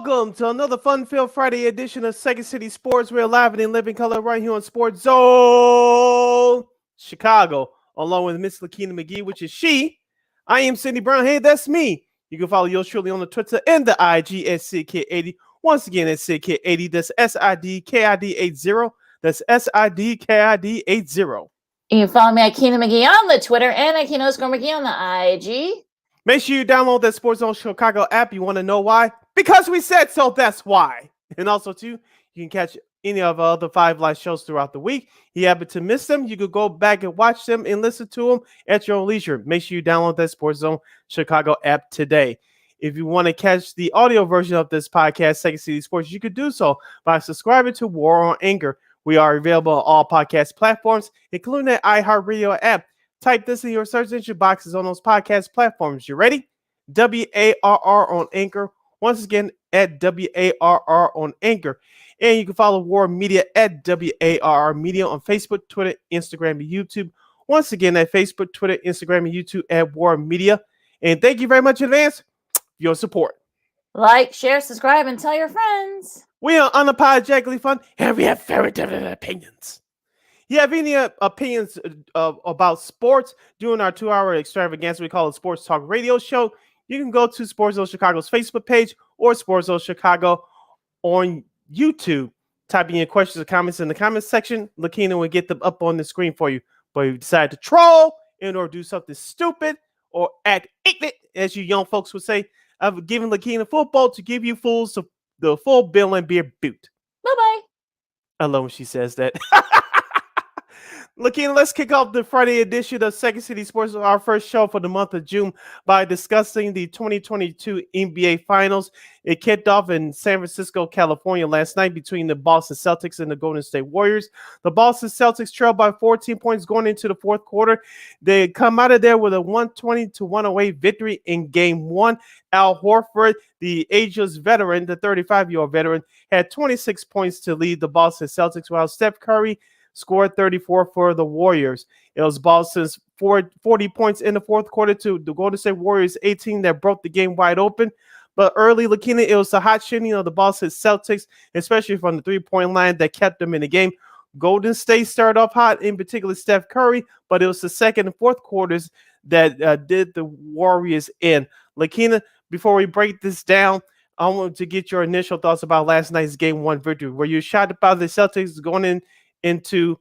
Welcome to another fun-filled Friday edition of Second City Sports. We're live and in living color right here on Sports Zone Chicago, along with Miss Lakeena McGee, which is she. I am Cindy Brown. Hey, that's me. You can follow yours truly on the Twitter and the IG at SidKid80. Once again, at SidKid80. That's SIDKID80. That's SIDKID80. You can follow me at Lakeena McGee on the Twitter and at Lakeena_McGee on the IG. Make sure you download that Sports Zone Chicago app. You want to know why? Because we said so, that's why. And also, too, you can catch any of our other 5 live shows throughout the week. You happen to miss them, you could go back and watch them and listen to them at your own leisure. Make sure you download that Sports Zone Chicago app today. If you want to catch the audio version of this podcast, Second City Sports, you could do so by subscribing to War on Anchor. We are available on all podcast platforms, including the iHeartRadio app. Type this in your search engine boxes on those podcast platforms. You ready? WARR on Anchor. Once again, at WARR on Anchor. And you can follow War Media at WARR Media on Facebook, Twitter, Instagram, and YouTube. Once again, at Facebook, Twitter, Instagram, and YouTube at War Media. And thank you very much in advance for your support. Like, share, subscribe, and tell your friends. We are unapologetically fun, and we have very different opinions. You have any opinions about sports during our 2-hour extravaganza we call it Sports Talk Radio Show, you can go to Sports Zone Chicago's Facebook page or Sports Zone Chicago on YouTube. Type in your questions or comments in the comments section. Lakeena will get them up on the screen for you. But if you decide to troll and or do something stupid or act ignorant, as you young folks would say, I've given Lakeena full boat to give you fools the full bill and beer boot. Bye-bye. I love when she says that. Lakeena, let's kick off the Friday edition of Second City Sports, our first show for the month of June, by discussing the 2022 NBA Finals. It kicked off in San Francisco, California last night between the Boston Celtics and the Golden State Warriors. The Boston Celtics trailed by 14 points going into the fourth quarter. They come out of there with a 120-108 victory in Game 1. Al Horford, the ageless veteran, the 35-year-old veteran, had 26 points to lead the Boston Celtics, while Steph Curry scored 34 for the Warriors. It was Boston's 40 points in the fourth quarter to the Golden State Warriors 18 that broke the game wide open. But early, Lakeena, it was the hot shooting of the Boston Celtics, especially from the three-point line, that kept them in the game. Golden State started off hot, in particular Steph Curry, but it was the second and fourth quarters that did the Warriors in. Lakeena, before we break this down, I want to get your initial thoughts about last night's Game 1 victory. Were you shocked about the Celtics going into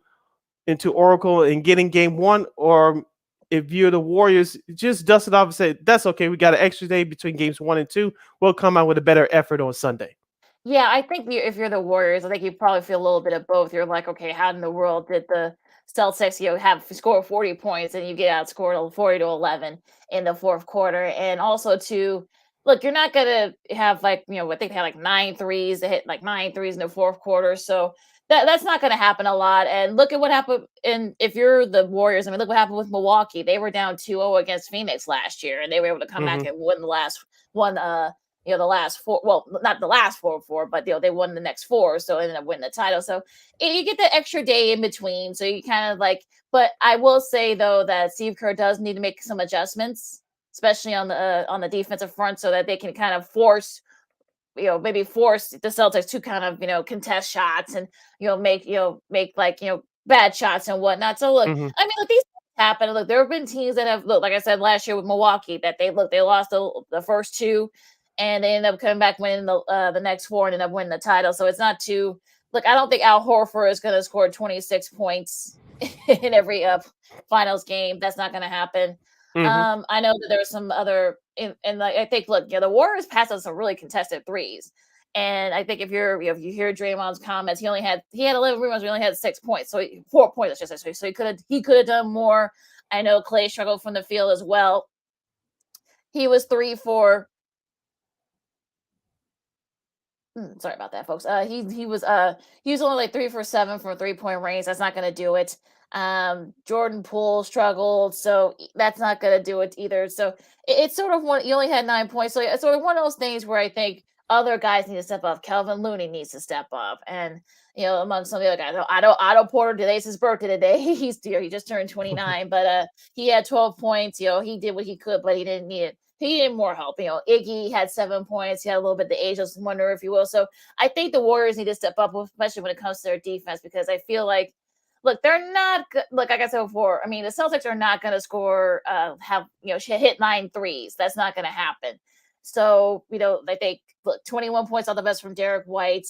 Oracle and getting Game 1, or if you're the Warriors, just dust it off and say, that's okay, we got an extra day between games 1 and 2. We'll come out with a better effort on Sunday. Yeah, I think if you're the Warriors, I think you probably feel a little bit of both. You're like, okay, how in the world did the Celtics, have score 40 points and you get outscored 40-11 in the fourth quarter? And also to look, you're not gonna have I think they had 9 threes. They hit 9 threes in the fourth quarter. So that's not going to happen a lot. And look at what happened. And if you're the Warriors, look what happened with Milwaukee. They were down 2-0 against Phoenix last year, and they were able to come back and win the last one. The last 4. Well, not the last 4, but they won the next 4, so ended up winning the title. So you get the extra day in between. So you kind of But I will say though that Steve Kerr does need to make some adjustments, especially on the defensive front, so that they can kind of maybe force the Celtics to kind of, contest shots and, make bad shots and whatnot. So look, look, these things happen. Look, there have been teams that have, like I said, last year with Milwaukee, that they lost the first 2 and they end up coming back winning the next 4 and end up winning the title. So it's not too, look, I don't think Al Horford is going to score 26 points in every finals game. That's not going to happen. I know that there's some other, I think, look, the Warriors passed on some really contested threes, and I think if you hear Draymond's comments, he had 11 rebounds, we only had 6 points, so 4 points, I should say. So he could have done more. I know Clay struggled from the field as well. He was 3 for. Sorry about that, folks. He was only 3 for 7 from 3-point range. That's not going to do it. Jordan Poole struggled, so that's not going to do it either. So it's sort of one. You only had 9 points, so it's sort of one of those things where I think other guys need to step up. Kelvin Looney needs to step up, and among some of the other guys, Otto Porter, today's his birthday today. He just turned 29, but he had 12 points. He did what he could, but he didn't need it. he needed more help. Iggy had 7 points. He had a little bit of the ageless wonder, if you will. So I think the Warriors need to step up, especially when it comes to their defense, because I feel like, look, they're not good. Look, like I said before, I mean, the Celtics are not going to score, hit 9 threes. That's not going to happen. So, I think, look, 21 points on the best from Derek White.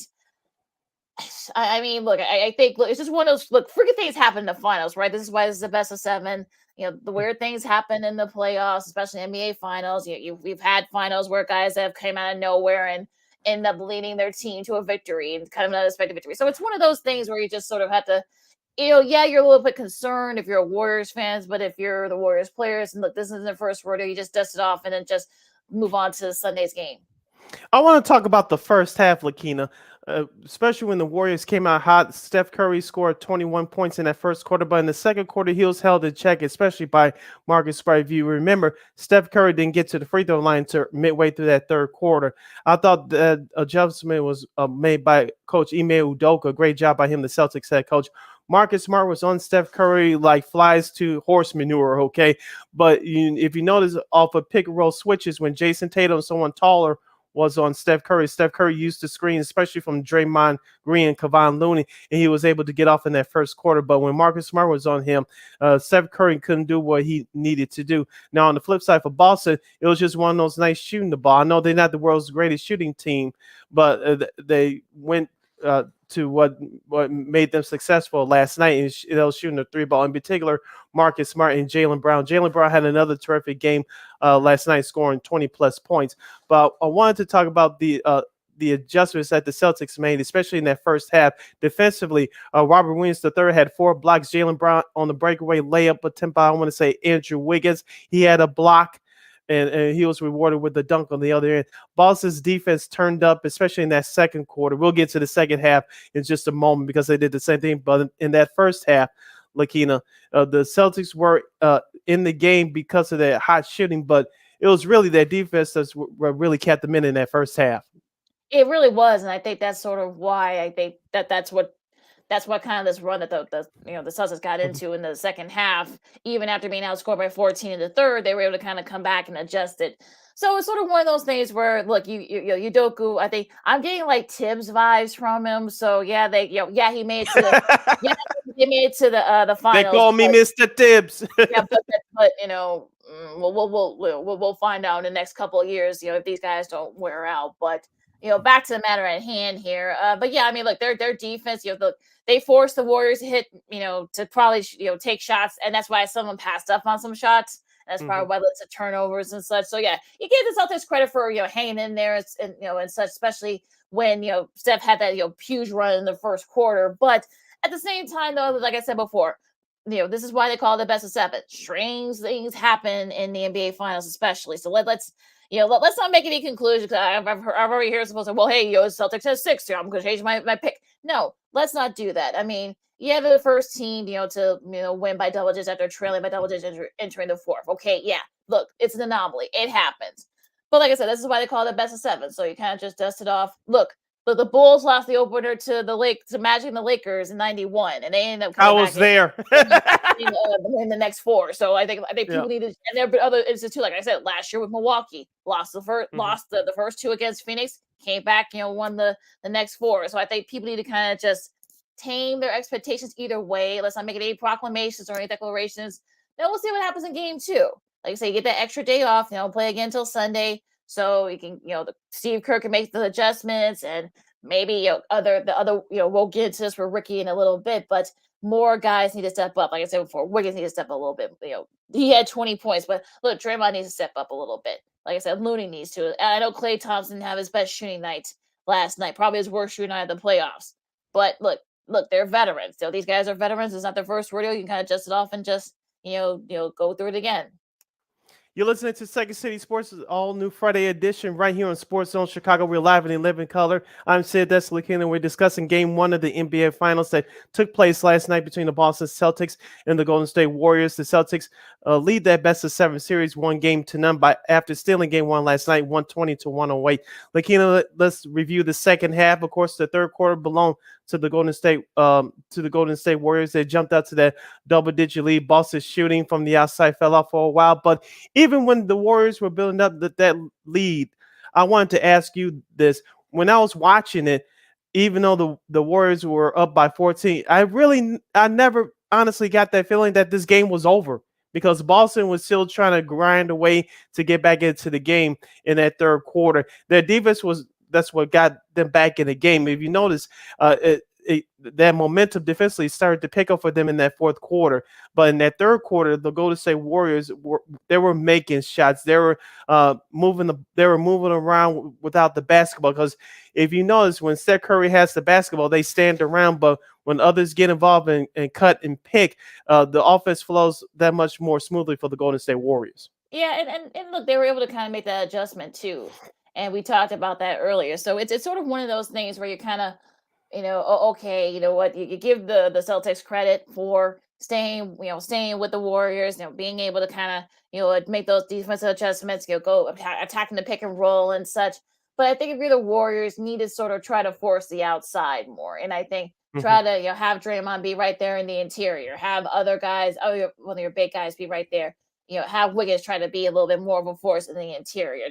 I mean, look, I think, look, it's just one of those, look, freaking things happen in the finals, right? This is why this is the best of 7. The weird things happen in the playoffs, especially NBA finals. We've had finals where guys have came out of nowhere and end up leading their team to a victory and kind of an unexpected victory. So it's one of those things where you just sort of have to, yeah, you're a little bit concerned if you're a Warriors fans, but if you're the Warriors players and look, this isn't the first rodeo, you just dust it off and then just move on to Sunday's game. I want to talk about the first half, Lakeena, especially when the Warriors came out hot. Steph Curry scored 21 points in that first quarter, but in the second quarter, he was held in check, especially by Marcus Smart. If you remember, Steph Curry didn't get to the free throw line until midway through that third quarter. I thought that adjustment was made by Coach Ime Udoka. Great job by him, the Celtics head coach. Marcus Smart was on Steph Curry like flies to horse manure, okay? But if you notice off of pick and roll switches, when Jason Tatum, someone taller, was on Steph Curry. Steph Curry used the screen, especially from Draymond Green and Kevon Looney, and he was able to get off in that first quarter. But when Marcus Smart was on him, Steph Curry couldn't do what he needed to do. Now, on the flip side for Boston, it was just one of those nights shooting the ball. I know they're not the world's greatest shooting team, but they went to what made them successful last night, and they was shooting the 3 ball. In particular, Marcus Smart and Jaylen Brown. Jaylen Brown had another terrific game last night, scoring 20-plus points. But I wanted to talk about the adjustments that the Celtics made, especially in that first half. Defensively, Robert Williams III had 4 blocks. Jaylen Brown on the breakaway layup attempt by, I want to say, Andrew Wiggins. He had a block. And he was rewarded with the dunk on the other end. Boston's defense turned up, especially in that second quarter. We'll get to the second half in just a moment because they did the same thing. But in that first half, Lakeena, the Celtics were in the game because of their hot shooting, but it was really their defense that really kept them in that first half. It really was, and I think that's sort of why I think that's what kind of this run that the Celtics got into in the second half. Even after being outscored by 14 in the third, they were able to kind of come back and adjust it. So it's sort of one of those things where, look, Udoka, I think I'm getting like Tibbs vibes from him. So yeah, he made it to the he made it to the finals. They call me Mr. Tibbs. Yeah, but we'll find out in the next couple of years, if these guys don't wear out. But back to the matter at hand here. But yeah, I mean, look, their defense, they forced the Warriors to hit, to probably, take shots. And that's why some of them passed up on some shots. That's probably why led to turnovers and such. So yeah, you give the Celtics credit for, hanging in there and such, especially when, Steph had that, huge run in the first quarter. But at the same time, though, like I said before, this is why they call it the best of 7. Strange things happen in the NBA finals, especially. So let's not make any conclusions. I've already heard supposed to, well, hey, Celtics has 6 here. I'm going to change my pick. No, let's not do that. I mean, you have the first team, to win by double digits after trailing by double digits entering the fourth. Okay, yeah, look, it's an anomaly. It happens. But like I said, this is why they call it the best of 7. So you kind of just dust it off. Look, the Bulls lost the opener to Magic and the Lakers in '91, and they ended up coming I was there. in the next 4. So I think people need to, and there have other instances too. Like I said, last year with Milwaukee, lost the first 2 against Phoenix, came back, won the next 4. So I think people need to kind of just tame their expectations either way. Let's not make any proclamations or any declarations. Then we'll see what happens in game 2. Like I say, you get that extra day off, play again until Sunday. So you can, Steve Kerr can make the adjustments, and maybe the other we'll get into this for Ricky in a little bit, but more guys need to step up. Like I said before, Wiggins needs to step up a little bit. He had 20 points, but look, Draymond needs to step up a little bit. Like I said, Looney needs to. And I know Klay Thompson had his best shooting night last night, probably his worst shooting night of the playoffs. But look, they're veterans. So these guys are veterans. It's not their first rodeo. You can kind of dust it off and just go through it again. You're listening to Second City Sports' all-new Friday edition right here on Sports Zone Chicago. We're live and in living color. I'm Sid, that's Lakeena, and we're discussing Game 1 of the NBA Finals that took place last night between the Boston Celtics and the Golden State Warriors. The Celtics lead that best-of-7 series 1-0 after stealing Game 1 last night, 120-108. Lakeena, let's review the second half. Of course, the third quarter belonged to the Golden State Warriors. They jumped out to that double-digit lead. Boston's shooting from the outside fell off for a while, but even when the Warriors were building up that lead, I wanted to ask you this: when I was watching it, even though the Warriors were up by 14, I never honestly got that feeling that this game was over because Boston was still trying to grind away to get back into the game in that third quarter. Their defense was that's what got them back in the game. If you notice, that momentum defensively started to pick up for them in that fourth quarter. But in that third quarter, the Golden State Warriors were making shots. They were moving around without the basketball because if you notice, when Steph Curry has the basketball, they stand around, but when others get involved and cut and pick, the offense flows that much more smoothly for the Golden State Warriors. Yeah, and look, they were able to kind of make that adjustment too. And we talked about that earlier. So it's sort of one of those things where you kind of, okay, you know what, you give the Celtics credit for staying with the Warriors, being able to kind of, make those defensive adjustments, go attacking the pick and roll and such. But I think if you're the Warriors, you need to sort of try to force the outside more. And I think Hmm. try to, have Draymond be right there in the interior, have other guys, one of your big guys be right there, have Wiggins try to be a little bit more of a force in the interior.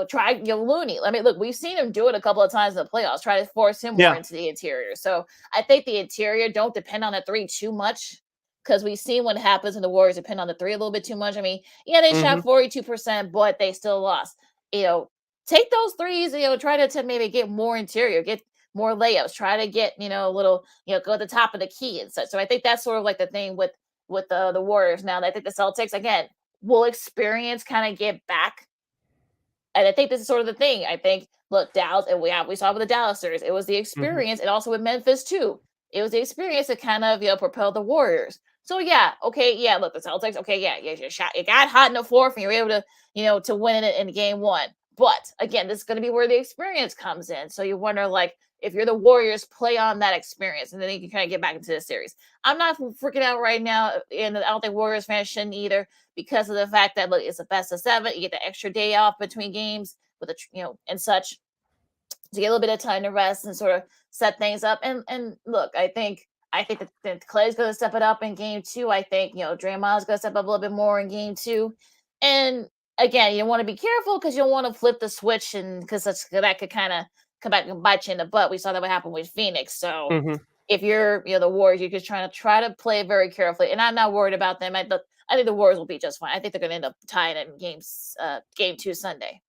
Try Looney. I mean, look, we've seen him do it a couple of times in the playoffs. Try to force him more Yeah. into the interior. So I think the interior don't depend on the three too much because we've seen what happens when the Warriors depend on the three a little bit too much. I mean, yeah, they Hmm. shot 42%, but they still lost. You know, take those threes. Try to maybe get more interior, get more layups. Try to get a little go at the top of the key and such. So I think that's sort of like the thing with the Warriors now. I think the Celtics again will experience kind of get back, and I think this is sort of the thing. I think, look, Dallas, and we saw with the Dallas series, it was the Hmm. experience, and also with Memphis too. It was the experience that kind of propelled the Warriors. So yeah, okay, yeah. Look, the Celtics, okay, yeah, you shot, it got hot in the fourth, and you were able to to win it in game one. But again, this is going to be where the experience comes in. So you wonder, like, if you're the Warriors, play on that experience, and then you can kind of get back into the series. I'm not freaking out right now, and I don't think Warriors fans shouldn't either because of the fact that look, it's a best of seven. You get the extra day off between games with and such to get a little bit of time to rest and sort of set things up. And look, I think that Clay's going to step it up in game two. I think Draymond's going to step up a little bit more in game two. And again, you want to be careful because you don't want to flip the switch, and because that could kind of come back and bite you in the butt. We saw that what happened with Phoenix. So Hmm. if you're the Warriors, you're just try to play very carefully. And I'm not worried about them. I think the Warriors will be just fine. I think they're going to end up tying in game two Sunday.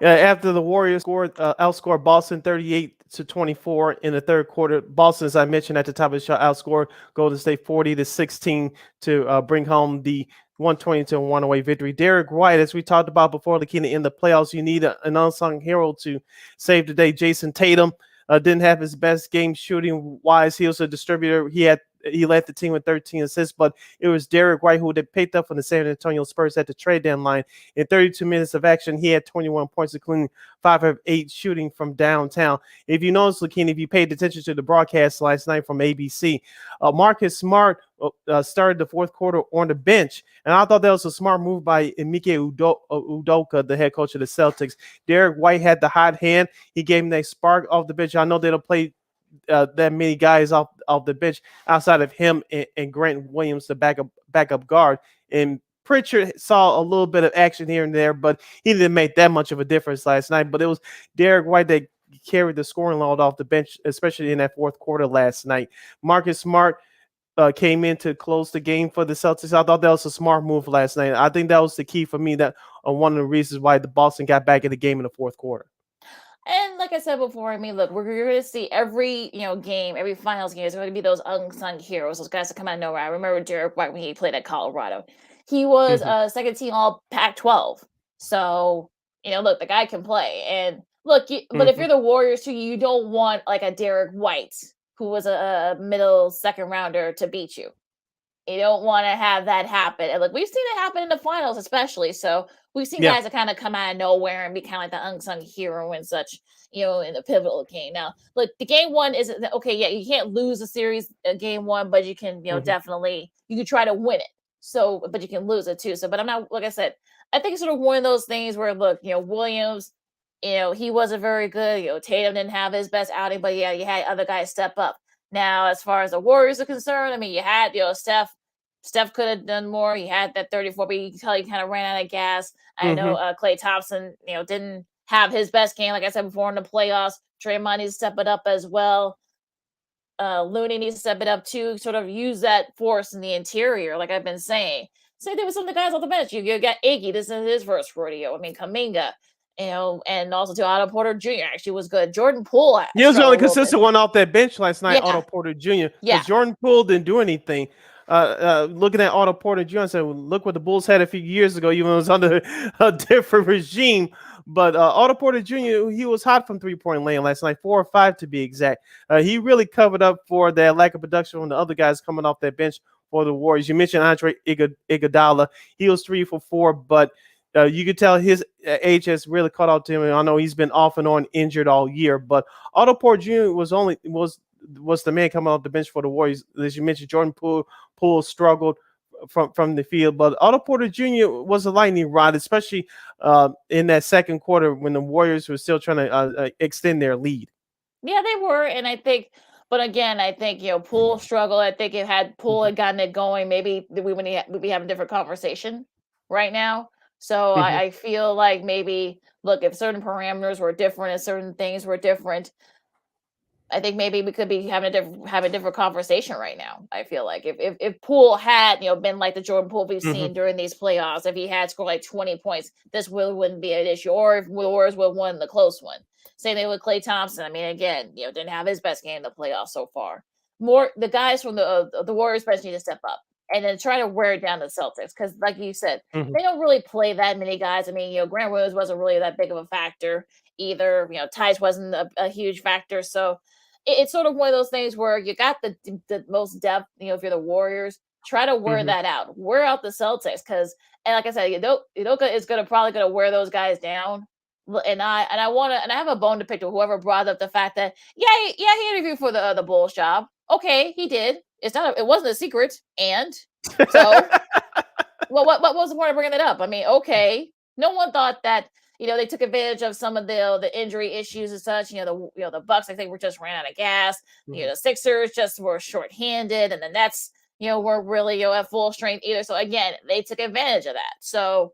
After the Warriors outscored Boston 38-24 in the third quarter. Boston, as I mentioned at the top of the show, outscored Golden State 40-16 to bring home the 120-1 away victory. Derek White, as we talked about before, Lakeena, in the playoffs, you need an unsung hero to save the day. Jason Tatum didn't have his best game shooting wise. He was a distributor. He led the team with 13 assists, but it was Derek White who they picked up from the San Antonio Spurs at the trade deadline. In 32 minutes of action, he had 21 points, including 5 of 8 shooting from downtown. If you notice, Lakeena, if you paid attention to the broadcast last night from ABC, Marcus Smart started the fourth quarter on the bench, and I thought that was a smart move by Udoka, the head coach of the Celtics. Derek White had the hot hand. He gave him that spark off the bench. I know they don't play that many guys off the bench outside of him and Grant Williams, the backup guard. And Pritchard saw a little bit of action here and there, but he didn't make that much of a difference last night. But it was Derek White that carried the scoring load off the bench, especially in that fourth quarter last night. Marcus Smart came in to close the game for the Celtics. I thought that was a smart move last night. I think that was the key for me. That one of the reasons why the Boston got back in the game in the fourth quarter. And like I said before, I mean, look, we're going to see every game, every finals game is going to be those unsung heroes, those guys that come out of nowhere. I remember Derek White when he played at Colorado. He was Hmm. a second team All Pac-12. So look, the guy can play. And look, but if Hmm. you're the Warriors too, you don't want like a Derek White who was a middle second rounder to beat you. You don't want to have that happen. And like we've seen it happen in the finals, especially. So we've seen Yeah. guys that kind of come out of nowhere and be kind of like the unsung hero and such, in the pivotal game. Now, look, the game one isn't okay. Yeah, you can't lose a series game one, but you can, Hmm. definitely you can try to win it. So, but you can lose it too. So, but I'm not like I said. I think it's sort of one of those things where look, Williams. he wasn't very good. Tatum didn't have his best outing, but yeah, you had other guys step up. Now, as far as the Warriors are concerned, I mean, you had, Steph. Steph could have done more. He had that 34, but you can tell he kind of ran out of gas. I know Hmm. Klay Thompson, didn't have his best game, like I said before, in the playoffs. Draymond needs to step it up as well. Looney needs to step it up too, sort of use that force in the interior, like I've been saying. Same thing with some of the guys on the bench. You got Iggy, this is his first rodeo. I mean, Kaminga, and also to Otto Porter Jr. actually was good. Jordan Poole He was the only struggled a little bit. consistent one off that bench last night, Yeah, Otto Porter Jr., yeah, because Jordan Poole didn't do anything. Looking at Otto Porter Jr., I said, well, look what the Bulls had a few years ago, even though it was under a different regime. But Otto Porter Jr., he was hot from 3-point land last night, 4 or 5 to be exact. He really covered up for that lack of production from the other guys coming off that bench for the Warriors. You mentioned Andre Iguodala. He was 3 for 4, but you could tell his age has really caught up to him. And I know he's been off and on injured all year, but Otto Porter Jr. was the man coming off the bench for the Warriors. As you mentioned, Jordan Poole struggled from the field, but Otto Porter Jr. was a lightning rod, especially in that second quarter when the Warriors were still trying to extend their lead. yeah, they were, and I think. But again, I think Poole struggled. I think if had Poole had gotten it going, maybe we'd be having a different conversation right now. So Mhm. I feel like maybe look, if certain parameters were different and certain things were different, I think maybe we could be having a different conversation right now. I feel like if Poole had been like the Jordan Poole we've Mhm. seen during these playoffs, if he had scored like 20 points, this wouldn't be an issue. Or if the Warriors would have won the close one. Same thing with Klay Thompson. I mean, again, didn't have his best game in the playoffs so far. More the guys from the Warriors bench need to step up and then try to wear down the Celtics because, like you said, Mhm. they don't really play that many guys. I mean, Grant Williams wasn't really that big of a factor either. Tice wasn't a huge factor, so it's sort of one of those things where you got the most depth. If you're the Warriors, try to wear Mhm. that out. Wear out the Celtics because, and like I said, Udoka is probably gonna wear those guys down. And I have a bone to pick with whoever brought up the fact that he interviewed for the Bulls job. Okay, he did. It wasn't a secret. And so what was the point of bringing that up? I mean, okay, no one thought that they took advantage of some of the injury issues and such. The Bucks I think were just ran out of gas. Mhm. The Sixers just were shorthanded, and the Nets weren't really at full strength either. So again, they took advantage of that. So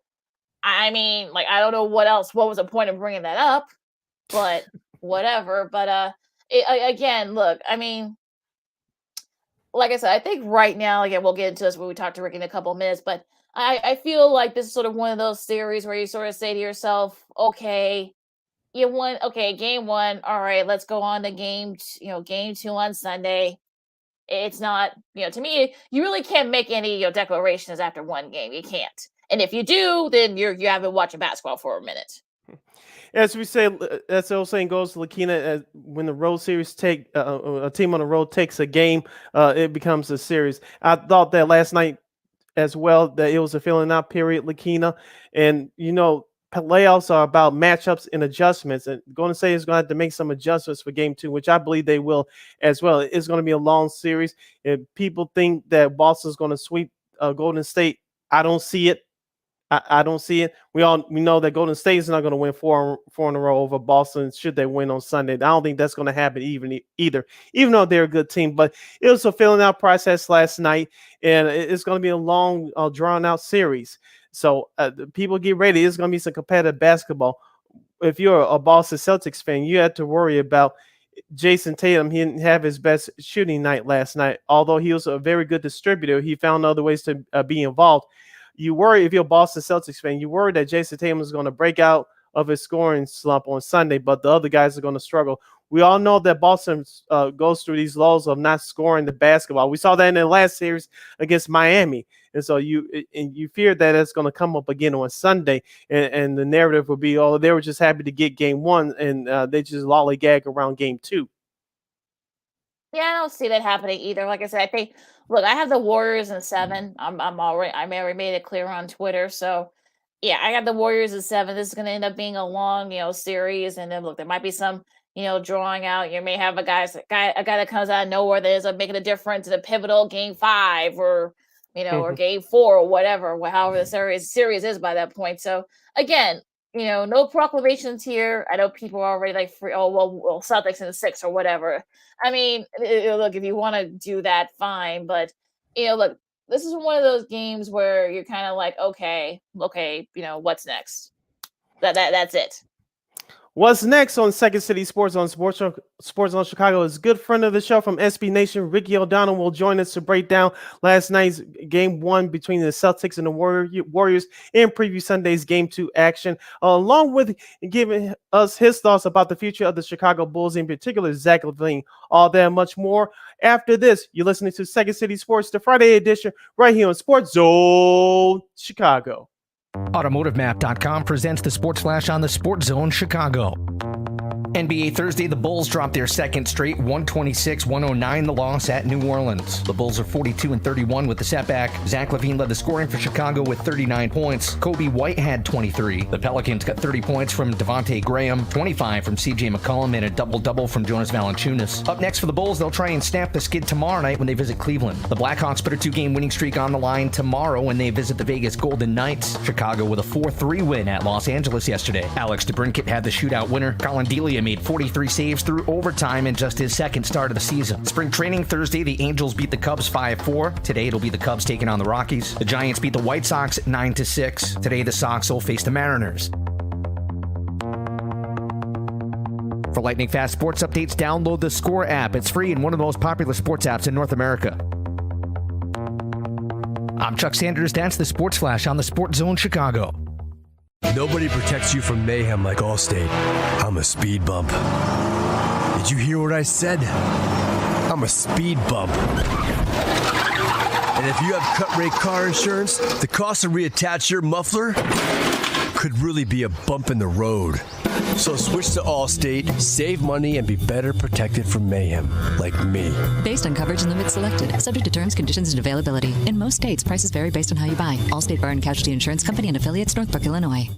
I mean, like I don't know what was the point of bringing that up, but whatever. But again, look, I mean, like I said, I think right now, again, we'll get into this when we talk to Rick in a couple of minutes, but I feel like this is sort of one of those series where you sort of say to yourself, okay, you won, okay, game one, all right, let's go on to game two on Sunday. It's not, to me, you really can't make any declarations after one game. You can't. And if you do, then you haven't been watching basketball for a minute. As we say, as the old saying goes, Lakeena, when the road series a team on the road takes a game, it becomes a series. I thought that last night as well, that it was a filling out period, Lakeena. And, playoffs are about matchups and adjustments. And Golden State is going to have to make some adjustments for game two, which I believe they will as well. It's going to be a long series. If people think that Boston's going to sweep Golden State, I don't see it. I don't see it. We know that Golden State is not going to win four in a row over Boston. Should they win on Sunday, I don't think that's going to happen either. Even though they're a good team, but it was a filling out process last night, and it's going to be a long, drawn out series. So people get ready. It's going to be some competitive basketball. If you're a Boston Celtics fan, you have to worry about Jason Tatum. He didn't have his best shooting night last night, although he was a very good distributor. He found other ways to be involved. You worry if you're a Boston Celtics fan, you worry that Jason Tatum is going to break out of his scoring slump on Sunday, but the other guys are going to struggle. We all know that Boston goes through these lows of not scoring the basketball. We saw that in the last series against Miami, and so you fear that it's going to come up again on Sunday, and the narrative will be, oh, they were just happy to get game one, and they just lollygag around game two. Yeah, I don't see that happening either. Like I said, I think look, I have the Warriors in seven. I already made it clear on Twitter. So yeah, I got the Warriors in seven. This is gonna end up being a long, series. And then look, there might be some, drawing out. You may have a guy that comes out of nowhere that ends up making a difference in a pivotal game five or or Mhm. game four or whatever, however the series is by that point. So again, no proclamations here. I know people are already like, well, Celtics in 6 or whatever. I mean, look, if you want to do that, fine. But, look, this is one of those games where you're kind of like, okay, what's next? That's it. What's next on Second City Sports on Sports on Chicago is good friend of the show from SB Nation, Ricky O'Donnell, will join us to break down last night's Game 1 between the Celtics and the Warriors and preview Sunday's Game 2 action, along with giving us his thoughts about the future of the Chicago Bulls, in particular Zach LaVine. All that and much more after this. You're listening to Second City Sports, the Friday edition, right here on Sports Zone Chicago. AutomotiveMap.com presents the Sports Flash on the Sports Zone Chicago. NBA Thursday, the Bulls dropped their second straight 126-109, the loss at New Orleans. The Bulls are 42-31 with the setback. Zach LaVine led the scoring for Chicago with 39 points. Kobe White had 23. The Pelicans got 30 points from Devontae Graham, 25 from CJ McCollum, and a double-double from Jonas Valanciunas. Up next for the Bulls, they'll try and snap the skid tomorrow night when they visit Cleveland. The Blackhawks put a 2-game winning streak on the line tomorrow when they visit the Vegas Golden Knights. Chicago with a 4-3 win at Los Angeles yesterday. Alex DeBrincat had the shootout winner. Colin Delia made 43 saves through overtime in just his second start of the season. Spring training Thursday, the Angels beat the Cubs 5-4. Today, it'll be the Cubs taking on the Rockies. The Giants beat the White Sox 9-6. Today, the Sox will face the Mariners. For lightning fast sports updates, download the Score app. It's free and one of the most popular sports apps in North America. I'm Chuck Sanders. That's the Sports Flash on the Sports Zone Chicago. Nobody protects you from mayhem like Allstate. I'm a speed bump. Did you hear what I said? I'm a speed bump. And if you have cut rate car insurance, the cost to reattach your muffler could really be a bump in the road. So switch to Allstate, save money, and be better protected from mayhem, like me. Based on coverage and limits selected, subject to terms, conditions, and availability. In most states, prices vary based on how you buy. Allstate Bar and Casualty Insurance Company and affiliates, Northbrook, Illinois.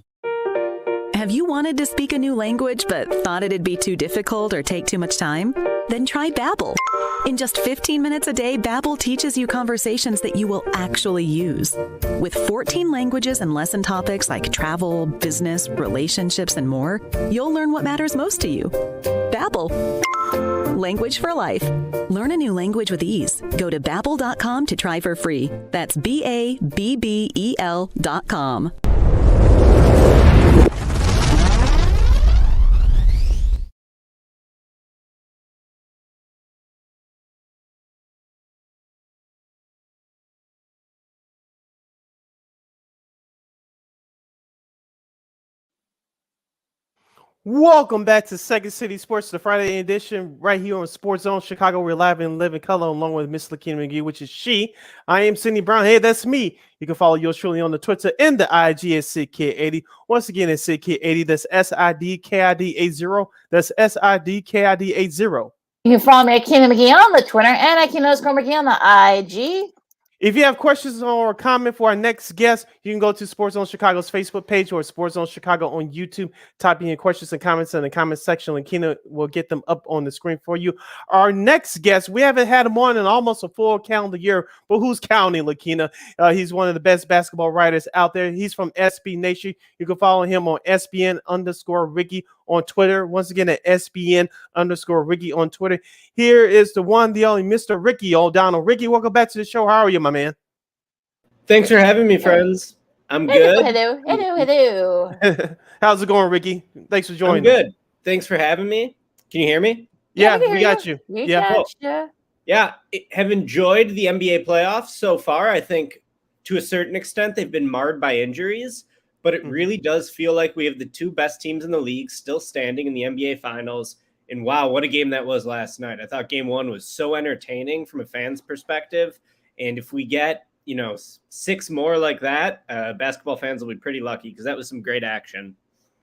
Have you wanted to speak a new language but thought it'd be too difficult or take too much time? Then try Babbel. In just 15 minutes a day, Babbel teaches you conversations that you will actually use. With 14 languages and lesson topics like travel, business, relationships, and more, you'll learn what matters most to you. Babbel. Language for life. Learn a new language with ease. Go to Babbel.com to try for free. That's BABBEL.com. Welcome back to Second City Sports, the Friday edition, right here on Sports Zone Chicago. We're live and live in color along with Miss Lakeena McGee, which is she. I am Sidney Brown. Hey, that's me. You can follow yours truly on the Twitter and the IG at SidKid80. Once again, it's SidKid80. That's SIDKID80. That's SIDKID80. You can follow me at Lakeena McGee on the Twitter and at Lakeena_McGee on the IG. If you have questions or a comment for our next guest, you can go to Sports Zone Chicago's Facebook page or Sports Zone Chicago on YouTube. Type in your questions and comments in the comment section. Lakeena will get them up on the screen for you. Our next guest, we haven't had him on in almost a full calendar year, but who's counting, Lakeena? He's one of the best basketball writers out there. He's from SB Nation. You can follow him on SBN_Ricky on Twitter. Once again, at SBN_Ricky on Twitter. Here is the one, the only Mr. Ricky O'Donnell. Ricky, welcome back to the show. How are you, my man? Thanks for having me, friends. I'm good. Hello. How's it going, Ricky? Thanks for joining. I'm good. Thanks for having me. Can you hear me? Yeah, we got you. Yeah, have enjoyed the NBA playoffs so far. I think to a certain extent they've been marred by injuries, but it really does feel like we have the two best teams in the league still standing in the NBA Finals. And wow, what a game that was last night. I thought game one was so entertaining from a fan's perspective. And if we get, 6 more like that, basketball fans will be pretty lucky because that was some great action.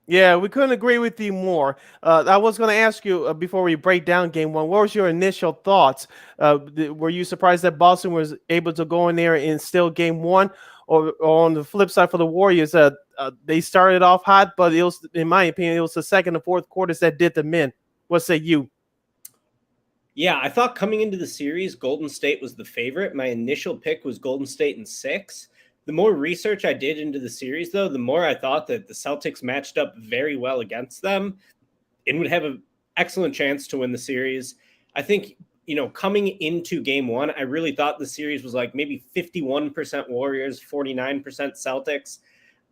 Yeah, we couldn't agree with you more. I was going to ask you before we break down game one, what was your initial thoughts? Were you surprised that Boston was able to go in there and steal game one? Or on the flip side for the Warriors, they started off hot, but it was, in my opinion, it was the second and fourth quarters that did them in. What say you? Yeah, I thought coming into the series, Golden State was the favorite. My initial pick was Golden State in 6. The more research I did into the series, though, the more I thought that the Celtics matched up very well against them and would have an excellent chance to win the series. I think, coming into game one, I really thought the series was like maybe 51% Warriors, 49% Celtics.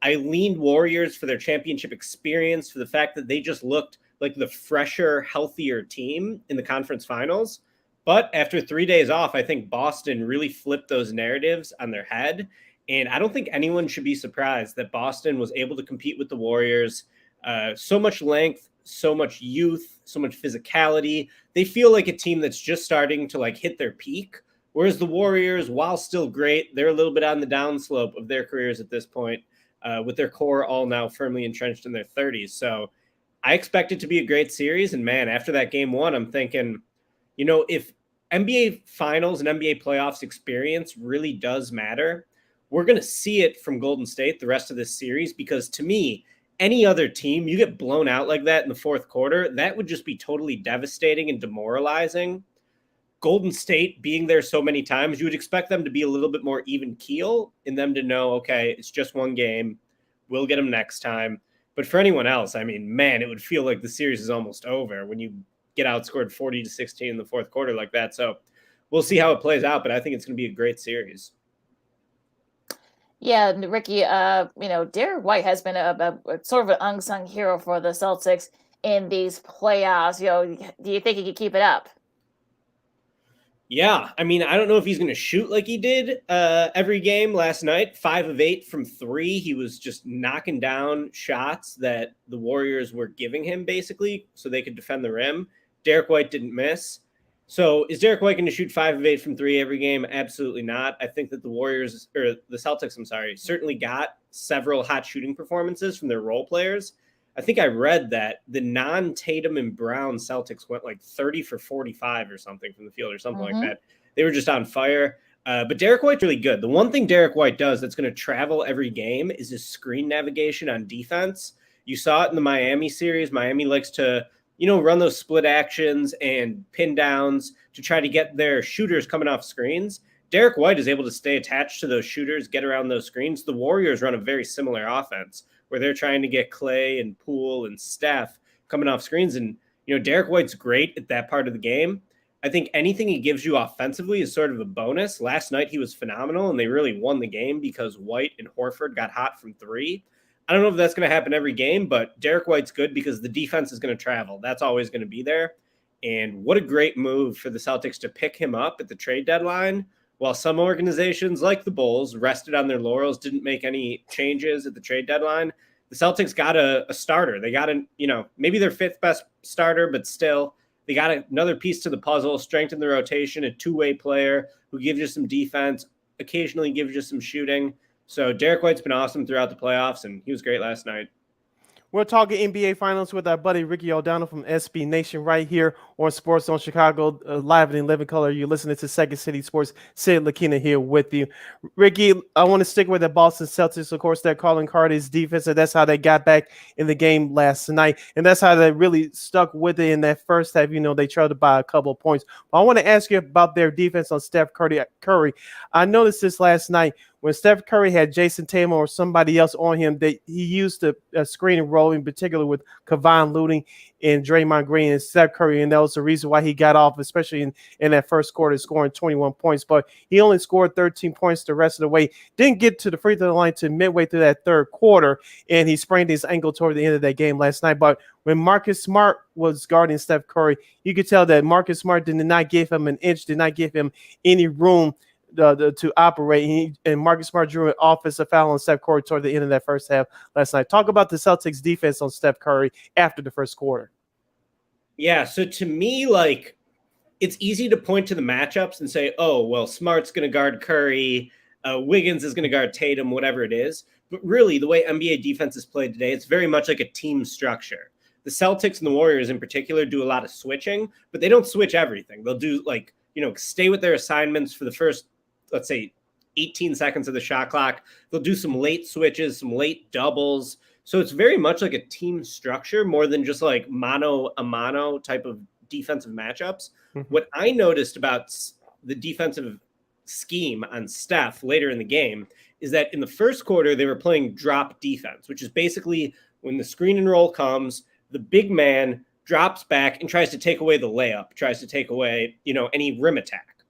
I leaned Warriors for their championship experience, for the fact that they just looked like the fresher, healthier team in the conference finals. But after 3 days off, I think Boston really flipped those narratives on their head. And I don't think anyone should be surprised that Boston was able to compete with the Warriors. So much length, so much youth, so much physicality. They feel like a team that's just starting to hit their peak. Whereas the Warriors, while still great, they're a little bit on the downslope of their careers at this point, with their core all now firmly entrenched in their 30s. So I expect it to be a great series. And man, after that game one, I'm thinking, if NBA finals and NBA playoffs experience really does matter, we're going to see it from Golden State the rest of this series, because to me, any other team, you get blown out like that in the fourth quarter, that would just be totally devastating and demoralizing. Golden State being there so many times, you would expect them to be a little bit more even keel and them to know, okay, it's just one game. We'll get them next time. But for anyone else, I mean, man, it would feel like the series is almost over when you get outscored 40-16 in the fourth quarter like that. So we'll see how it plays out, but I think it's going to be a great series. Yeah, Ricky, Derek White has been a sort of an unsung hero for the Celtics in these playoffs. Do you think he could keep it up? Yeah, I mean, I don't know if he's going to shoot like he did every game last night. 5 of 8 from 3. He was just knocking down shots that the Warriors were giving him, basically, so they could defend the rim. Derek White didn't miss. So is Derek White going to shoot 5 of 8 from 3 every game? Absolutely not. I think that the Celtics, certainly got several hot shooting performances from their role players. I think I read that the non-Tatum and Brown Celtics went 30 for 45 or something from the field or something like that. They were just on fire. But Derek White's really good. The one thing Derek White does that's going to travel every game is his screen navigation on defense. You saw it in the Miami series. Miami likes to, run those split actions and pin downs to try to get their shooters coming off screens. Derek White is able to stay attached to those shooters, get around those screens. The Warriors run a very similar offense where they're trying to get Clay and Poole and Steph coming off screens. And, Derek White's great at that part of the game. I think anything he gives you offensively is sort of a bonus. Last night he was phenomenal, and they really won the game because White and Horford got hot from 3. I don't know if that's going to happen every game, but Derek White's good because the defense is going to travel. That's always going to be there. And what a great move for the Celtics to pick him up at the trade deadline. While some organizations like the Bulls rested on their laurels, didn't make any changes at the trade deadline, the Celtics got a starter. They got maybe their 5th best starter, but still they got another piece to the puzzle, strengthen the rotation, a two-way player who gives you some defense, occasionally gives you some shooting. So Derek White's been awesome throughout the playoffs, and he was great last night. We're talking NBA Finals with our buddy Ricky O'Donnell from SB Nation right here on Sports Zone Chicago, live and in living color. You're listening to Second City Sports. Sid, Lakeena here with you. Ricky, I want to stick with the Boston Celtics. Of course, they're calling Cardi's defense, and that's how they got back in the game last night. And that's how they really stuck with it in that first half. They trailed by a couple of points. But I want to ask you about their defense on Steph Curry. I noticed this last night. When Steph Curry had Jason Tatum or somebody else on him, he used the screen and roll, in particular with Kevon Looney and Draymond Green and Steph Curry, and that was the reason why he got off, especially in that first quarter, scoring 21 points. But he only scored 13 points the rest of the way. Didn't get to the free throw line to midway through that third quarter, and he sprained his ankle toward the end of that game last night. But when Marcus Smart was guarding Steph Curry, you could tell that Marcus Smart did not give him an inch, did not give him any room to operate. And Marcus Smart drew an offensive foul on Steph Curry toward the end of that first half last night. Talk about the Celtics defense on Steph Curry after the first quarter. Yeah, so to me, it's easy to point to the matchups and say, oh, well, Smart's going to guard Curry, Wiggins is going to guard Tatum, whatever it is. But really, the way NBA defense is played today, it's very much like a team structure. The Celtics and the Warriors in particular do a lot of switching, but they don't switch everything. They'll do stay with their assignments for the first, let's say, 18 seconds of the shot clock. They'll do some late switches, some late doubles. So it's very much like a team structure more than just mano a mano type of defensive matchups. Mm-hmm. What I noticed about the defensive scheme on Steph later in the game is that in the first quarter, they were playing drop defense, which is basically when the screen and roll comes, the big man drops back and tries to take away the layup, tries to take away, any rim attack.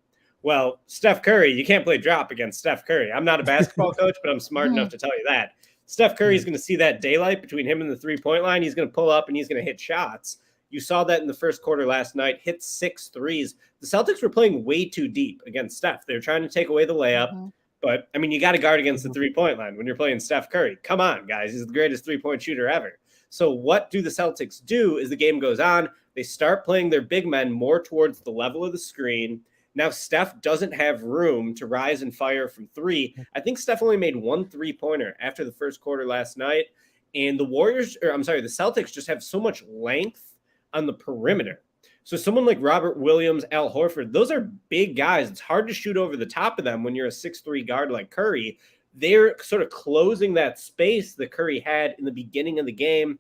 Well, Steph Curry, you can't play drop against Steph Curry. I'm not a basketball coach, but I'm smart enough to tell you that. Steph Curry is going to see that daylight between him and the three-point line. He's going to pull up and he's going to hit shots. You saw that in the first quarter last night, hit 6 threes. The Celtics were playing way too deep against Steph. They were trying to take away the layup. But, you got to guard against the three-point line when you're playing Steph Curry. Come on, guys. He's the greatest three-point shooter ever. So what do the Celtics do as the game goes on? They start playing their big men more towards the level of the screen. Now Steph doesn't have room to rise and fire from three. I think Steph only made 1 3-pointer after the first quarter last night. And the Celtics just have so much length on the perimeter. So someone like Robert Williams, Al Horford, those are big guys. It's hard to shoot over the top of them when you're a 6'3" guard like Curry. They're sort of closing that space that Curry had in the beginning of the game.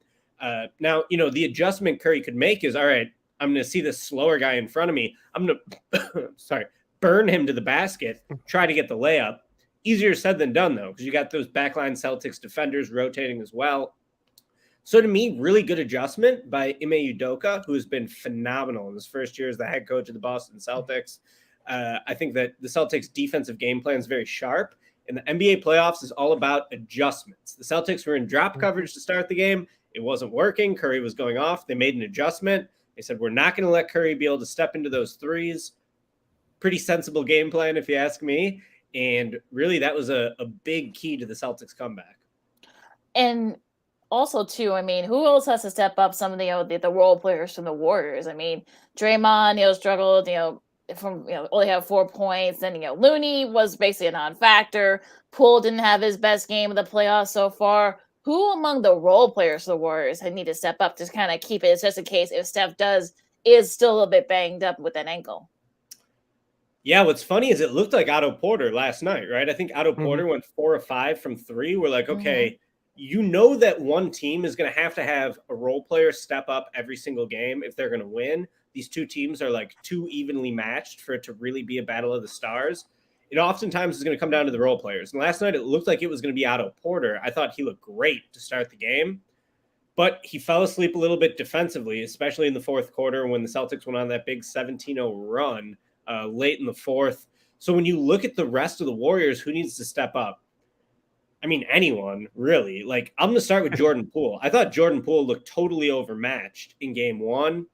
Now, the adjustment Curry could make is, all right, I'm going to see this slower guy in front of me. I'm going to burn him to the basket, try to get the layup. Easier said than done, though, because you got those backline Celtics defenders rotating as well. So to me, really good adjustment by Ime Udoka, who has been phenomenal in his first year as the head coach of the Boston Celtics. I think that the Celtics' defensive game plan is very sharp, and the NBA playoffs is all about adjustments. The Celtics were in drop coverage to start the game. It wasn't working. Curry was going off. They made an adjustment. They said, we're not going to let Curry be able to step into those threes. Pretty sensible game plan, if you ask me. And really, that was a big key to the Celtics comeback. And also, too, who else has to step up? Some of the role players from the Warriors. Draymond, struggled, from only have 4 points. And Looney was basically a non-factor. Poole didn't have his best game of the playoffs so far. Who among the role players for the Warriors need to step up to kind of keep it, just in case if Steph is still a little bit banged up with that ankle? Yeah, what's funny is it looked like Otto Porter last night, right? I think Otto Porter went 4 of 5 from 3. We're like, okay, that one team is going to have a role player step up every single game if they're going to win. These two teams are like too evenly matched for it to really be a battle of the stars. It oftentimes is going to come down to the role players. And last night, it looked like it was going to be Otto Porter. I thought he looked great to start the game, but he fell asleep a little bit defensively, especially in the fourth quarter when the Celtics went on that big 17-0 run late in the fourth. So when you look at the rest of the Warriors, who needs to step up? Anyone, really. I'm going to start with Jordan Poole. I thought Jordan Poole looked totally overmatched in game 1.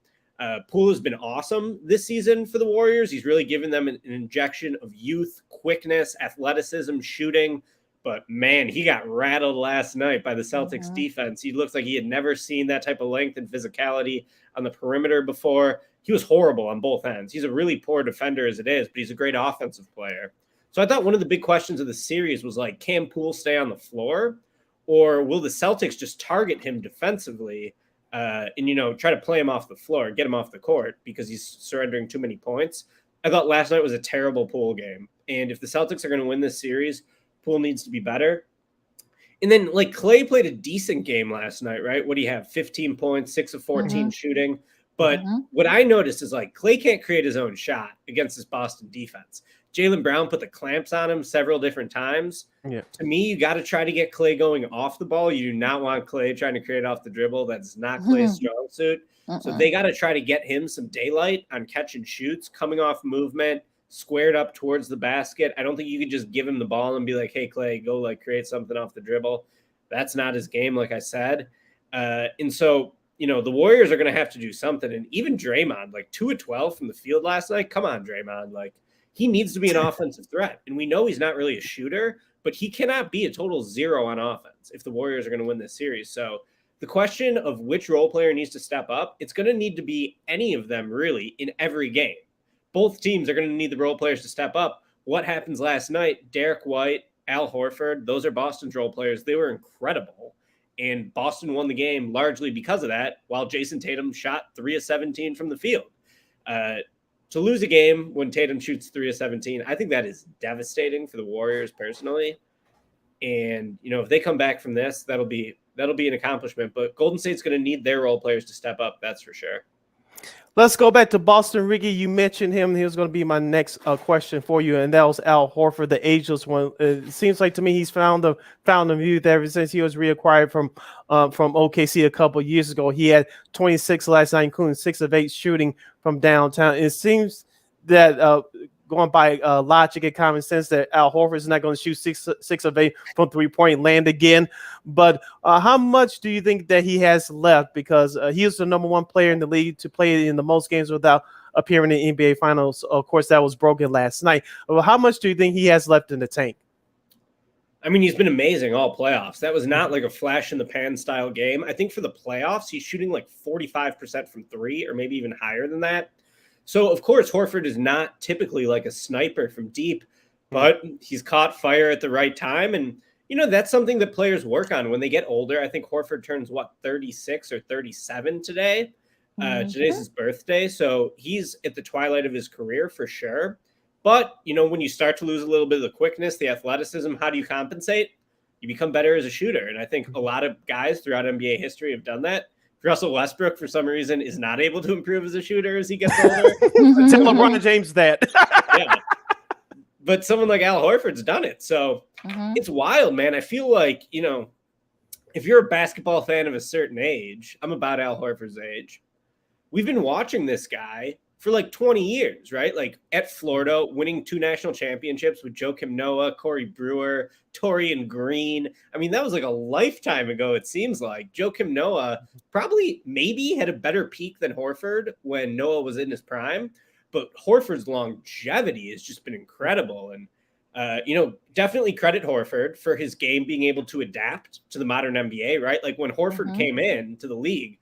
Poole has been awesome this season for the Warriors. He's really given them an injection of youth, quickness, athleticism, shooting. But, man, he got rattled last night by the Celtics defense. He looks like he had never seen that type of length and physicality on the perimeter before. He was horrible on both ends. He's a really poor defender as it is, but he's a great offensive player. So I thought one of the big questions of the series was, can Poole stay on the floor? Or will the Celtics just target him defensively and try to play him off the floor, get him off the court because he's surrendering too many points? I thought last night was a terrible Poole game. And if the Celtics are going to win this series, Poole needs to be better. And then, Clay played a decent game last night, right? What do you have? 15 points, 6 of 14 shooting. But what I noticed is, Clay can't create his own shot against this Boston defense. Jaylen Brown put the clamps on him several different times. Yeah. To me, you got to try to get Clay going off the ball. You do not want Clay trying to create off the dribble. That's not Clay's strong suit. So they got to try to get him some daylight on catch and shoots, coming off movement, squared up towards the basket. I don't think you could just give him the ball and be like, hey, Clay, go create something off the dribble. That's not his game, like I said. And so, the Warriors are going to have to do something. And even Draymond, 2 of 12 from the field last night. Come on, Draymond. He needs to be an offensive threat. And we know he's not really a shooter, but he cannot be a total 0 on offense if the Warriors are going to win this series. So the question of which role player needs to step up, it's going to need to be any of them really in every game. Both teams are going to need the role players to step up. What happens last night? Derek White, Al Horford, those are Boston's role players. They were incredible. And Boston won the game largely because of that, while Jason Tatum shot 3 of 17 from the field. To lose a game when Tatum shoots 3 of 17, I think that is devastating for the Warriors personally. And, if they come back from this, that'll be an accomplishment. But Golden State's going to need their role players to step up, that's for sure. Let's go back to Boston. Ricky, you mentioned him. He was going to be my next question for you, and that was Al Horford, the ageless one. It seems like to me he's found the youth ever since he was reacquired from OKC a couple years ago. He had 26 last night, including 6 of 8 shooting from downtown. It seems that going by logic and common sense that Al Horford is not going to shoot 6 of 8 from 3-point land again. But how much do you think that he has left? Because he is the number 1 player in the league to play in the most games without appearing in NBA Finals. Of course, that was broken last night. Well, how much do you think he has left in the tank? I mean, he's been amazing all playoffs. That was not like a flash in the pan style game. I think for the playoffs, he's shooting like 45% from 3 or maybe even higher than that. So, of course, Horford is not typically like a sniper from deep, but he's caught fire at the right time. And, you know, that's something that players work on when they get older. I think Horford turns, 36 or 37 today? Today's his birthday. So he's at the twilight of his career for sure. But, you know, when you start to lose a little bit of the quickness, the athleticism, how do you compensate? You become better as a shooter. And I think a lot of guys throughout NBA history have done that. Russell Westbrook, for some reason, is not able to improve as a shooter as he gets older. Tell LeBron James that. Yeah. But someone like Al Horford's done it. So it's wild, man. I feel like, you know, if you're a basketball fan of a certain age, I'm about Al Horford's age. We've been watching this guy for like 20 years, right? Like at Florida, winning 2 national championships with Joakim Noah, Corey Brewer, Torian Green. I mean, that was like a lifetime ago, it seems like. Joakim Noah probably maybe had a better peak than Horford when Noah was in his prime, but Horford's longevity has just been incredible. And, you know, definitely credit Horford for his game being able to adapt to the modern NBA, right? Like when Horford came in to the league,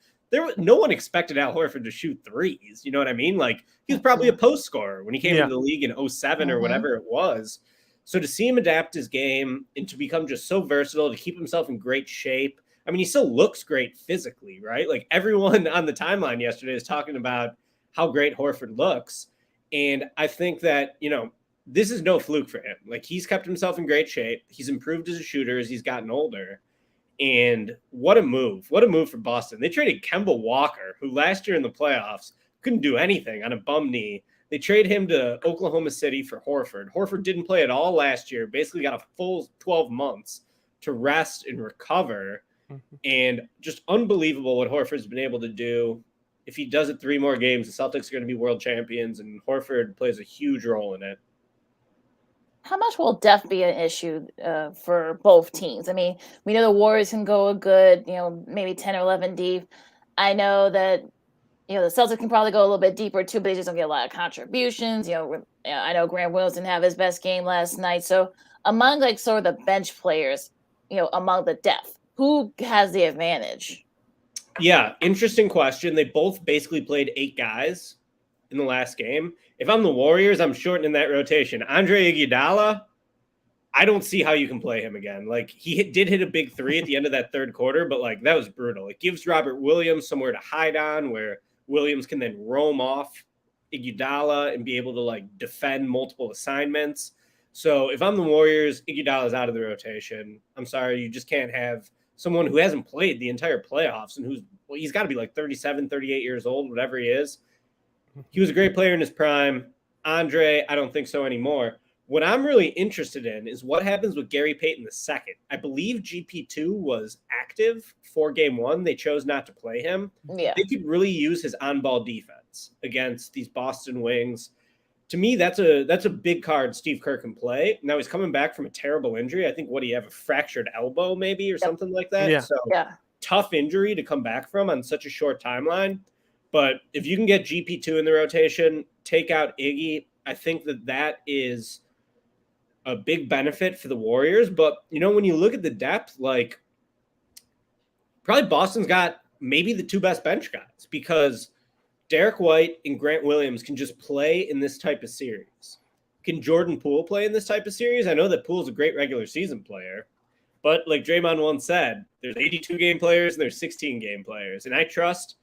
no one expected Al Horford to shoot threes. You know what I mean? Like he was probably a post scorer when he came into the league in 07 or whatever it was. So to see him adapt his game and to become just so versatile, to keep himself in great shape. I mean, he still looks great physically, right? Like everyone on the timeline yesterday is talking about how great Horford looks. And I think that, you know, this is no fluke for him. Like he's kept himself in great shape. He's improved as a shooter as he's gotten older. And what a move for Boston. They traded Kemba Walker, who last year in the playoffs couldn't do anything on a bum knee. They traded him to Oklahoma City for Horford. Horford didn't play at all last year, basically got a full 12 months to rest and recover. And just unbelievable what Horford's been able to do. If he does it 3 more games, the Celtics are going to be world champions, and Horford plays a huge role in it. How much will depth be an issue for both teams? I mean, we know the Warriors can go a good, you know, maybe 10 or 11 deep. I know that, you know, the Celtics can probably go a little bit deeper too, but they just don't get a lot of contributions. You know, I know Grant Williams didn't have his best game last night. So among like sort of the bench players, you know, among the depth, who has the advantage? Yeah, interesting question. They both basically played 8 guys in the last game. If I'm the Warriors, I'm shortening that rotation. Andre Iguodala, I don't see how you can play him again. Like he did hit a big 3 at the end of that third quarter, but like that was brutal. It gives Robert Williams somewhere to hide on where Williams can then roam off Iguodala and be able to like defend multiple assignments. So if I'm the Warriors, Iguodala's out of the rotation. I'm sorry, you just can't have someone who hasn't played the entire playoffs and he's got to be like 37, 38 years old, whatever he is. He was a great player in his prime. Andre, I don't think so anymore. What I'm really interested in is what happens with Gary Payton II. I believe GP2 was active for game 1. They chose not to play him. Yeah. They could really use his on-ball defense against these Boston Wings. To me, that's a big card Steve Kerr can play. Now he's coming back from a terrible injury. I think, what do you have, a fractured elbow maybe or something like that? Yeah. So tough injury to come back from on such a short timeline. But if you can get GP2 in the rotation, take out Iggy, I think that is a big benefit for the Warriors. But, you know, when you look at the depth, like probably Boston's got maybe the 2 best bench guys because Derek White and Grant Williams can just play in this type of series. Can Jordan Poole play in this type of series? I know that Poole's a great regular season player, but like Draymond once said, there's 82 game players and there's 16 game players. And I trust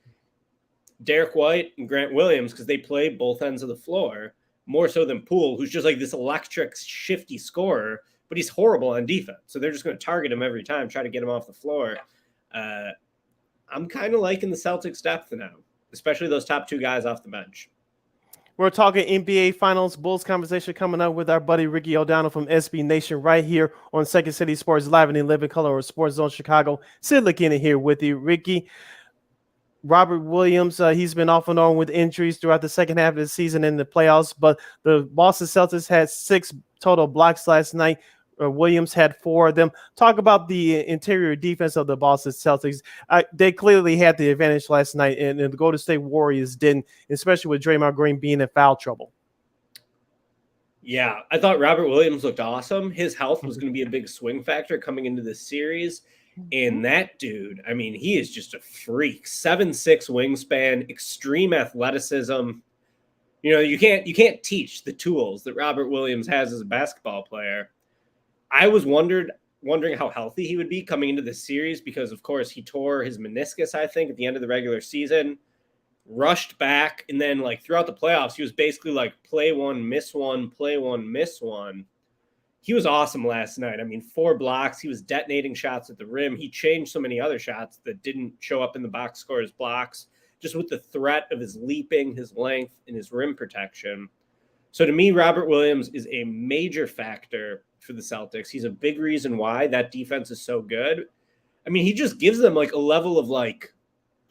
Derek White and Grant Williams because they play both ends of the floor more so than Poole, who's just like this electric, shifty scorer, but he's horrible on defense. So they're just going to target him every time, try to get him off the floor. I'm kind of liking the Celtics depth now. especially those top two guys off the bench. We're talking NBA Finals Bulls conversation coming up with our buddy Ricky O'Donnell from SB Nation right here on Second City Sports Live and in Living Color or Sports Zone Chicago. Sid Lakeena here with you. Ricky, Robert Williams, he's been off and on with injuries throughout the second half of the season in the playoffs, but the Boston Celtics had 6 total blocks last night. Williams had 4 of them. Talk about the interior defense of the Boston Celtics. They clearly had the advantage last night, and the Golden State Warriors didn't, especially with Draymond Green being in foul trouble. Yeah, I thought Robert Williams looked awesome. His health was going to be a big swing factor coming into this series. And that dude, I mean, he is just a freak. 7'6" wingspan, extreme athleticism. You know, you can't teach the tools that Robert Williams has as a basketball player. I was wondering how healthy he would be coming into this series because, of course, he tore his meniscus, I think, at the end of the regular season, rushed back, and then, like, throughout the playoffs, he was basically like play one, miss one, play one, miss one. He was awesome last night. I mean, 4 blocks. He was detonating shots at the rim. He changed so many other shots that didn't show up in the box score as blocks, just with the threat of his leaping, his length, and his rim protection. So to me, Robert Williams is a major factor for the Celtics. He's a big reason why that defense is so good. I mean, he just gives them like a level of like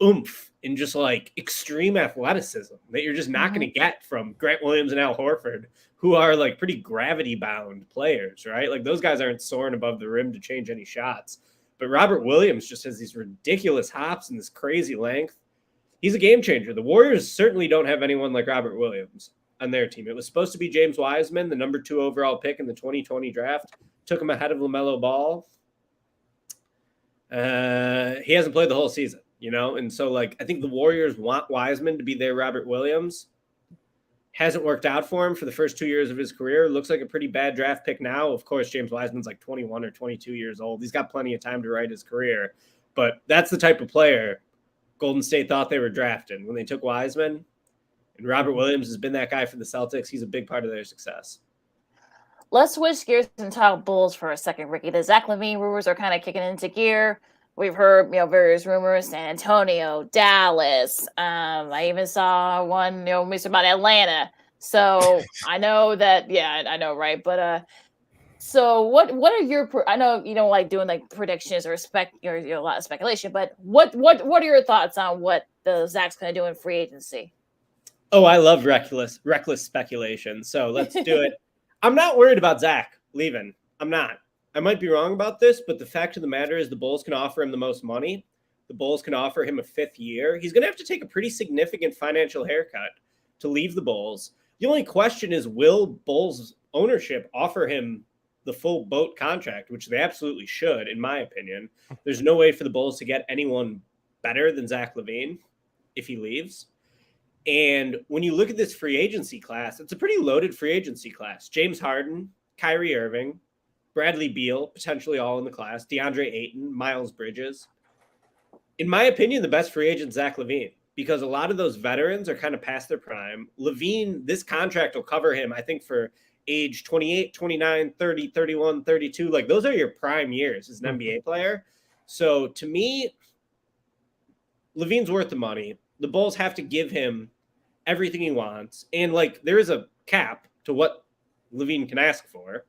oomph and just like extreme athleticism that you're just not going to get from Grant Williams and Al Horford, who are like pretty gravity bound players, right? Like those guys aren't soaring above the rim to change any shots. But Robert Williams just has these ridiculous hops and this crazy length. He's a game changer. The Warriors certainly don't have anyone like Robert Williams on their team. It was supposed to be James Wiseman, the number 2 overall pick in the 2020 draft. Took him ahead of LaMelo Ball. He hasn't played the whole season, you know? And so, like, I think the Warriors want Wiseman to be their Robert Williams. Hasn't worked out for him for the first 2 years of his career. Looks like a pretty bad draft pick now. Of course, James Wiseman's like 21 or 22 years old. He's got plenty of time to write his career. But that's the type of player Golden State thought they were drafting when they took Wiseman. And Robert Williams has been that guy for the Celtics. He's a big part of their success. Let's switch gears and talk Bulls for a second, Ricky. The Zach LaVine rumors are kind of kicking into gear. We've heard, various rumors: San Antonio, Dallas. I even saw one, about Atlanta. So I know that, I know, right? But so what are your? I know you don't like doing like predictions or a lot of speculation, but what are your thoughts on what the Zach's going to do in free agency? Oh, I love reckless speculation. So let's do it. I'm not worried about Zach leaving. I'm not. I might be wrong about this, but the fact of the matter is the Bulls can offer him the most money. The Bulls can offer him a 5th year. He's going to have to take a pretty significant financial haircut to leave the Bulls. The only question is, will Bulls ownership offer him the full boat contract, which they absolutely should, in my opinion. There's no way for the Bulls to get anyone better than Zach LaVine if he leaves. And when you look at this free agency class, it's a pretty loaded free agency class. James Harden, Kyrie Irving, Bradley Beal, potentially all in the class, DeAndre Ayton, Miles Bridges. In my opinion, the best free agent, Zach LaVine, because a lot of those veterans are kind of past their prime. LaVine, this contract will cover him, I think, for age 28, 29, 30, 31, 32. Like, those are your prime years as an NBA player. So, to me, LaVine's worth the money. The Bulls have to give him everything he wants. And, like, there is a cap to what LaVine can ask for.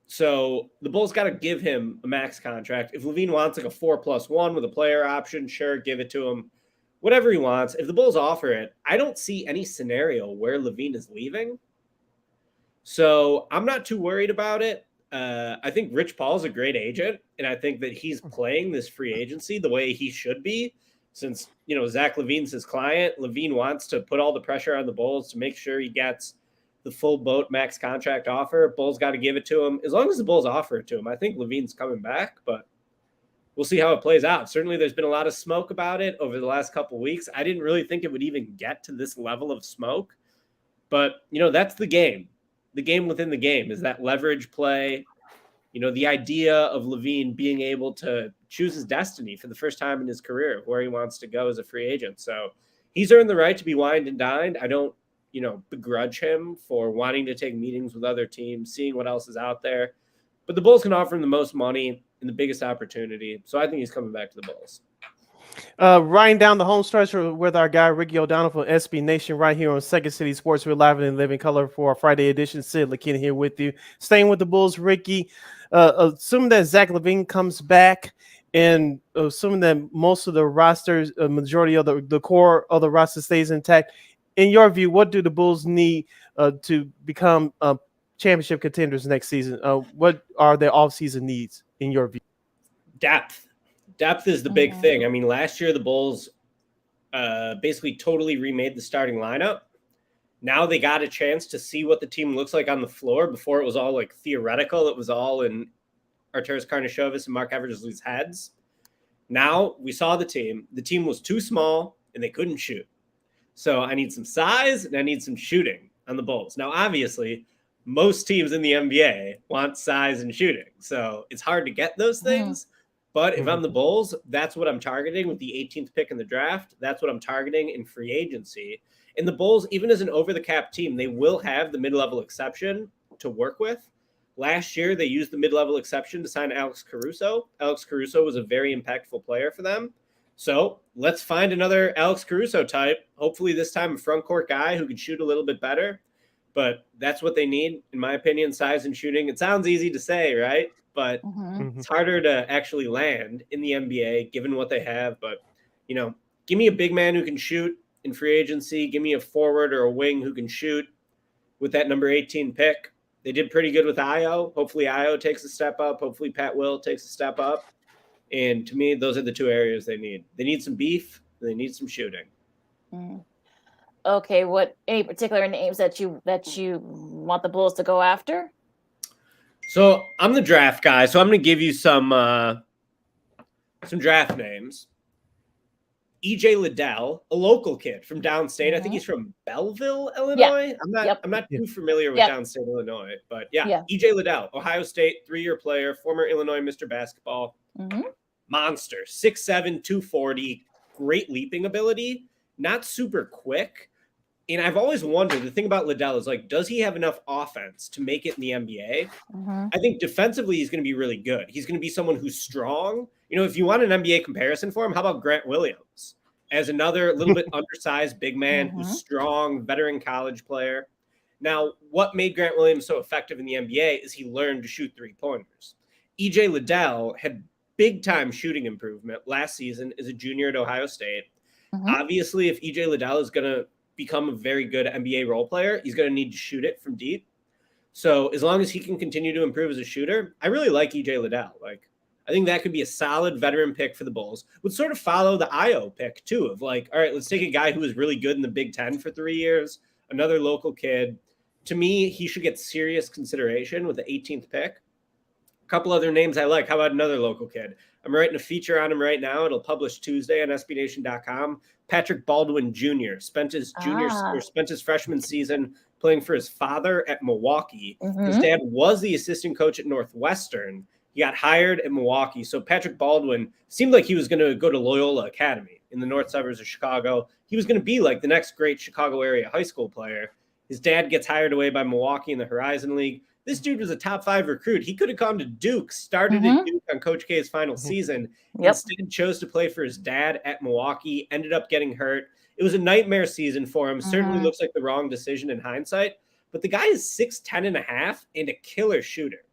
So the Bulls got to give him a max contract. If LaVine wants like a 4+1 with a player option, sure, give it to him. Whatever he wants. If the Bulls offer it, I don't see any scenario where LaVine is leaving. So I'm not too worried about it. I think Rich Paul's a great agent, and I think that he's playing this free agency the way he should be. Since, Zach LaVine's his client, LaVine wants to put all the pressure on the Bulls to make sure he gets the full boat max contract offer. Bulls got to give it to him. As long as the Bulls offer it to him, I think LaVine's coming back, but we'll see how it plays out. Certainly there's been a lot of smoke about it over the last couple of weeks. I didn't really think it would even get to this level of smoke, but that's the game. The game within the game is that leverage play. The idea of LaVine being able to choose his destiny for the first time in his career, where he wants to go as a free agent. So he's earned the right to be wined and dined. I don't, begrudge him for wanting to take meetings with other teams, seeing what else is out there. But the Bulls can offer him the most money and the biggest opportunity. So I think he's coming back to the Bulls. Riding down the home stretch with our guy Ricky O'Donnell from SB Nation right here on Second City Sports. We're live and in living color for our Friday edition. Sid Lakeena here with you. Staying with the Bulls, Ricky. Assuming that Zach LaVine comes back and assuming that most of the rosters, majority of the core of the roster stays intact, in your view, what do the Bulls need to become championship contenders next season? What are their offseason needs in your view? Depth. Depth is the big thing. I mean, last year the Bulls basically totally remade the starting lineup. Now they got a chance to see what the team looks like on the floor. Before it was all like theoretical. It was all in Arturas Karnisovas and Mark Eversley's heads. Now we saw the team. The team was too small and they couldn't shoot. So I need some size and I need some shooting on the Bulls. Now, obviously, most teams in the NBA want size and shooting. So it's hard to get those things. But if I'm the Bulls, that's what I'm targeting with the 18th pick in the draft. That's what I'm targeting in free agency. And the Bulls, even as an over-the-cap team, they will have the mid-level exception to work with. Last year, they used the mid-level exception to sign Alex Caruso. Alex Caruso was a very impactful player for them. So let's find another Alex Caruso type. Hopefully this time a front court guy who can shoot a little bit better. But that's what they need, in my opinion, size and shooting. It sounds easy to say, right? But it's harder to actually land in the NBA given what they have. But, you know, give me a big man who can shoot in free agency. Give me a forward or a wing who can shoot with that number 18 pick. They did pretty good with Io. Hopefully Io takes a step up. Hopefully Pat Will takes a step up. And to me, those are the two areas they need. They need some beef. And they need some shooting. Okay, what any particular names that you want the Bulls to go after? So I'm the draft guy, so I'm going to give you some draft names. EJ Liddell, a local kid from downstate. I think he's from Belleville, Illinois. I'm not too familiar with downstate Illinois, but EJ Liddell, Ohio State, 3-year player, former Illinois Mr. Basketball. Monster, 6'7", 240, great leaping ability, not super quick. And I've always wondered, the thing about Liddell is, like, does he have enough offense to make it in the NBA? I think defensively he's going to be really good. He's going to be someone who's strong. You know, if you want an NBA comparison for him, how about Grant Williams as another little bit undersized big man who's strong, veteran college player? Now, what made Grant Williams so effective in the NBA is he learned to shoot three-pointers. EJ Liddell had big-time shooting improvement last season as a junior at Ohio State. Obviously, if EJ Liddell is going to become a very good NBA role player, he's going to need to shoot it from deep. So as long as he can continue to improve as a shooter, I really like EJ Liddell. Like, I think that could be a solid veteran pick for the Bulls. Would sort of follow the Io pick too, of like, all right, let's take a guy who was really good in the Big Ten for 3 years, another local kid. To me, he should get serious consideration with the 18th pick. A couple other names I like. How about another local kid? I'm writing a feature on him right now. It'll publish Tuesday on SBNation.com. Patrick Baldwin Jr. spent his freshman season playing for his father at Milwaukee. His dad was the assistant coach at Northwestern. He got hired at Milwaukee. So Patrick Baldwin seemed like he was going to go to Loyola Academy in the north suburbs of Chicago. He was going to be like the next great Chicago area high school player. His dad gets hired away by Milwaukee in the Horizon League. This dude was a top 5 recruit. He could have gone to Duke, started at Duke on Coach K's final season. Instead chose to play for his dad at Milwaukee, ended up getting hurt. It was a nightmare season for him. Certainly looks like the wrong decision in hindsight. But the guy is 6'10 and a half and a killer shooter.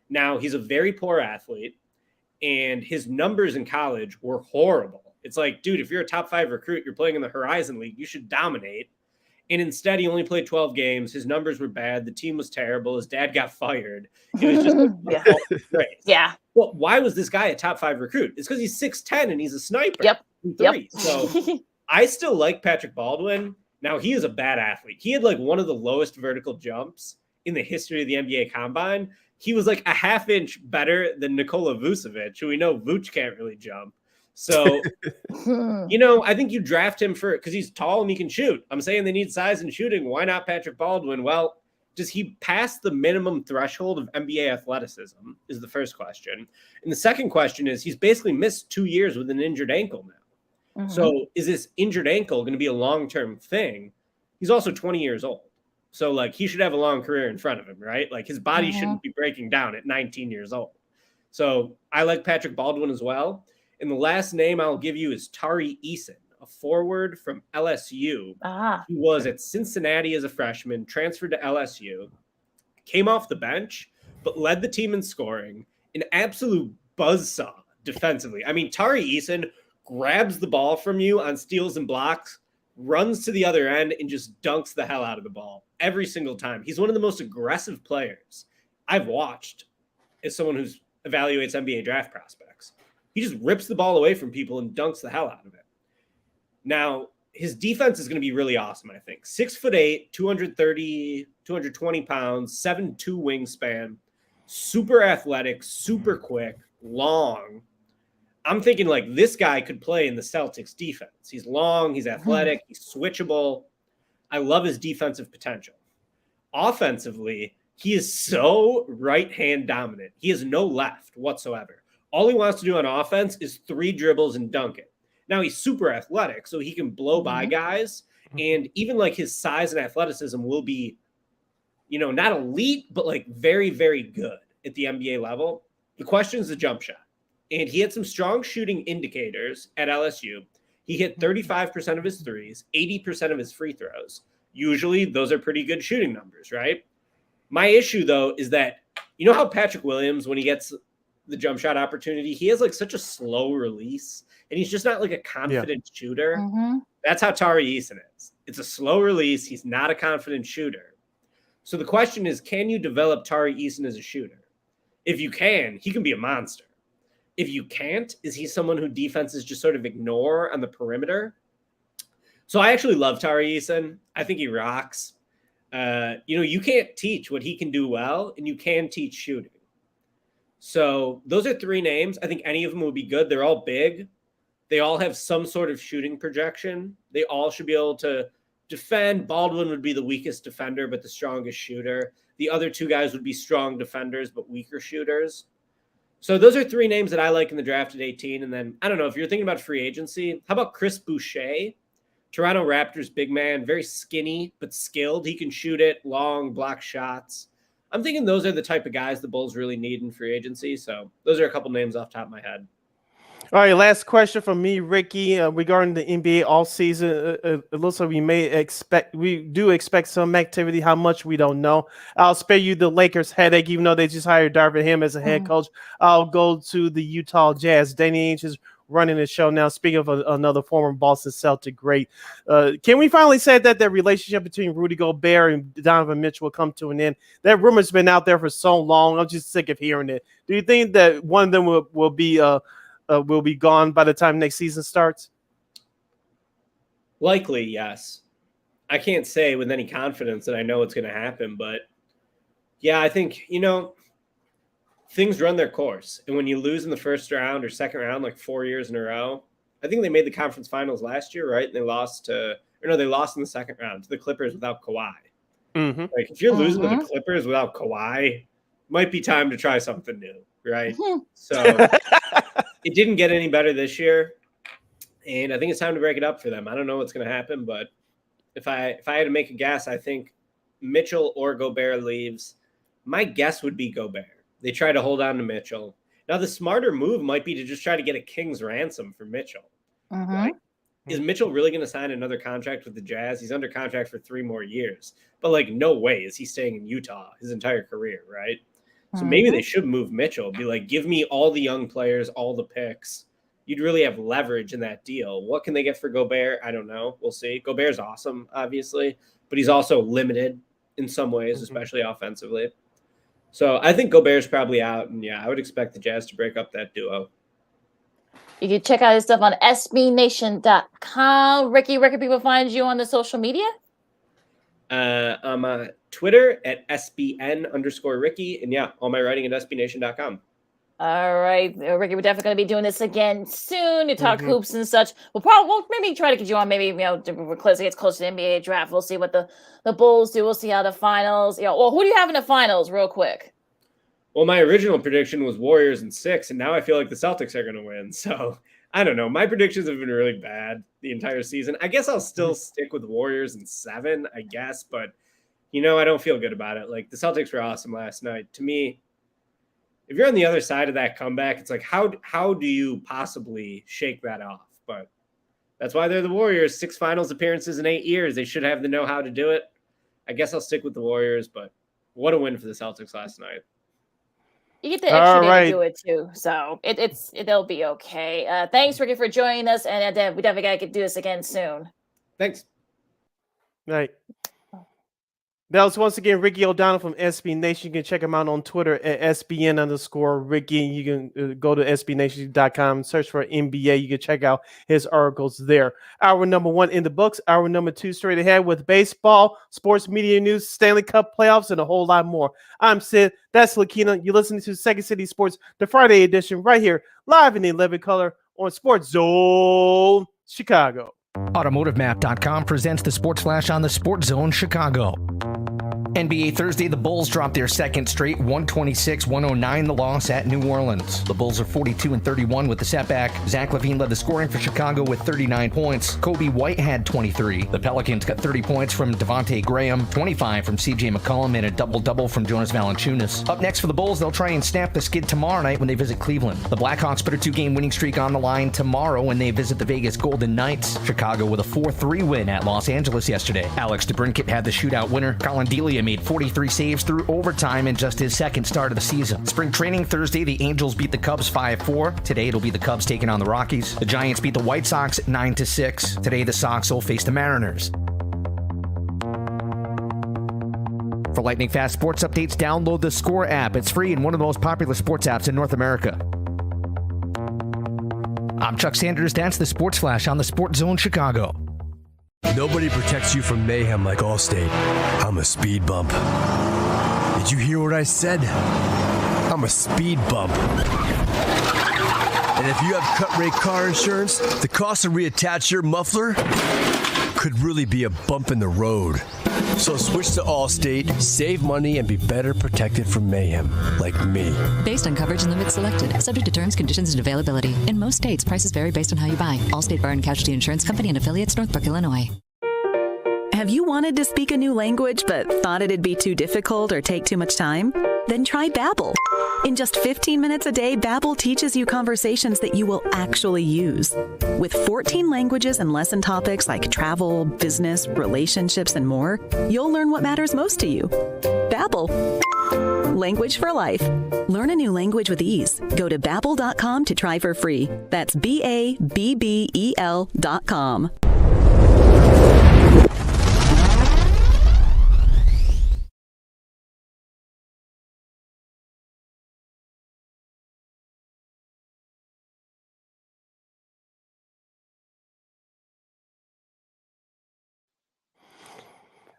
Now, he's a very poor athlete, and his numbers in college were horrible. It's like, dude, if you're a top 5 recruit, you're playing in the Horizon League, you should dominate. And instead, he only played 12 games. His numbers were bad. The team was terrible. His dad got fired. It was just Well, why was this guy a top 5 recruit? It's because he's 6'10 and he's a sniper. So I still like Patrick Baldwin. Now, he is a bad athlete. He had like one of the lowest vertical jumps in the history of the NBA Combine. He was like a half inch better than Nikola Vucevic, who we know Vuce can't really jump. So, you know, I think you draft him because he's tall and he can shoot. I'm saying they need size and shooting. Why not Patrick Baldwin? Well, does he pass the minimum threshold of NBA athleticism is the first question. And the second question is he's basically missed 2 years with an injured ankle now. So is this injured ankle going to be a long-term thing? He's also 20 years old. So, like, he should have a long career in front of him, right? Like, his body shouldn't be breaking down at 19 years old. So I like Patrick Baldwin as well. And the last name I'll give you is Tari Eason, a forward from LSU. He was at Cincinnati as a freshman, transferred to LSU, came off the bench, but led the team in scoring, an absolute buzzsaw defensively. I mean, Tari Eason grabs the ball from you on steals and blocks, runs to the other end, and just dunks the hell out of the ball every single time. He's one of the most aggressive players I've watched as someone who evaluates NBA draft prospects. He just rips the ball away from people and dunks the hell out of it. Now, his defense is going to be really awesome, I think. 6'8", 220 pounds, 7'2" wingspan, super athletic, super quick, long. I'm thinking like this guy could play in the Celtics defense. He's long, he's athletic, he's switchable. I love his defensive potential. Offensively, he is so right-hand dominant. He has no left whatsoever. All he wants to do on offense is 3 dribbles and dunk it. Now he's super athletic, so he can blow by guys. And even like his size and athleticism will be, not elite, but like very, very good at the NBA level. The question is the jump shot. And he had some strong shooting indicators at LSU. He hit 35% of his threes, 80% of his free throws. Usually those are pretty good shooting numbers, right? My issue, though, is that how Patrick Williams, when he gets the jump shot opportunity, he has like such a slow release, and he's just not like a confident shooter. That's how Tari Eason is. It's a slow release. He's not a confident shooter. So the question is, can you develop Tari Eason as a shooter? If you can, he can be a monster. If you can't, is he someone who defenses just sort of ignore on the perimeter? So I actually love Tari Eason. I think he rocks. You can't teach what he can do well, and you can teach shooting. So those are 3 names. I think any of them would be good. They're all big. They all have some sort of shooting projection. They all should be able to defend. Baldwin would be the weakest defender, but the strongest shooter. The other 2 guys would be strong defenders, but weaker shooters. So those are 3 names that I like in the draft at 18. And then, I don't know, if you're thinking about free agency, how about Chris Boucher? Toronto Raptors big man, very skinny, but skilled. He can shoot it, long, block shots. I'm thinking those are the type of guys the Bulls really need in free agency. So those are a couple names off the top of my head. All right, last question from me, Ricky, regarding the NBA offseason. It looks like we do expect some activity. How much, we don't know. I'll spare you the Lakers headache, even though they just hired Darvin Ham as a head coach. I'll go to the Utah Jazz. Danny Ainge is running the show now. Speaking of another former Boston Celtic great, can we finally say that the relationship between Rudy Gobert and Donovan Mitchell will come to an end? That rumor's been out there for so long. I'm just sick of hearing it. Do you think that one of them will be gone by the time next season starts? Likely, yes. I can't say with any confidence that I know it's going to happen, but yeah, I think, things run their course. And when you lose in the first round or second round, like 4 years in a row, I think they made the conference finals last year, right? And they lost in the second round to the Clippers without Kawhi. Like if you're losing to the Clippers without Kawhi, might be time to try something new, right? So it didn't get any better this year, and I think it's time to break it up for them. I don't know what's going to happen, but if I had to make a guess, I think Mitchell or Gobert leaves. My guess would be Gobert. They try to hold on to Mitchell. Now, the smarter move might be to just try to get a king's ransom for Mitchell. Like, is Mitchell really going to sign another contract with the Jazz? He's under contract for 3 more years, but like no way is he staying in Utah his entire career, right? So maybe they should move Mitchell. Be like, give me all the young players, all the picks. You'd really have leverage in that deal. What can they get for Gobert? I don't know. We'll see. Gobert's awesome, obviously, but he's also limited in some ways, especially offensively. So I think Gobert's probably out. And yeah, I would expect the Jazz to break up that duo. You can check out his stuff on sbnation.com. Ricky, where can people find you on the social media? I'm on Twitter at SBN_Ricky. And yeah, all my writing at SBNation.com. All right, Ricky, we're definitely going to be doing this again soon to talk hoops and such. We'll maybe try to get you on. Maybe we're close. It gets closer to the NBA draft. We'll see what the Bulls do. We'll see how the finals. Well, who do you have in the finals, real quick? Well, my original prediction was Warriors in 6, and now I feel like the Celtics are going to win. So I don't know. My predictions have been really bad the entire season. I guess I'll still stick with Warriors in 7, I guess, but I don't feel good about it. Like the Celtics were awesome last night. To me, if you're on the other side of that comeback, it's like, how do you possibly shake that off? But that's why they're the Warriors. 6 finals appearances in 8 years. They should have the know-how to do it. I guess I'll stick with the Warriors, but what a win for the Celtics last night. You get the extra day to do it too, so it'll be okay. Thanks, Ricky, for joining us, and we definitely got to do this again soon. Thanks. Right. That was once again Ricky O'Donnell from SB Nation. You can check him out on Twitter at SBN_Ricky. You can go to SBNation.com, search for NBA. You can check out his articles there. Hour number 1 in the books. Hour number 2 straight ahead with baseball, sports media news, Stanley Cup playoffs, and a whole lot more. I'm Sid. That's Lakeena. You're listening to Second City Sports, the Friday edition, right here, live in the 11 color on Sports Zone Chicago. AutomotiveMap.com presents the Sports Flash on the Sports Zone Chicago. NBA Thursday, the Bulls dropped their second straight, 126-109, the loss at New Orleans. The Bulls are 42-31 with the setback. Zach LaVine led the scoring for Chicago with 39 points. Kobe White had 23. The Pelicans got 30 points from Devontae Graham, 25 from CJ McCollum, and a double-double from Jonas Valanciunas. Up next for the Bulls, they'll try and snap the skid tomorrow night when they visit Cleveland. The Blackhawks put a 2-game winning streak on the line tomorrow when they visit the Vegas Golden Knights. Chicago with a 4-3 win at Los Angeles yesterday. Alex DeBrincat had the shootout winner. Colin Delia made 43 saves through overtime in just his second start of the season. Spring training Thursday, the Angels beat the Cubs 5-4. Today, it'll be the Cubs taking on the Rockies. The Giants beat the White Sox 9-6. Today, the Sox will face the Mariners. For lightning fast sports updates, download the Score app. It's free and one of the most popular sports apps in North America. I'm Chuck Sanders. That's the Sports Flash on the Sports Zone Chicago. Nobody protects you from mayhem like Allstate. I'm a speed bump. Did you hear what I said? I'm a speed bump. And if you have cut-rate car insurance, the cost to reattach your muffler could really be a bump in the road. So switch to Allstate, save money, and be better protected from mayhem, like me. Based on coverage and limits selected, subject to terms, conditions, and availability. In most states, prices vary based on how you buy. Allstate Bar and Casualty Insurance Company and affiliates, Northbrook, Illinois. Have you wanted to speak a new language but thought it'd be too difficult or take too much time? Then try Babbel. In just 15 minutes a day, Babbel teaches you conversations that you will actually use. With 14 languages and lesson topics like travel, business, relationships, and more, you'll learn what matters most to you. Babbel. Language for life. Learn a new language with ease. Go to Babbel.com to try for free. That's BABBEL.com.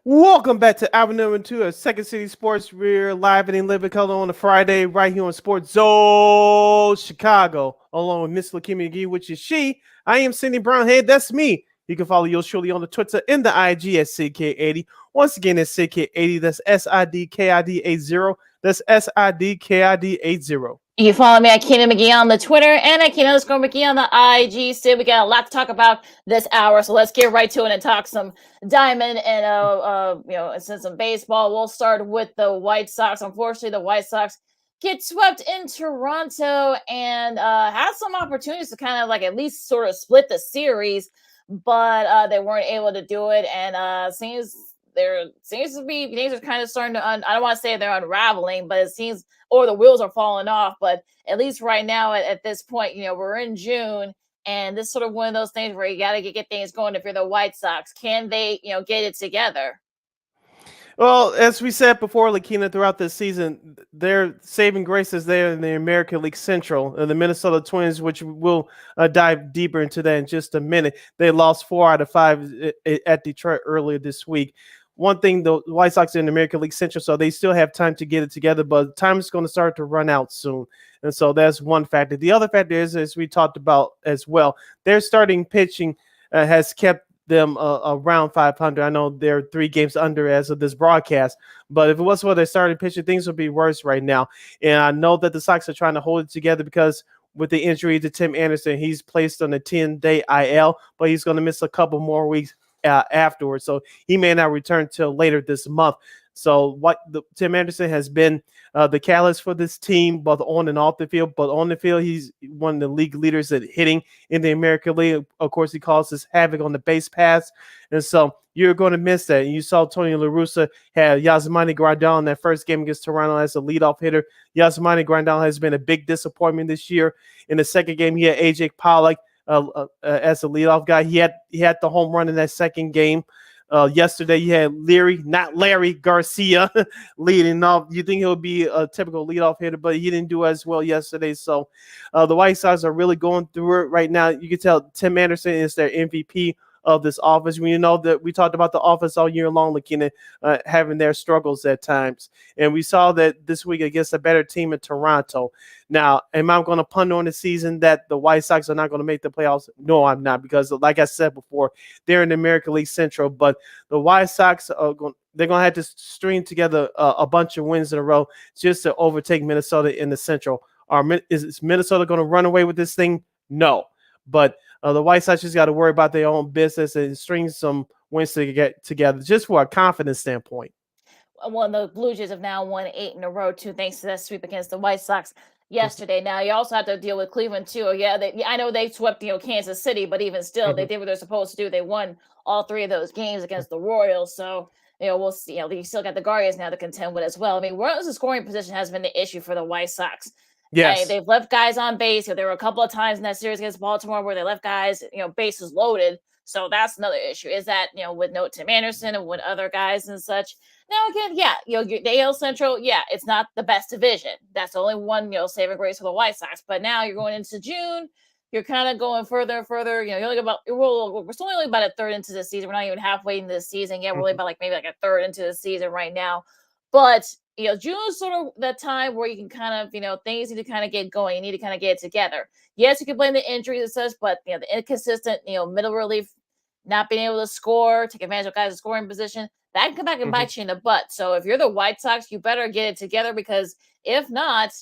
Welcome back to hour number 2 of Second City Sports. We're live in living color on a Friday right here on Sports Zone Chicago, along with Miss Lakeena McGee, which is she. I am Cindy Brownhead. That's me. You can follow yours truly on the Twitter and the IG at SidKid80. Once again, it's SidKid80. That's SIDKID80. That's SIDKID80. You can follow me at Keenan McGee on the Twitter and at Keenan_McGee on the IG. Sid, we got a lot to talk about this hour, so let's get right to it and talk some Diamond and some baseball. We'll start with the White Sox. Unfortunately, the White Sox get swept in Toronto and had some opportunities to kind of like at least sort of split the series, but they weren't able to do it. And seems to be things are kind of starting to I don't want to say they're unraveling, but it seems or the wheels are falling off. But at least right now at this point, we're in June, and this is sort of one of those things where you got to get things going. If you're the White Sox, can they get it together? Well, as we said before, Lakeena, throughout this season, their saving grace is there in the American League Central. The Minnesota Twins, which we'll dive deeper into that in just a minute. They lost 4 out of 5 at Detroit earlier this week. One thing, the White Sox are in the American League Central, so they still have time to get it together, but time is going to start to run out soon. And so that's one factor. The other factor is, as we talked about as well, their starting pitching has kept them around 500. I know they're 3 games under as of this broadcast, but if it wasn't for their starting pitching, things would be worse right now. And I know that the Sox are trying to hold it together because with the injury to Tim Anderson, he's placed on a 10-day IL, but he's going to miss a couple more weeks afterwards, so he may not return till later this month. So Tim Anderson has been the catalyst for this team, both on and off the field. But on the field, he's one of the league leaders at hitting in the American League. Of course, he causes havoc on the base pass. And so you're going to miss that. And you saw Tony La Russa had Yasmani Grandal in that first game against Toronto as a leadoff hitter. Yasmani Grandal has been a big disappointment this year. In the second game, he had AJ Pollock as a leadoff guy. He had the home run in that second game. Yesterday, you had Leary, not Larry Garcia, leading off. You think he'll be a typical leadoff hitter, but he didn't do as well yesterday. So the White Sox are really going through it right now. You can tell Tim Anderson is their MVP of this offense. We know that we talked about the offense all year long, Lakeena, having their struggles at times. And we saw that this week against a better team in Toronto. Now, am I going to punt on the season that the White Sox are not going to make the playoffs? No, I'm not, because like I said before, they're in the American League Central, but the White Sox are they're going to have to string together a bunch of wins in a row just to overtake Minnesota in the Central. Is Minnesota going to run away with this thing? No. But the White Sox just got to worry about their own business and string some wins to get together just for a confidence standpoint. Well, the Blue Jays have now won 8 in a row, too, thanks to that sweep against the White Sox yesterday. Now, you also have to deal with Cleveland, too. Yeah, I know they swept, Kansas City, but even still, they did what they're supposed to do. They won all 3 of those games against the Royals. So, we'll see. You still got the Guardians now to contend with as well. I mean, runners in scoring position has been the issue for the White Sox. Yes. They've left guys on base. There were a couple of times in that series against Baltimore where they left guys, bases loaded. So that's another issue, is that, with no Tim Anderson and with other guys and such. Now, again, the AL Central, it's not the best division. That's only one, saving grace for the White Sox. But now you're going into June. You're kind of going further and further. You're only we're still only about a third into the season. We're not even halfway into the season yet. We're only about maybe a third into the season right now. But June is sort of that time where you can kind of, things need to kind of get going. You need to kind of get it together. Yes, you can blame the injuries and such, but the inconsistent, middle relief, not being able to score, take advantage of guys in scoring position, that can come back and bite you in the butt. So if you're the White Sox, you better get it together, because if not,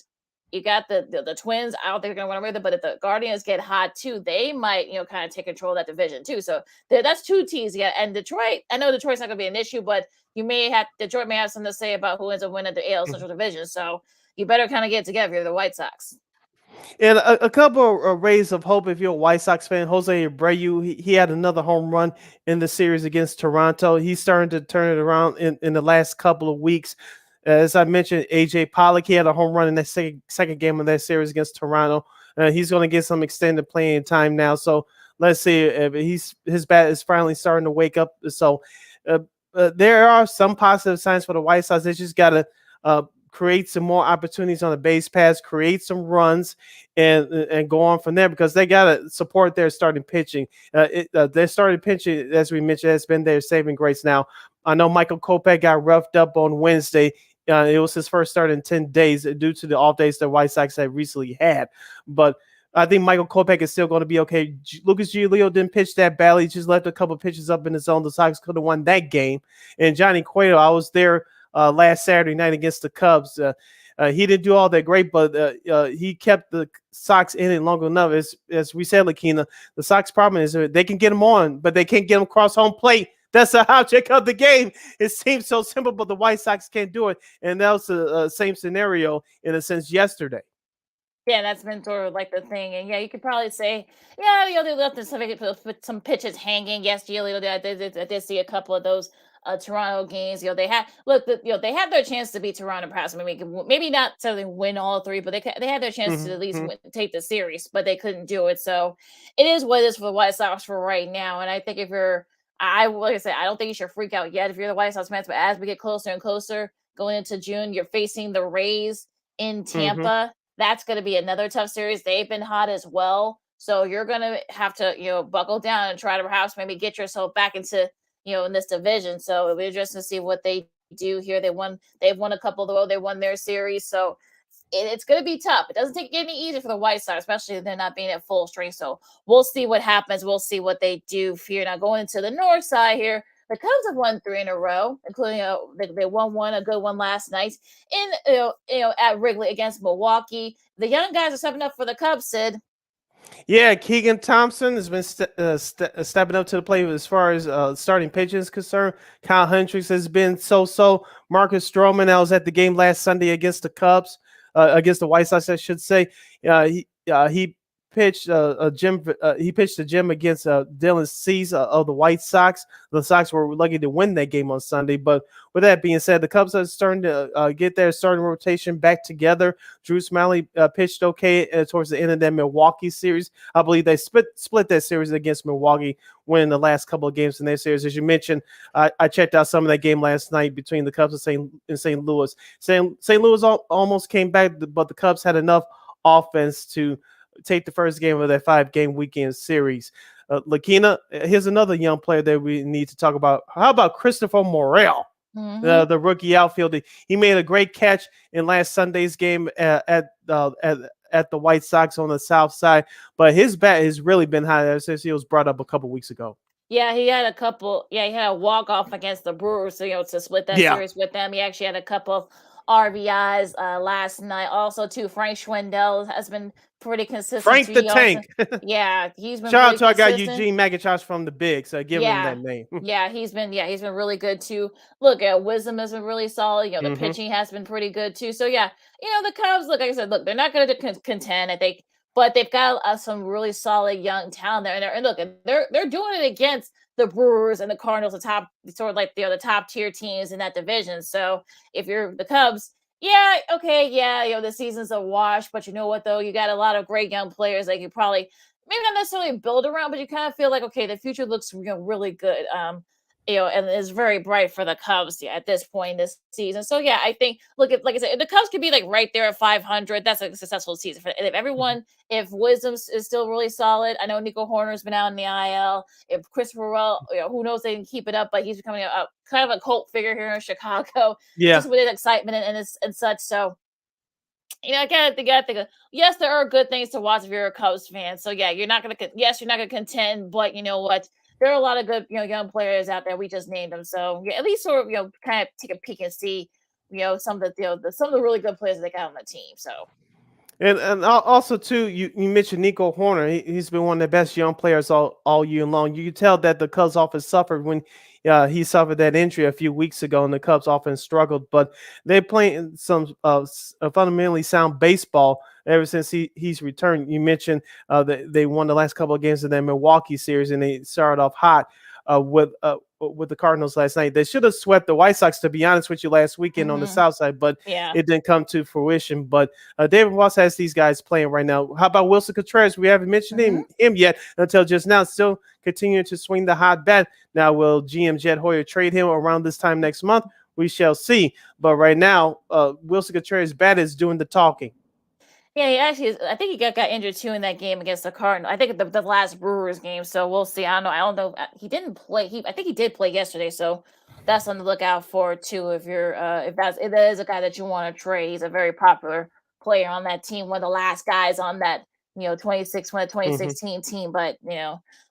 you got the Twins. I don't think they're going to run away with it, but if the Guardians get hot too, they might, kind of take control of that division too. So that's 2 teams. Yeah, and Detroit, I know Detroit's not going to be an issue, but Detroit may have something to say about who ends up winning the AL Central Division. So you better kind of get it together if you're the White Sox. And a couple of rays of hope if you're a White Sox fan. Jose Abreu, he had another home run in the series against Toronto. He's starting to turn it around in the last couple of weeks. As I mentioned, AJ Pollock, he had a home run in the second game of that series against Toronto. He's going to get some extended playing time now. So let's see if his bat is finally starting to wake up. So there are some positive signs for the White Sox. They just got to create some more opportunities on the base pass, create some runs, and go on from there, because they got to support their starting pitching. Their starting pitching, as we mentioned, has been their saving grace. Now, I know Michael Kopech got roughed up on Wednesday. It was his first start in 10 days due to the off days the White Sox had recently had. But I think Michael Kopech is still going to be okay. Lucas Giolito didn't pitch that badly. He just left a couple of pitches up in the zone. The Sox could have won that game. And Johnny Cueto, I was there last Saturday night against the Cubs. He didn't do all that great, but he kept the Sox in it long enough. As we said, Lakeena, the Sox problem is they can get them on, but they can't get them across home plate. That's the object of the game. It seems so simple, but the White Sox can't do it. And that was the same scenario, in a sense, yesterday. Yeah, that's been sort of like the thing. And you could probably say, they left some pitches hanging. Yes, I did see a couple of those Toronto games. They had they had their chance to beat Toronto, perhaps. Maybe not necessarily win all 3, but they had their chance to at least take the series, but they couldn't do it. So it is what it is for the White Sox for right now. And I think if you're, like I said, I don't think you should freak out yet if you're the White Sox fans. But as we get closer and closer going into June, you're facing the Rays in Tampa. That's going to be another tough series. They've been hot as well. So you're going to have to, buckle down and try to perhaps maybe get yourself back into, in this division. So it'll be interesting to see what they do here. They've won a couple of the road. They won their series. So it's going to be tough. It doesn't take any easier for the White Sox, especially if they're not being at full strength. So we'll see what happens. We'll see what they do here. Now going into the north side here, the Cubs have won 3 in a row, including they won a good one last night in at Wrigley against Milwaukee. The young guys are stepping up for the Cubs, Sid. Yeah, Keegan Thompson has been stepping up to the plate as far as starting pitching is concerned. Kyle Hendricks has been so. Marcus Stroman, I was at the game last Sunday against the Cubs, against the White Sox, I should say. He pitched he pitched a gym against Dylan Cease of the White Sox. The Sox were lucky to win that game on Sunday. But with that being said, the Cubs are starting to get their starting rotation back together. Drew Smiley pitched okay towards the end of that Milwaukee series. I believe they split that series against Milwaukee, winning the last couple of games in their series. As you mentioned, I checked out some of that game last night between the Cubs and St. Louis. St. Louis almost came back, but the Cubs had enough offense to take the first game of that 5-game weekend series. Lakeena, here's another young player that we need to talk about. How about Christopher Morel? The rookie outfielder. He made a great catch in last Sunday's game at the White Sox on the South Side, but his bat has really been high ever since he was brought up a couple weeks ago. Yeah, he had a couple. Yeah, he had a walk off against the Brewers, so to split that series with them. He actually had a couple of RBIs last night. Also, too, Frank Schwindel has been pretty consistent. Frank the Tank. Yeah, he's been. Shout out to our guy consistent. Eugene Magachosh from the Big, so give him that name. He's been really good too. Look, Wisdom has been really solid. The pitching has been pretty good too. So the Cubs. Look, like I said, they're not going to contend, I think, but they've got some really solid young talent there. And look, they're doing it against the Brewers and the Cardinals, the top sort of like the top tier teams in that division. So if you're the Cubs, the season's a wash, but you know what though, you got a lot of great young players that you probably maybe not necessarily build around, but you kind of feel like the future looks really good. And is very bright for the Cubs at this point in this season. So I think like I said, if the Cubs could be like right there at 500, that's a successful season for if Wisdom is still really solid. I know Nico Horner's been out in the IL. If Christopher Morel, who knows, they can keep it up, but he's becoming a kind of a cult figure here in Chicago. Just with his excitement and such. So I gotta think. Yes, there are good things to watch if you're a Cubs fan. So you're not gonna contend, but you know what? There are a lot of good, young players out there. We just named them, so at least sort of, kind of take a peek and see, some of the really good players that they got on the team. So, and also too, you mentioned Nico Horner. He's been one of the best young players all year long. You can tell that the Cubs offense suffered when he suffered that injury a few weeks ago, and the Cubs offense struggled. But they're playing some fundamentally sound baseball ever since he's returned. You mentioned that they won the last couple of games of that Milwaukee series, and they started off hot with the Cardinals last night. They should have swept the White Sox, to be honest with you, last weekend on the South Side, but it didn't come to fruition. But David Ross has these guys playing right now. How about Wilson Contreras? We haven't mentioned him yet until just now. Still continuing to swing the hot bat. Now, will GM Jed Hoyer trade him around this time next month? We shall see. But right now, Wilson Contreras' bat is doing the talking. Yeah, he actually I think he got injured too in that game against the Cardinals. I think the last Brewers game. So we'll see. I don't know. He didn't play. I think he did play yesterday. So that's something to look out for too. If you're if that is a guy that you want to trade, he's a very popular player on that team. One of the last guys on that 2016 team. But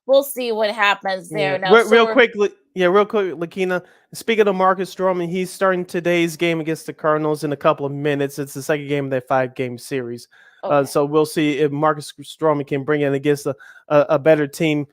we'll see what happens there. Now, real quick, Lakeena. Speaking of Marcus Stroman, he's starting today's game against the Cardinals in a couple of minutes. It's the second game of that 5-game series. Okay. So we'll see if Marcus Stroman can bring it against a better team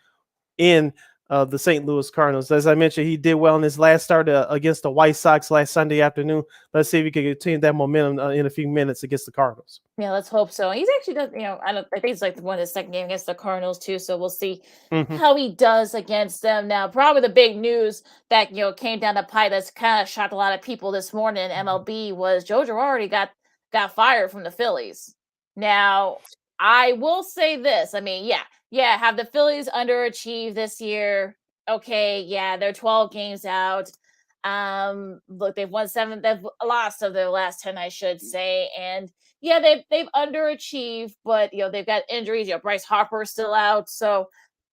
in the St. Louis Cardinals. As I mentioned, he did well in his last start against the White Sox last Sunday afternoon. Let's see if he can continue that momentum in a few minutes against the Cardinals. Yeah, let's hope so. He's actually does, I think it's like one of the second game against the Cardinals too. So we'll see how he does against them. Now, probably the big news that came down the pipe that's kind of shocked a lot of people this morning in MLB was Joe Girardi got fired from the Phillies. Now, I will say this. I mean, have the Phillies underachieved this year? Okay, they're 12 games out. Look, they've won 7. They've lost of their last 10, I should say, and they've underachieved, but they've got injuries. Bryce Harper's still out, so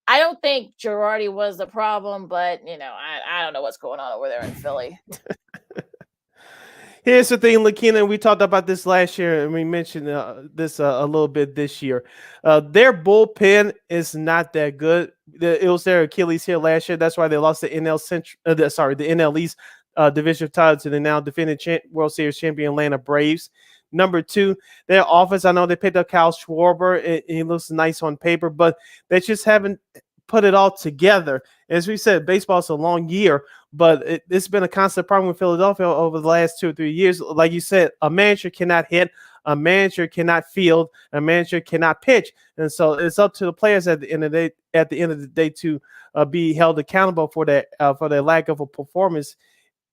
I don't think Girardi was the problem. But I don't know what's going on over there in Philly. Here's the thing, Lakeena, we talked about this last year, and we mentioned this a little bit this year. Their bullpen is not that good. It was their Achilles heel last year. That's why they lost the NL East division title to the now defending World Series champion Atlanta Braves. Number two, their offense. I know they picked up Kyle Schwarber. He looks nice on paper, but they just haven't put it all together. As we said, baseball's a long year, but it's been a constant problem with Philadelphia over the last 2 or 3 years. Like you said, a manager cannot hit, a manager cannot field, a manager cannot pitch, and so it's up to the players at the end of the day. At the end of the day, to be held accountable for that for their lack of a performance.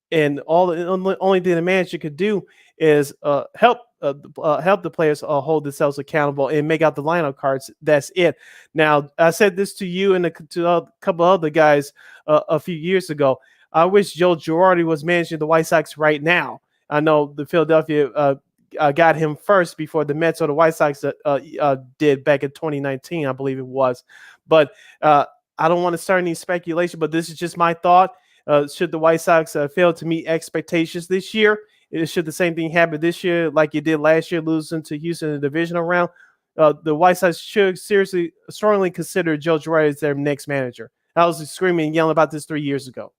And only thing the manager could do is help the players hold themselves accountable and make out the lineup cards. That's it. Now, I said this to you and to a couple other guys a few years ago. I wish Joe Girardi was managing the White Sox right now. I know the Philadelphia got him first before the Mets or the White Sox did back in 2019, I believe it was. But I don't want to start any speculation, but this is just my thought. Should the White Sox fail to meet expectations this year, should the same thing happen this year like it did last year, losing to Houston in the divisional round, the White Sox should strongly consider Joe Girardi as their next manager. I was screaming and yelling about this 3 years ago.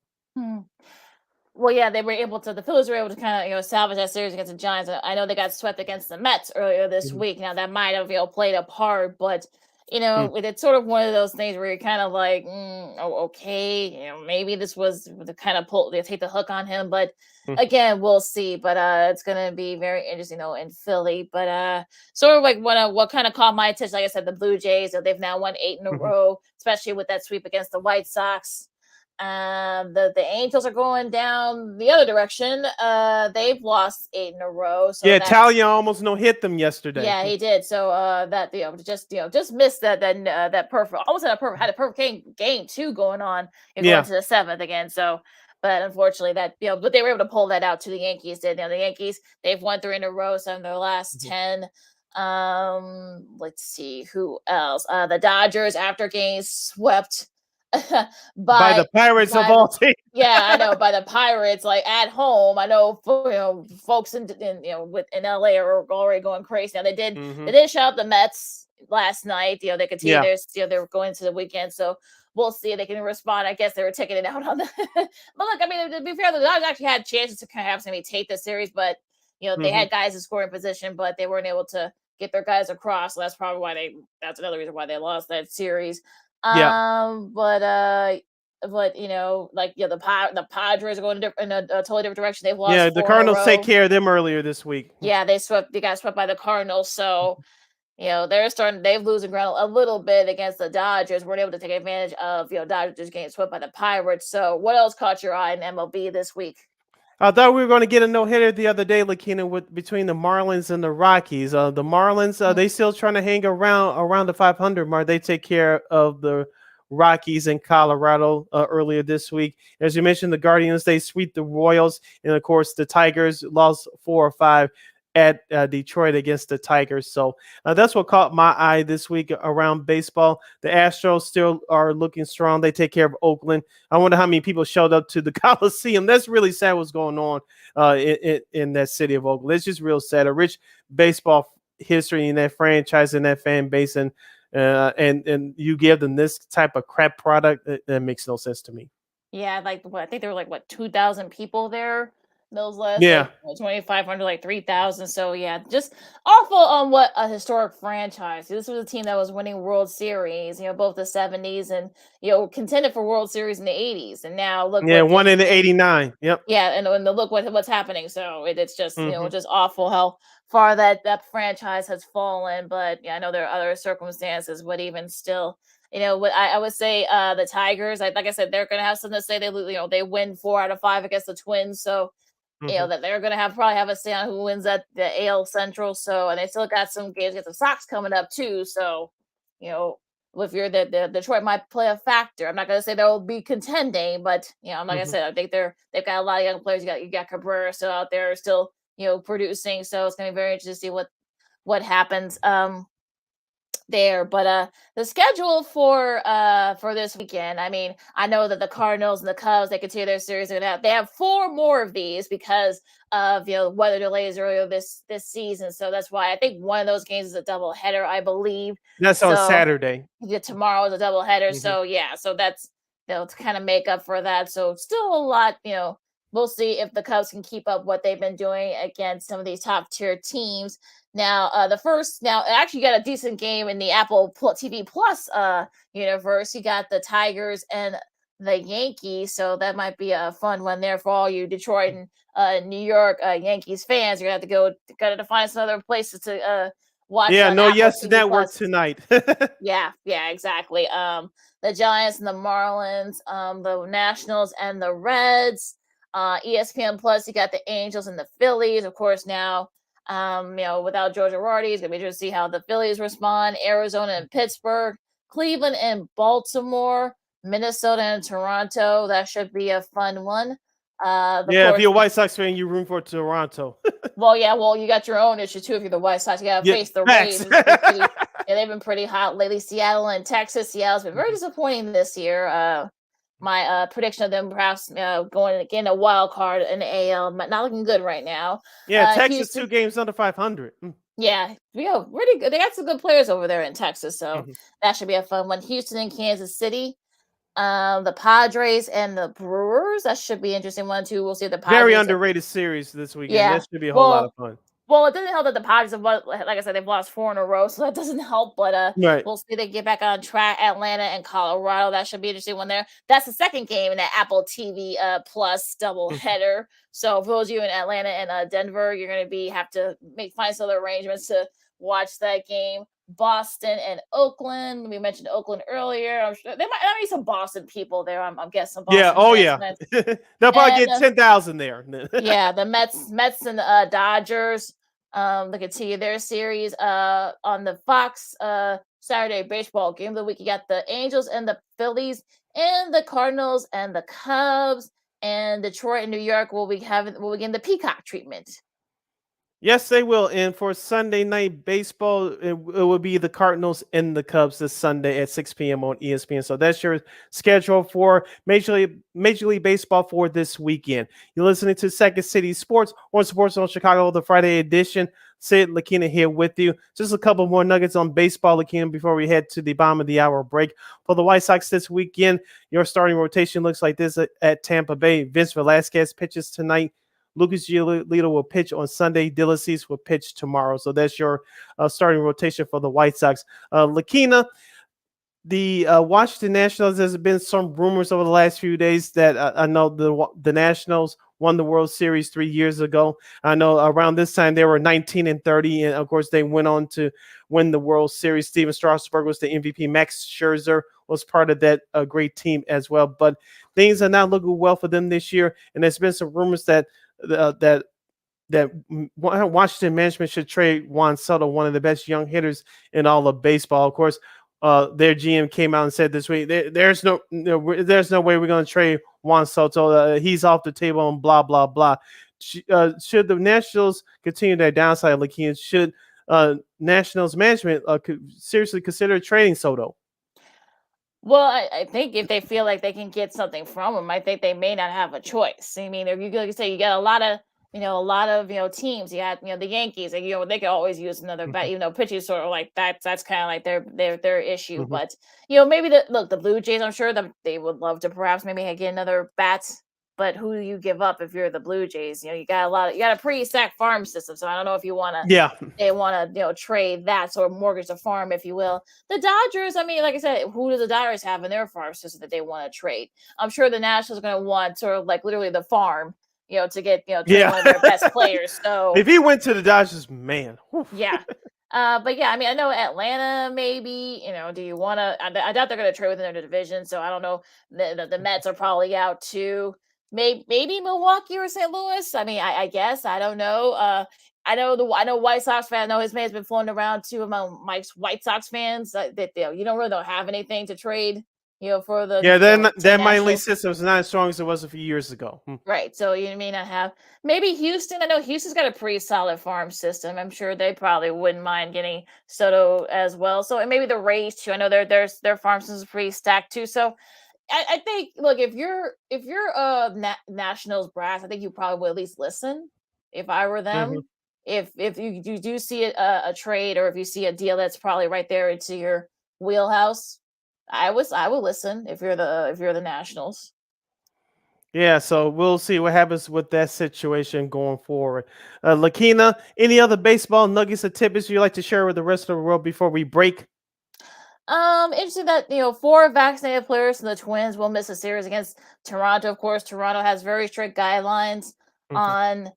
Well, yeah, they were able to. The Phillies were able to kind of salvage that series against the Giants. I know they got swept against the Mets earlier this week. Now that might have played a part, but it's sort of one of those things where you're kind of like, okay, maybe this was the kind of they take the hook on him, but again, we'll see. But it's gonna be very interesting in Philly. But sort of like what kind of caught my attention, like I said, the Blue Jays, they've now won 8 in a row, especially with that sweep against the White Sox. The Angels are going down the other direction. They've lost 8 in a row. So Talia almost hit them yesterday. Yeah, he did. So that just missed that perfect, almost had a perfect game 2 going on and going to the 7th again. So, but unfortunately but they were able to pull that out to the Yankees. The Yankees, they've won 3 in a row, so in their last 10. Let's see who else. The Dodgers, after getting swept by the Pirates of all teams. Yeah, I know, by the Pirates, like at home. I know, folks in LA are already going crazy. Now they did shut up the Mets last night. They continue they're going to the weekend, so we'll see if they can respond. I guess they were taking it out on the. But look, I mean, to be fair, the Dodgers actually had chances to kind of have somebody take the series, but they had guys in scoring position, but they weren't able to get their guys across. So that's probably why that's another reason why they lost that series. But the Padres are going in a totally different direction. They've lost. The Cardinals take care of them earlier this week. Yeah, they got swept by the Cardinals. So they've losing ground a little bit against the Dodgers. Weren't able to take advantage of Dodgers getting swept by the Pirates. So what else caught your eye in MLB this week? I thought we were going to get a no-hitter the other day, Lakeena, between the Marlins and the Rockies. The Marlins, they still trying to hang around the 500 mark. They take care of the Rockies in Colorado earlier this week. As you mentioned, the Guardians, they sweep the Royals. And, of course, the Tigers lost 4 or 5 at Detroit against the Tigers. So that's what caught my eye this week around baseball. The Astros still are looking strong. They take care of Oakland. I wonder how many people showed up to the Coliseum. That's really sad what's going on in that city of Oakland. It's just real sad. A rich baseball history in that franchise and that fan base, and you give them this type of crap product, that makes no sense to me. Yeah, I think there were 2,000 people there. Those last 2,500, 3,000. So yeah, just awful on what a historic franchise. This was a team that was winning World Series, both the 70s and contended for World Series in the 80s, and now look. One in the 89. Yep. Yeah, and look what's happening. So it's just just awful how far that franchise has fallen. But yeah, I know there are other circumstances, but even still. What I would say, the Tigers, like I said, they're going to have something to say. They win 4 out of 5 against the Twins, so that they're going to probably have a say on who wins the AL Central. So, and they still got some games against the Sox coming up too. So, if you're the Detroit might play a factor. I'm not going to say they'll be contending, but like I said, I think they've got a lot of young players. You got Cabrera still out there, still producing. So it's going to be very interesting to see what happens there. But the schedule for this weekend, I mean, I know that the Cardinals and the Cubs, they continue their series. They have 4 more of these because of weather delays earlier this season. So that's why I think one of those games is a doubleheader, I believe. That's on Saturday. Tomorrow is a doubleheader. So yeah, so that's to kind of make up for that. So still a lot we'll see if the Cubs can keep up what they've been doing against some of these top tier teams. Now, actually got a decent game in the Apple TV Plus universe. You got the Tigers and the Yankees, so that might be a fun one there for all you Detroit and New York Yankees fans. You're gonna have to gotta find some other places to watch Yeah, on no, Apple yes, TV network Plus. tonight. Yeah, exactly. The Giants and the Marlins, the Nationals and the Reds. ESPN Plus, you got the Angels and the Phillies. Of course, now, without George Girardi, it's gonna be interesting to see how the Phillies respond. Arizona and Pittsburgh, Cleveland and Baltimore, Minnesota and Toronto. That should be a fun one. Of Yeah, if course, you're a White Sox fan, you room for Toronto. well, you got your own issue too if you're the White Sox. You got to Yeah, face the facts. Rays. They've been pretty hot lately. Seattle and Texas. Seattle's been very disappointing this year. My prediction of them perhaps going again a wild card in the AL, but not looking good right now. Yeah, Texas Houston, 2 games under 500. yeah, really good. They got some good players over there in Texas, so Mhm. that should be a fun one. Houston and Kansas City. The Padres and the Brewers. That should be an interesting one too. We'll see if the Very Padres. underrated series this weekend. Yeah. That should be a whole lot of fun. Well, it doesn't help that the Padres have, like I said, they've lost 4 in a row, so that doesn't help. But Right. we'll see they get back on track. Atlanta and Colorado, that should be an interesting one there. That's the second game in that Apple TV Plus double header. So for those of you in Atlanta and Denver, you're going to have to find some other arrangements to watch that game. Boston and Oakland. We mentioned Oakland earlier. I'm sure there might be some Boston people there. I'm guessing. Boston Yeah. Oh, yeah. fans. They'll probably And, get 10,000 there. Yeah, the Mets and Dodgers. They continue their series on the Fox Saturday baseball game of the week. You got the Angels and the Phillies and the Cardinals and the Cubs, and Detroit and New York will begin the Peacock treatment. Yes, they will. And for Sunday night baseball, it will be the Cardinals and the Cubs this Sunday at 6 p.m. on ESPN. So that's your schedule for Major League Baseball for this weekend. You're listening to Second City Sports on Sports Zone Chicago, the Friday edition. Sid, Lakeena here with you. Just a couple more nuggets on baseball, Lakeena, before we head to the bottom of the hour break. For the White Sox this weekend, your starting rotation looks like this at Tampa Bay. Vince Velasquez pitches tonight. Lucas Giolito will pitch on Sunday. Dylan Cease will pitch tomorrow. So that's your starting rotation for the White Sox. Lakeena, the Washington Nationals, there's been some rumors over the last few days that I know the Nationals won the World Series 3 years ago. I know around this time they were 19-30, and of course they went on to win the World Series. Steven Strasburg was the MVP. Max Scherzer was part of that great team as well. But things are not looking well for them this year, and there's been some rumors that Washington management should trade Juan Soto, one of the best young hitters in all of baseball. Of course, their GM came out and said this week there's no way we're going to trade Juan Soto. He's off the table and blah blah blah. Should the Nationals continue their downside, Lakeena? Should Nationals management seriously consider trading Soto? Well, I think if they feel like they can get something from him, I think they may not have a choice. I mean, if you like you say, you got a lot of teams. You got the Yankees, and they could always use another bat. Pitching sort of like that's kind of like their issue. Mhm. But maybe the Blue Jays. I'm sure that they would love to perhaps maybe get another bat. But who do you give up if you're the Blue Jays? You got a pretty stacked farm system. So I don't know if you want to. Yeah. They want to, trade that sort of mortgage the farm, if you will. The Dodgers, I mean, like I said, who do the Dodgers have in their farm system that they want to trade? I'm sure the Nationals are going to want sort of like literally the farm, to get, trade one of their best players. So if he went to the Dodgers, man. Yeah. But yeah, I mean, I know Atlanta, maybe, do you want to, I doubt they're going to trade within their division. So I don't know. The Mets are probably out too. Maybe Milwaukee or St. Louis. I mean, I guess, I don't know. I know White Sox fan. I know his name has been flown around too among Mike's White Sox fans that you don't have anything to trade, for the that minor league Nationals. system is not as strong as it was a few years ago. Right. So you may not have maybe Houston. I know Houston's got a pretty solid farm system. I'm sure they probably wouldn't mind getting Soto as well. So and maybe the Rays too. I know their farm system is pretty stacked too. So I think look, if you're Nationals brass, I think you probably would at least listen. If I were them, Mhm. if you do see a trade or if you see a deal that's probably right there into your wheelhouse, I would listen if you're the Nationals. Yeah, so we'll see what happens with that situation going forward. Lakeena, any other baseball nuggets or tidbits you'd like to share with the rest of the world before we break? Interesting that 4 vaccinated players from the Twins will miss a series against Toronto. Of course, Toronto has very strict guidelines Mhm, on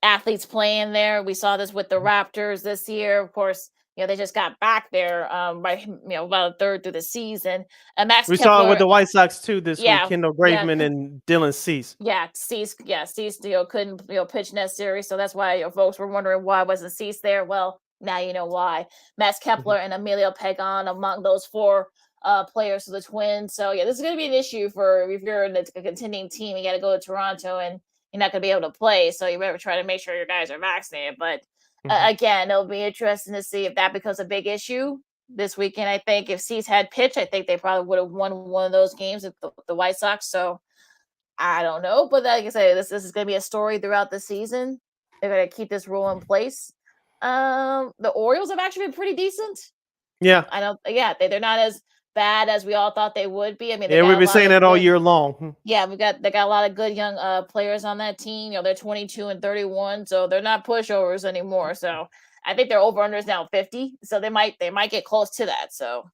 athletes playing there. We saw this with the mhm. Raptors this year. Of course, they just got back there by about a third through the season. And Max We saw it with Kepler, the White Sox too this week. yeah, Kendall yeah, Graveman and Dylan Cease. Cease couldn't pitch necessary, so that's why folks were wondering why wasn't Cease there. Well, now you know why. Max Mhm, Kepler and Emilio Pagan among those 4 players for the Twins. So yeah, this is going to be an issue for if you're in a contending team. You got to go to Toronto and you're not going to be able to play, so you better try to make sure your guys are vaccinated. But mhm. again, it'll be interesting to see if that becomes a big issue this weekend. I think if Cease had pitched, I think they probably would have won one of those games with the White Sox. So I don't know, but like I say, this is going to be a story throughout the season. They're going to keep this rule in place. The Orioles have actually been pretty decent. Yeah, I don't, yeah, they're not as bad as we all thought they would be. I mean, they yeah, we've got a been lot saying of that all good, year long. yeah, they got a lot of good young players on that team. They're 22 and 31, so they're not pushovers anymore. So I think their over under is now 50, so they might get close to that. So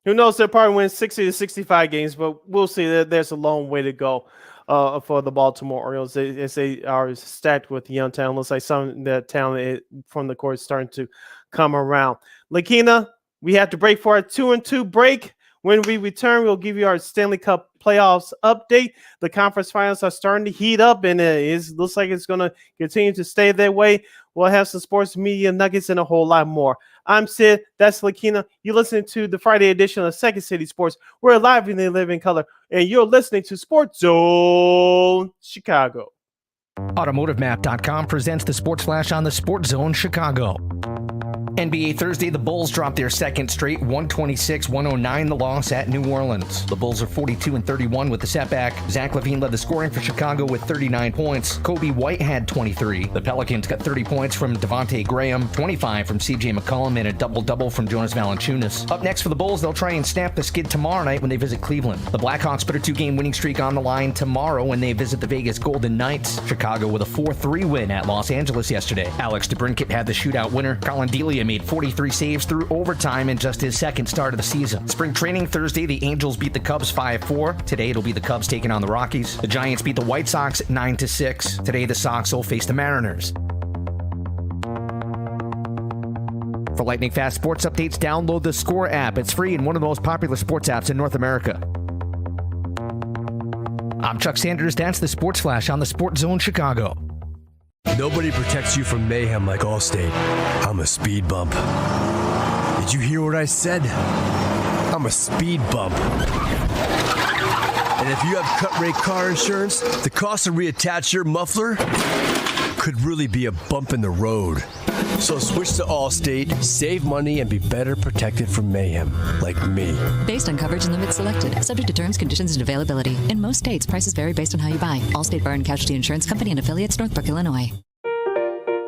Who knows? They'll probably win 60 to 65 games, but we'll see. There's a long way to go for the Baltimore Orioles. As they are stacked with young talent. Looks like some of that talent from the court is starting to come around. Lakeena, we have to break for our 2-2 break. When we return, we'll give you our Stanley Cup playoffs update. The conference finals are starting to heat up, and it looks like it's going to continue to stay that way. We'll have some sports media nuggets and a whole lot more. I'm Sid. That's Lakeena. You're listening to the Friday edition of Second City Sports. We're live in the living color, and you're listening to Sports Zone Chicago. AutomotiveMap.com presents the Sports Flash on the Sports Zone Chicago. NBA Thursday, the Bulls dropped their second straight, 126-109, the loss at New Orleans. The Bulls are 42-31 with the setback. Zach LaVine led the scoring for Chicago with 39 points. Kobe White had 23. The Pelicans got 30 points from Devontae Graham, 25 from CJ McCollum, and a double-double from Jonas Valanciunas. Up next for the Bulls, they'll try and snap the skid tomorrow night when they visit Cleveland. The Blackhawks put a 2-game winning streak on the line tomorrow when they visit the Vegas Golden Knights. Chicago with a 4-3 win at Los Angeles yesterday. Alex DeBrincat had the shootout winner. Colin Delia made 43 saves through overtime in just his second start of the season. Spring training Thursday, the Angels beat the Cubs 5-4. Today, it'll be the Cubs taking on the Rockies. The Giants beat the White Sox 9-6. Today, the Sox will face the Mariners. For lightning fast sports updates, download the Score app. It's free and one of the most popular sports apps in North America. I'm Chuck Sanders. That's the Sports Flash on the Sports Zone Chicago. Nobody protects you from mayhem like Allstate. I'm a speed bump. Did you hear what I said? I'm a speed bump. And if you have cut rate car insurance, the cost to reattach your muffler could really be a bump in the road. So switch to Allstate, save money, and be better protected from mayhem like me. Based on coverage and limits selected, subject to terms, conditions, and availability. In most states, prices vary based on how you buy. Allstate Bar and Casualty Insurance Company and affiliates, Northbrook, Illinois.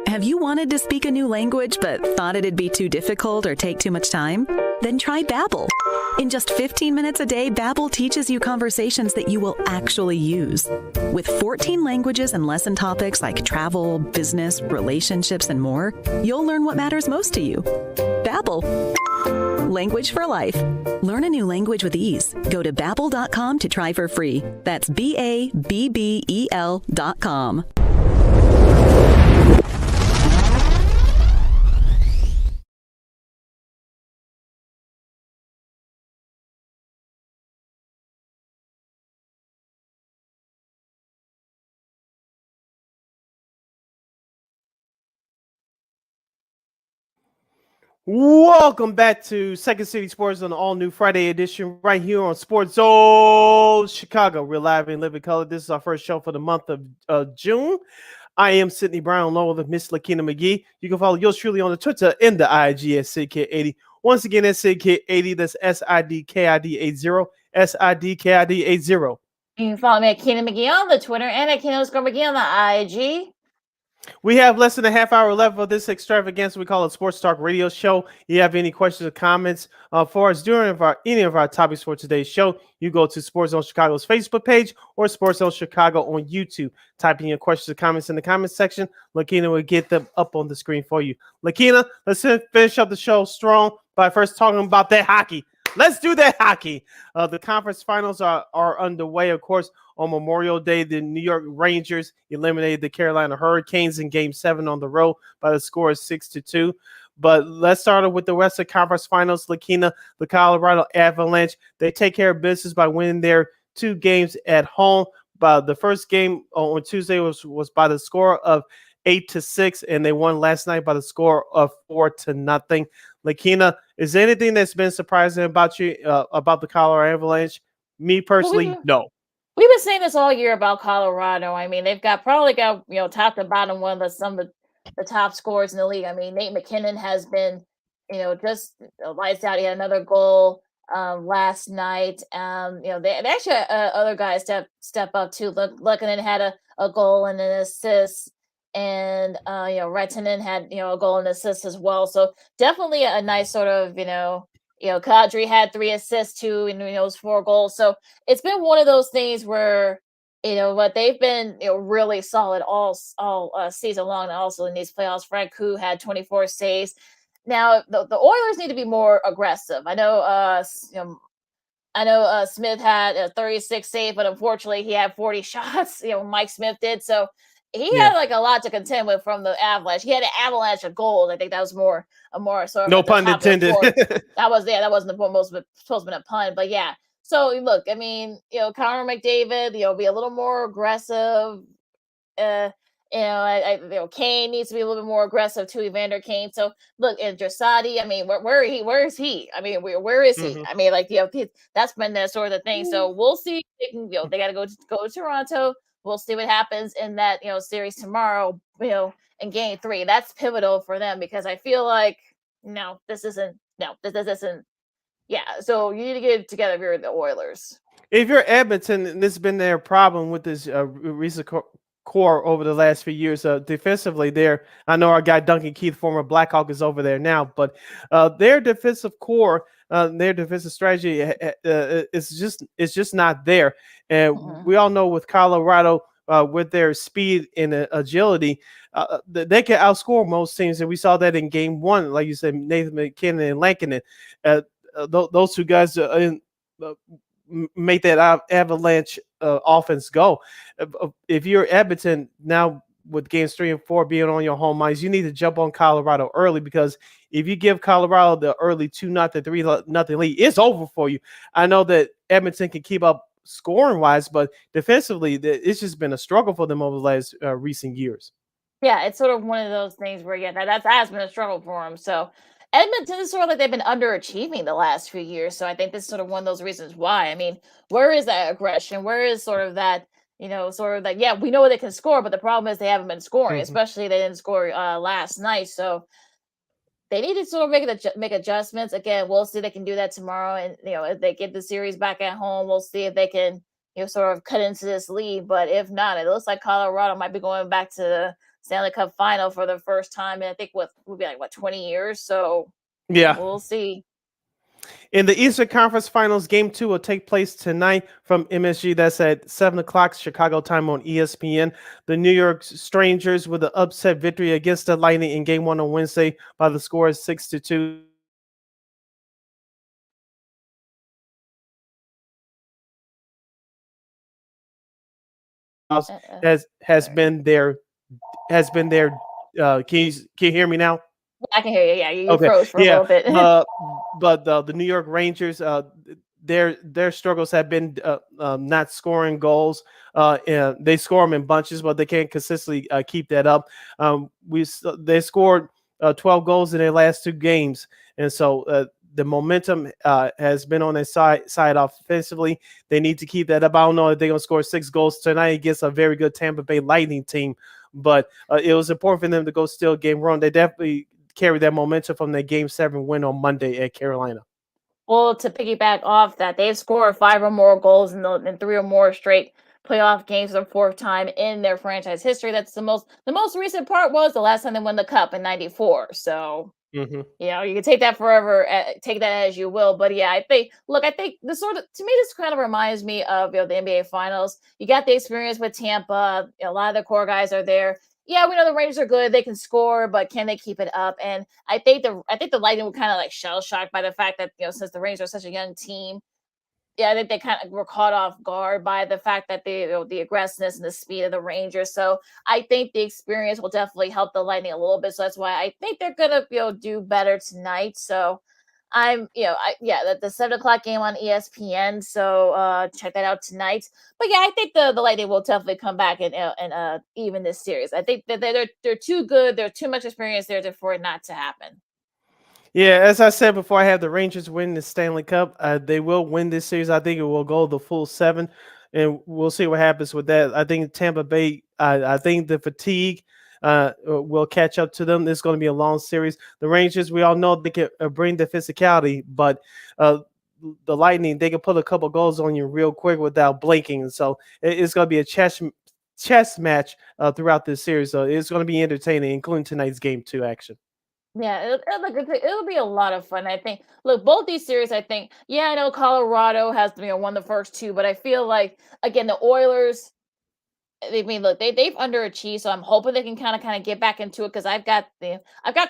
Have you wanted to speak a new language but thought it'd be too difficult or take too much time? Then try Babbel. In just 15 minutes a day, Babbel teaches you conversations that you will actually use. With 14 languages and lesson topics like travel, business, relationships, and more, you'll learn what matters most to you. Babbel. Language for life. Learn a new language with ease. Go to Babbel.com to try for free. That's BABBEL.com. Welcome back to Second City Sports on the all-new Friday edition right here on Sports Zone Chicago. We're live in living color. This is our first show for the month of June. I am Sydney Brown along with Miss Lakeena McGee. You can follow yours truly on the Twitter and the IG at SidKid80. Once again, that's SidKid80. That's SIDKID80. SIDKID80. you can follow me at Keenan McGee on the Twitter and at Keenan_McGee on the IG. We have less than a half hour left of this extravaganza we call a Sports Talk Radio Show. You have any questions or comments for us during any of our topics for today's show, you go to Sports Zone Chicago's Facebook page or Sports Zone Chicago on YouTube. Type in your questions or comments in the comments section. Lakeena will get them up on the screen for you. Lakeena, let's finish up the show strong by first talking about that hockey. Let's do that hockey. The conference finals are underway, of course. On Memorial Day, the New York Rangers eliminated the Carolina Hurricanes in Game 7 on the road by the score of 6-2. But let's start with the Western Conference Finals. Lakeena, the Colorado Avalanche, they take care of business by winning their 2 games at home. But the first game on Tuesday was by the score of 8-6, and they won last night by the score of 4-0. Lakeena, is there anything that's been surprising about you about the Colorado Avalanche? Me personally, no. We've been saying this all year about Colorado. I mean, they've probably got top to bottom some of the top scorers in the league. I mean, Nate McKinnon has been just lights out. He had another goal last night. They actually other guys step up too. Lakeena had a goal and an assist, and Rettinen had a goal and assist as well. So definitely a nice sort of Kadri had 3 assists too, and it was 4 goals. So it's been one of those things where but they've been really solid all season long, and also in these playoffs. Frank Koo had 24 saves. Now the Oilers need to be more aggressive. I know Smith had a 36 save, but unfortunately he had 40 shots. Mike Smith did. So he had like a lot to contend with from the Avalanche. He had an avalanche of goals. I think that was more sort of no pun intended. That wasn't the most supposed to be a pun, but yeah. So look, I mean, Connor McDavid, be a little more aggressive. Kane needs to be a little bit more aggressive too. Evander Kane. So look, and Dressati, I mean, where is he? I mean, where is he? I mean, that's been that sort of thing. So we'll see. They can, they got to go to Toronto. We'll see what happens in that series tomorrow. In Game 3, that's pivotal for them because I feel like this isn't. Yeah, so you need to get it together if you're the Oilers. If you're Edmonton, and this has been their problem with this recent core over the last few years. Defensively, there, I know our guy Duncan Keith, former Blackhawk, is over there now, but their defensive core, their defensive strategy is just not there. And we all know with Colorado, with their speed and agility, they can outscore most teams, and we saw that in Game 1, like you said, Nathan McKinnon and Lankinen. Those 2 guys make that Avalanche offense go. If you're Edmonton now with games 3 and 4 being on your home ice, you need to jump on Colorado early, because if you give Colorado the early 2-0, 3-0 lead, it's over for you. I know that Edmonton can keep up scoring wise, but defensively, it's just been a struggle for them over the last recent years. Yeah, it's sort of one of those things where that has been a struggle for them. So Edmonton is sort of like they've been underachieving the last few years. So I think this is sort of one of those reasons why. I mean, where is that aggression? Where is sort of that, sort of that, yeah, we know they can score, but the problem is they haven't been scoring, especially they didn't score last night. So they need to sort of make adjustments. Again, we'll see if they can do that tomorrow. And, if they get the series back at home, we'll see if they can, sort of cut into this lead. But if not, it looks like Colorado might be going back to the Stanley Cup final for the first time in, I think, would be like 20 years. So yeah, we'll see. In the Eastern Conference Finals, Game 2 will take place tonight from MSG. That's at 7 o'clock Chicago time on ESPN. The New York Rangers with an upset victory against the Lightning in Game 1 on Wednesday by the score of 6-2. Has been their. Can you hear me now? I can hear you. Yeah, you froze for a little bit. But the New York Rangers, their struggles have been not scoring goals. And they score them in bunches, but they can't consistently keep that up. They scored 12 goals in their last 2 games, and so the momentum has been on their side offensively. They need to keep that up. I don't know if they're going to score 6 goals tonight against a very good Tampa Bay Lightning team, but it was important for them to go steal Game 1. They definitely carry that momentum from their Game 7 win on Monday at Carolina. Well, to piggyback off that, they've scored 5 or more goals in 3 or more straight playoff games for the fourth time in their franchise history. That's the most recent part was the last time they won the cup in '94. So Mhm. you know, you can take that forever, take that as you will. But yeah, I think this sort of, to me, this kind of reminds me of, you know, the NBA Finals. You got the experience with Tampa. You know, a lot of the core guys are there. Yeah, we know the Rangers are good. They can score, but can they keep it up? And I think the Lightning were kind of like shell shocked by the fact that, you know, since the Rangers are such a young team, yeah, I think they kind of were caught off guard by the fact that the aggressiveness and the speed of the Rangers. So I think the experience will definitely help the Lightning a little bit. So that's why I think they're gonna, you know, do better tonight. So I'm, you know, the 7 o'clock game on ESPN. So check that out tonight. But yeah, I think the Lightning will definitely come back and even this series. I think that they're too good. There's too much experience there for it not to happen. Yeah, as I said before, I have the Rangers win the Stanley Cup. They will win this series. I think it will go the full 7, and we'll see what happens with that. I think Tampa Bay. I think the fatigue will catch up to them. It's going to be a long series. The Rangers, we all know they can bring the physicality, but the Lightning, they can put a couple goals on you real quick without blinking. So it's going to be a chess match throughout this series. So it's going to be entertaining, including tonight's game 2 action. Yeah, it'll be a lot of fun. I think. Look, both these series, I think. Yeah, I know Colorado has, you know, won the first 2, but I feel like again the Oilers. I mean, look, they've underachieved, so I'm hoping they can kind of get back into it because I've got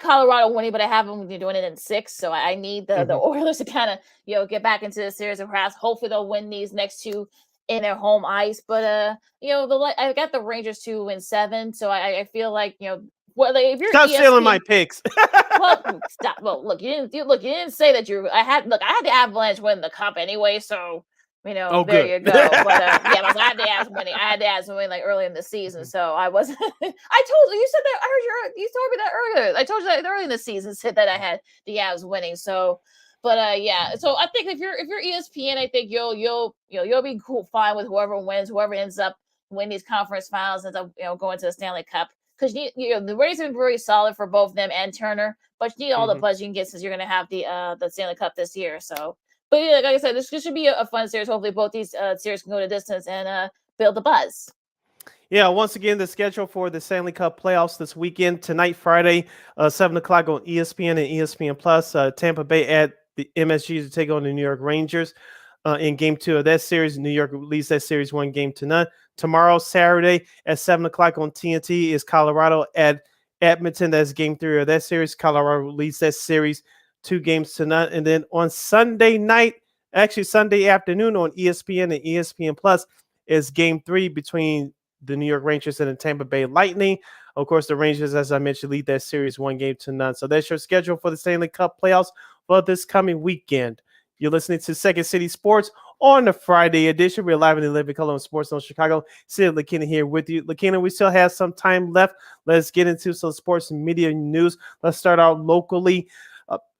Colorado winning, but I have them doing it in 6, so I need the Mhm. Oilers to kind of, you know, get back into the series and perhaps hopefully they'll win these next 2 in their home ice. But you know, I got the Rangers to win 7, so I feel like, you know, well, like, if you're Stop stealing my ESPN. picks. Well, stop. Well, look, you didn't say that you. I had the Avalanche win the cup anyway, so you know, Oh, there good. you go. But yeah, but I had the Avs winning. I had the Avs winning like early in the season, so I wasn't. I told you. You said that. I heard you told me that earlier. I told you that early in the season. Said that I had the Avs winning. So, but yeah. So I think if you're ESPN, I think you'll be cool, fine with whoever wins, whoever ends up winning these conference finals, ends up, you know, going to the Stanley Cup. Because you know the ratings have been very solid for both them and Turner, but you need all the Mhm. buzz you can get since you're going to have the Stanley Cup this year. So, but yeah, like I said, this should be a fun series. Hopefully, both these series can go to distance and build the buzz. Yeah, once again, the schedule for the Stanley Cup playoffs this weekend, tonight, Friday, 7 o'clock on ESPN and ESPN Plus. Tampa Bay at the MSG to take on the New York Rangers in game 2 of that series. New York leads that series 1-0. Tomorrow, Saturday, at 7 o'clock on TNT, is Colorado at Edmonton. That's game 3 of that series. Colorado leads that series 2-0. And then on Sunday night, actually Sunday afternoon on ESPN and ESPN Plus, is game 3 between the New York Rangers and the Tampa Bay Lightning. Of course, the Rangers, as I mentioned, lead that series 1-0. So that's your schedule for the Stanley Cup playoffs for this coming weekend. You're listening to Second City Sports on the Friday edition. We're live in the Living Color on Sports Zone Chicago. Sid, Lakeena here with you. Lakeena, we still have some time left. Let's get into some sports and media news. Let's start out locally.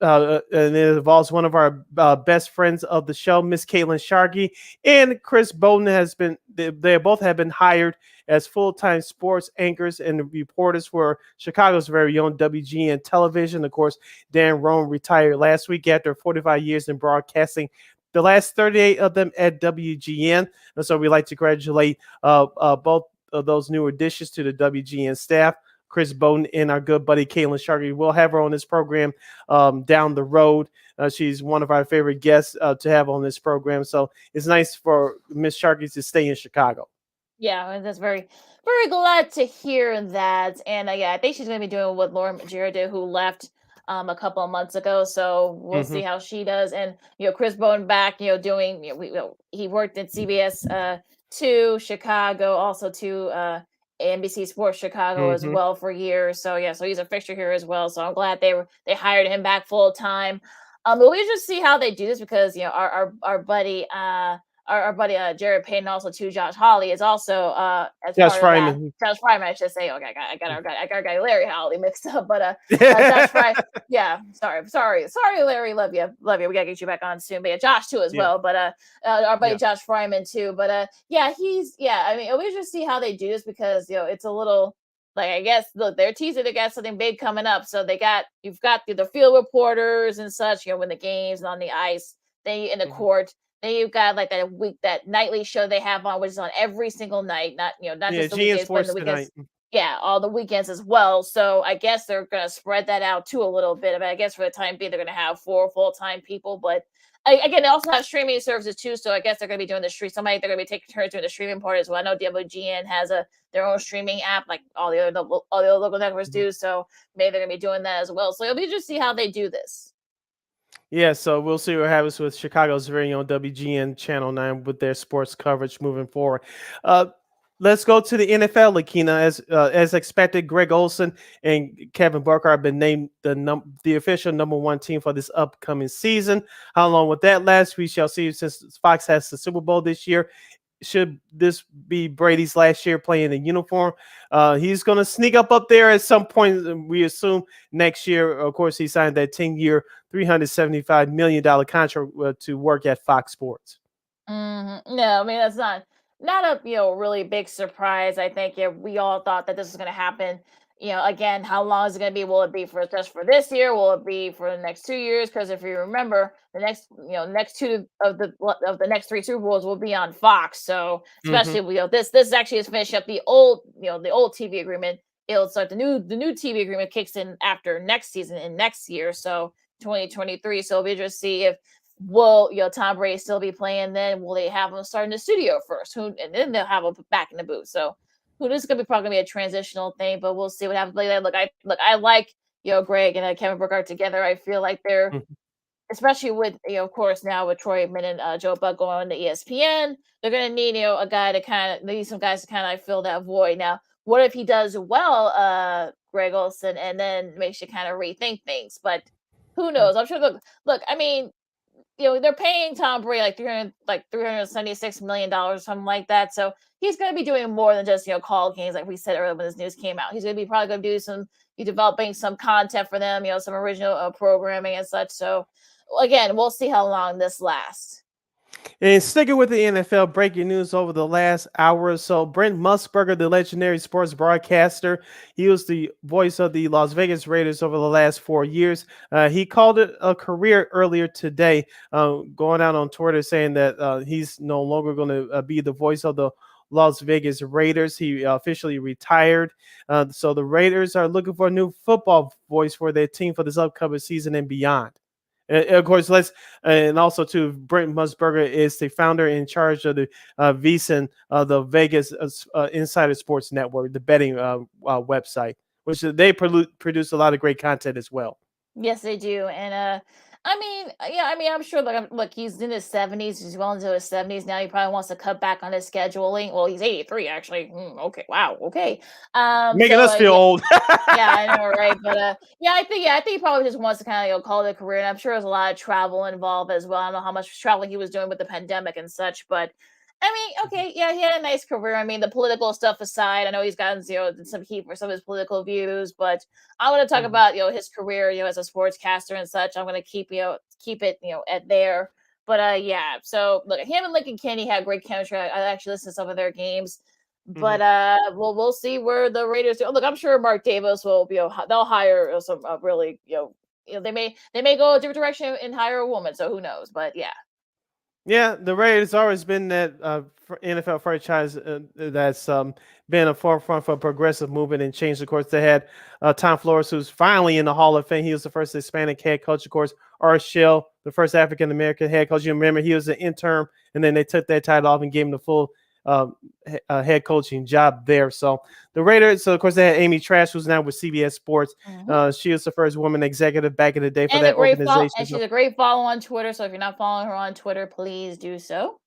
And it involves one of our best friends of the show, Miss Caitlin Sharkey, and Chris Bowden they both have been hired as full-time sports anchors and reporters for Chicago's very own WGN television. Of course, Dan Roan retired last week after 45 years in broadcasting, the last 38 of them at WGN. And so we'd like to congratulate both of those new additions to the WGN staff, Chris Bowden and our good buddy Caitlin Sharkey. We'll have her on this program down the road. She's one of our favorite guests to have on this program. So it's nice for Miss Sharkey to stay in Chicago. Yeah, and that's very, very glad to hear that. And yeah, I think she's going to be doing what Lauren Majera did, who left a couple of months ago. So we'll see how she does. And you know, Chris Bowden back, you know, doing he worked at CBS 2 Chicago, also to NBC Sports Chicago as well for years. So yeah, so he's a fixture here as well. So I'm glad they hired him back full time. But we just see how they do this because you know our buddy our buddy Jared Payne, also too, Josh Hawley is also as Josh part of that. Fryman. Josh Fryman, I should say. Okay, I got Larry Hawley mixed up, but Josh Fry. Yeah, sorry, Larry, love you. We gotta get you back on soon. But yeah, Josh too as well. But our buddy Josh Fryman too. But yeah, I mean, we just see how they do this because you know it's a little. Like I guess look, they're teasing they got something big coming up. So you've got the field reporters and such, you know, when the games and on the ice, they in the court. Then you've got like that nightly show they have on, which is on every single night, not Yeah, just the GN weekdays, but in the Sports weekends. tonight. Yeah, all the weekends as well. So I guess they're gonna spread that out too a little bit. I mean, I guess for the time being, they're gonna have 4 full-time people, but again, they also have streaming services too. So I guess they're gonna be doing the stream. They're gonna be taking turns doing the streaming part as well. I know WGN has their own streaming app, like all the other local networks do. So maybe they're gonna be doing that as well. So it'll be just see how they do this. Yeah, so we'll see what happens with Chicago's very own WGN Channel 9 with their sports coverage moving forward. Uh, let's go to the NFL, Lakeena. As expected, Greg Olson and Kevin Burkhardt have been named the official #1 team for this upcoming season. How long will that last? We shall see. Since Fox has the Super Bowl this year, should this be Brady's last year playing in uniform? He's going to sneak up there at some point, we assume, next year. Of course, he signed that 10-year, $375 million contract to work at Fox Sports. No, I mean that's not a really big surprise. I think we all thought that this was going to happen. Again, how long is it going to be? Will it be for just for this year? Will it be for the next 2 years? Because if you remember, the next two of the next three Super Bowls will be on Fox. So especially this actually is finish up the old TV agreement. It'll start the new TV agreement kicks in after next season and next year. So 2023. So it'll be interesting to see if will Tom Brady still be playing then? Will they have him start in the studio first? And then they'll have him back in the booth. So this is gonna be probably gonna be a transitional thing, but we'll see what happens. I like Greg and Kevin Burkhardt together. I feel like they're especially with of course now with Troy Aikman and Joe Buck going on to ESPN, they're gonna need a guy to need some guys to kind of fill that void. Now, what if he does well, Greg Olson, and then makes you kind of rethink things? But who knows? I'm sure. Look. I mean, they're paying Tom Brady like $376 million, something like that. So he's going to be doing more than just call games, like we said earlier when this news came out. He's going to be probably going to do developing some content for them, some original programming and such. So again, we'll see how long this lasts. And sticking with the NFL, breaking news over the last hour or so. Brent Musburger, the legendary sports broadcaster, he was the voice of the Las Vegas Raiders over the last 4 years. He called it a career earlier today, going out on Twitter saying that he's no longer going to be the voice of the Las Vegas Raiders. He officially retired. So the Raiders are looking for a new football voice for their team for this upcoming season and beyond. Of course, and also too, Brent Musburger is the founder in charge of the VSiN, the Vegas Insider Sports Network, the betting website, which they produce a lot of great content as well. Yes, they do, and I'm sure. Look, he's in his 70s. He's well into his 70s now. He probably wants to cut back on his scheduling. Well, he's 83 actually. Okay, wow. Okay, Making us feel old. Yeah, I know, right? But I think he probably just wants to kind of call it a career. And I'm sure there's a lot of travel involved as well. I don't know how much traveling he was doing with the pandemic and such, but I mean, okay, yeah, he had a nice career. I mean, the political stuff aside, I know he's gotten some heat for some of his political views, but I want to talk about his career, as a sportscaster and such. I'm going to keep it at there. But yeah, so look, him and Lincoln Kenny had great chemistry. I actually listened to some of their games, but we'll see where the Raiders do. Look, I'm sure Mark Davis will they'll hire some really they may go a different direction and hire a woman, so who knows? But yeah. Yeah, the Raiders always been that NFL franchise that's been a forefront for progressive movement and change. Of course, they had Tom Flores, who's finally in the Hall of Fame. He was the first Hispanic head coach. Of course, Art Shell, the first African American head coach. You remember he was an interim, and then they took that title off and gave him the full head coaching job there. So the Raiders, so of course they had Amy Trash, who's now with CBS Sports. She was the first woman exexitive back in the day for that organization. And she's a great follow on Twitter. So if you're not following her on Twitter, please do so.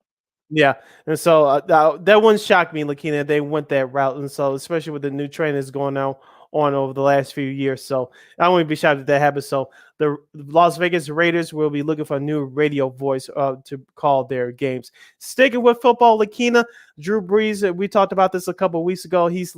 Yeah, and so that wouldn't shock me, Lakeena, they went that route, and so especially with the new trend that's going on over the last few years, so I wouldn't be shocked if that happens. So the Las Vegas Raiders will be looking for a new radio voice to call their games. Sticking with football, Lakeena, Drew Brees, we talked about this a couple of weeks ago. He's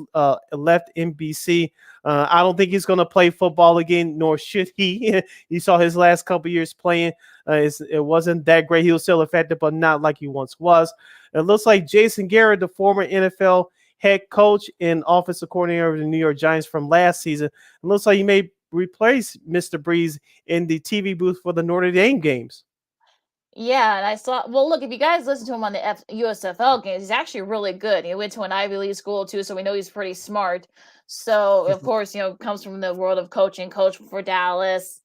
left NBC. I don't think he's going to play football again, nor should he. You saw his last couple of years playing. It wasn't that great. He was still effective, but not like he once was. It looks like Jason Garrett, the former NFL head coach and offensive coordinator of the New York Giants from last season, it looks like he may replace Mr. Brees in the TV booth for the Notre Dame games. Yeah, and I saw. Well, look, if you guys listen to him on the USFL games, he's actually really good. He went to an Ivy League school too, so we know he's pretty smart. So, of course, comes from the world of coaching, coach for Dallas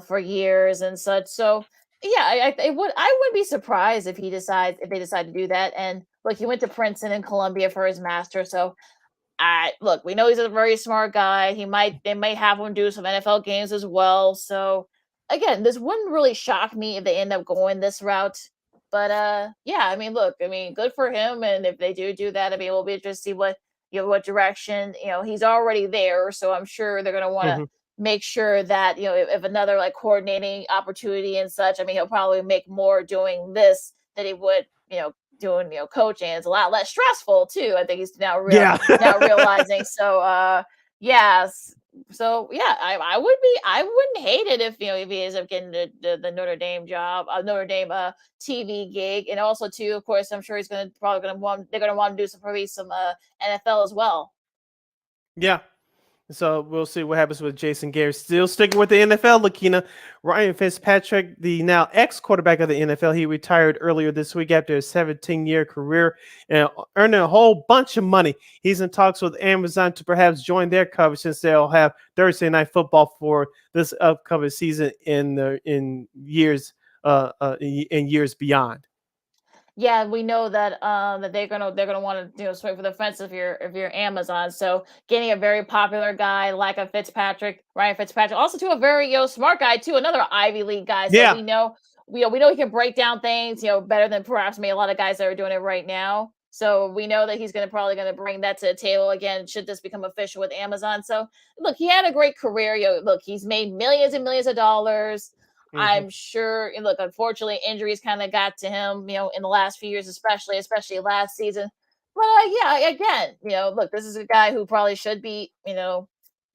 for years and such. So, yeah, I would be surprised if they decide to do that. And look, he went to Princeton and Columbia for his master, so I look, we know he's a very smart guy. They might have him do some NFL games as well. So again, this wouldn't really shock me if they end up going this route. But yeah, I mean, look, I mean, good for him. And if they do that, I mean, we'll be interested to see what direction, he's already there. So I'm sure they're gonna want to Mhm. make sure that, if another like coordinating opportunity and such, I mean, he'll probably make more doing this than he would, doing, coaching. It's a lot less stressful too. I think he's Yeah. now realizing. So yes. So yeah, I wouldn't hate it if if he ends up getting the Notre Dame job, Notre Dame TV gig. And also too, of course, I'm sure he's probably gonna want they're gonna want to do some NFL as well. Yeah. So we'll see what happens with Jason Garrett. Still sticking with the NFL, Lakeena. Ryan Fitzpatrick, the now ex-quarterback of the NFL, he retired earlier this week after a 17-year career and earning a whole bunch of money. He's in talks with Amazon to perhaps join their coverage since they'll have Thursday Night Football for this upcoming season in years beyond. Yeah, we know that that they're gonna want to swing for the fence if you're Amazon. So getting a very popular guy like a Ryan Fitzpatrick, also to a very smart guy too, another Ivy League guy. So Yeah. we know he can break down things better than perhaps maybe a lot of guys that are doing it right now. So we know that he's probably gonna bring that to the table again. Should this become official with Amazon? So look, he had a great career. Look, he's made millions and millions of dollars. Mhm. I'm sure. And look, unfortunately, injuries kind of got to him, in the last few years, especially last season. But yeah, again, look, this is a guy who probably should be,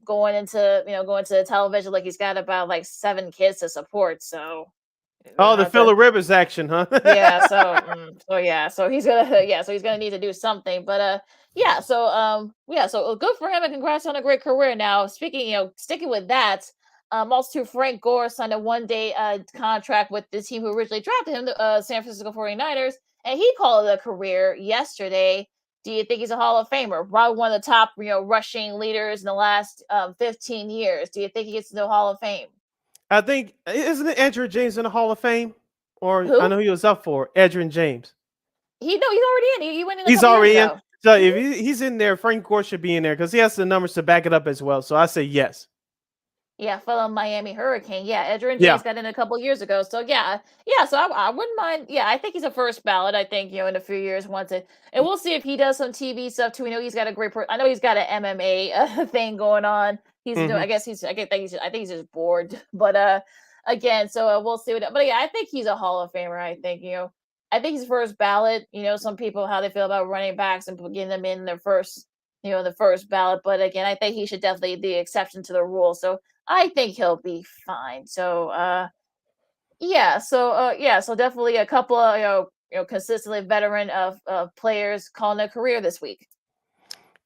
going to the television. Like he's got about like 7 kids to support, so Oh, the have to. Phillip Rivers action, huh? Yeah, so he's gonna need to do something. But so good for him and congrats on a great career. Now, speaking, sticking with that, also Frank Gore signed a 1-day contract with the team who originally drafted him, the San Francisco 49ers, and he called it a career yesterday. Do you think he's a Hall of Famer? Probably one of the top, rushing leaders in the last 15 years. Do you think he gets to the Hall of Fame? I think isn't it Edgerrin James in the Hall of Fame? Or I Who? know he was up for Edgerrin James. He's already in. He went in a He's couple years already in. ago. So if Mhm. he's in there, Frank Gore should be in there because he has the numbers to back it up as well. So I say yes. Yeah, fellow Miami Hurricane. Yeah, Edgerrin Yeah. James got in a couple years ago. So yeah. So I wouldn't mind. Yeah, I think he's a first ballot. I think in a few years once it, and we'll see if he does some TV stuff too. We know he's got a great. I know he's got an MMA thing going on. He's doing. Hmm. I guess he's. I think he's just bored. But again, so we'll see what. But yeah, I think he's a Hall of Famer. I think I think he's first ballot. Some people how they feel about running backs and getting them in their first. The first ballot. But again, I think he should definitely be the exception to the rule. So I think he'll be fine. So so definitely a couple of consistently veteran of players calling a career this week.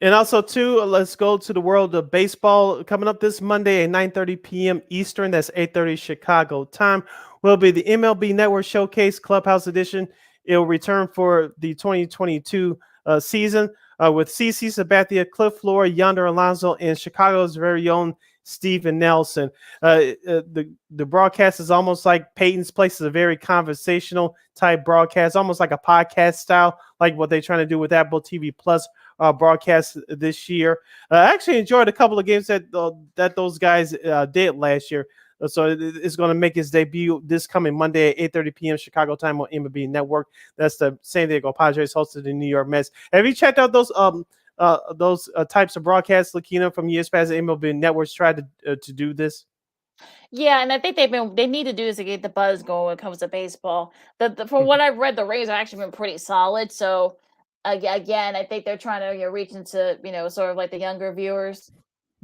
And also, too, let's go to the world of baseball. Coming up this Monday at 9:30 p.m. Eastern, that's 8:30 Chicago time, will be the MLB Network Showcase Clubhouse Edition. It will return for the 2022 season with CC Sabathia, Cliff Floyd, Yonder Alonso, and Chicago's very own Steven Nelson. The broadcast is almost like Peyton's Place is a very conversational type broadcast, almost like a podcast style, like what they're trying to do with Apple TV Plus broadcast this year. I actually enjoyed a couple of games that those guys did last year. So it's going to make its debut this coming Monday at 8:30 p.m. Chicago time on MLB Network. That's the San Diego Padres hosted the New York Mets. Have you checked out those types of broadcasts, Lakeena, from years past? MLB Networks tried to do this. Yeah, and I think they need to do this to get the buzz going when it comes to baseball. From what I've read, the ratings have actually been pretty solid. So again, I think they're trying to reach into sort of like the younger viewers.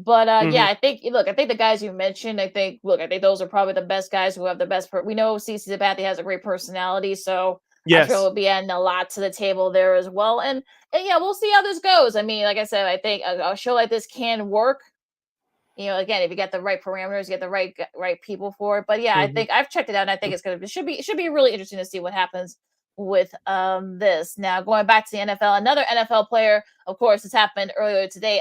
But yeah, Mhm. I think the guys you mentioned, I think those are probably the best guys who have the best. We know CC Sabathia has a great personality, so I'm sure Yes. we'll be adding a lot to the table there as well. And yeah, we'll see how this goes. I mean, like I said, I think a show like this can work. again, if you get the right parameters, you get the right people for it. But yeah, I think I've checked it out, and I think it should be really interesting to see what happens with this. Now, going back to the NFL, another NFL player, of course, this happened earlier today.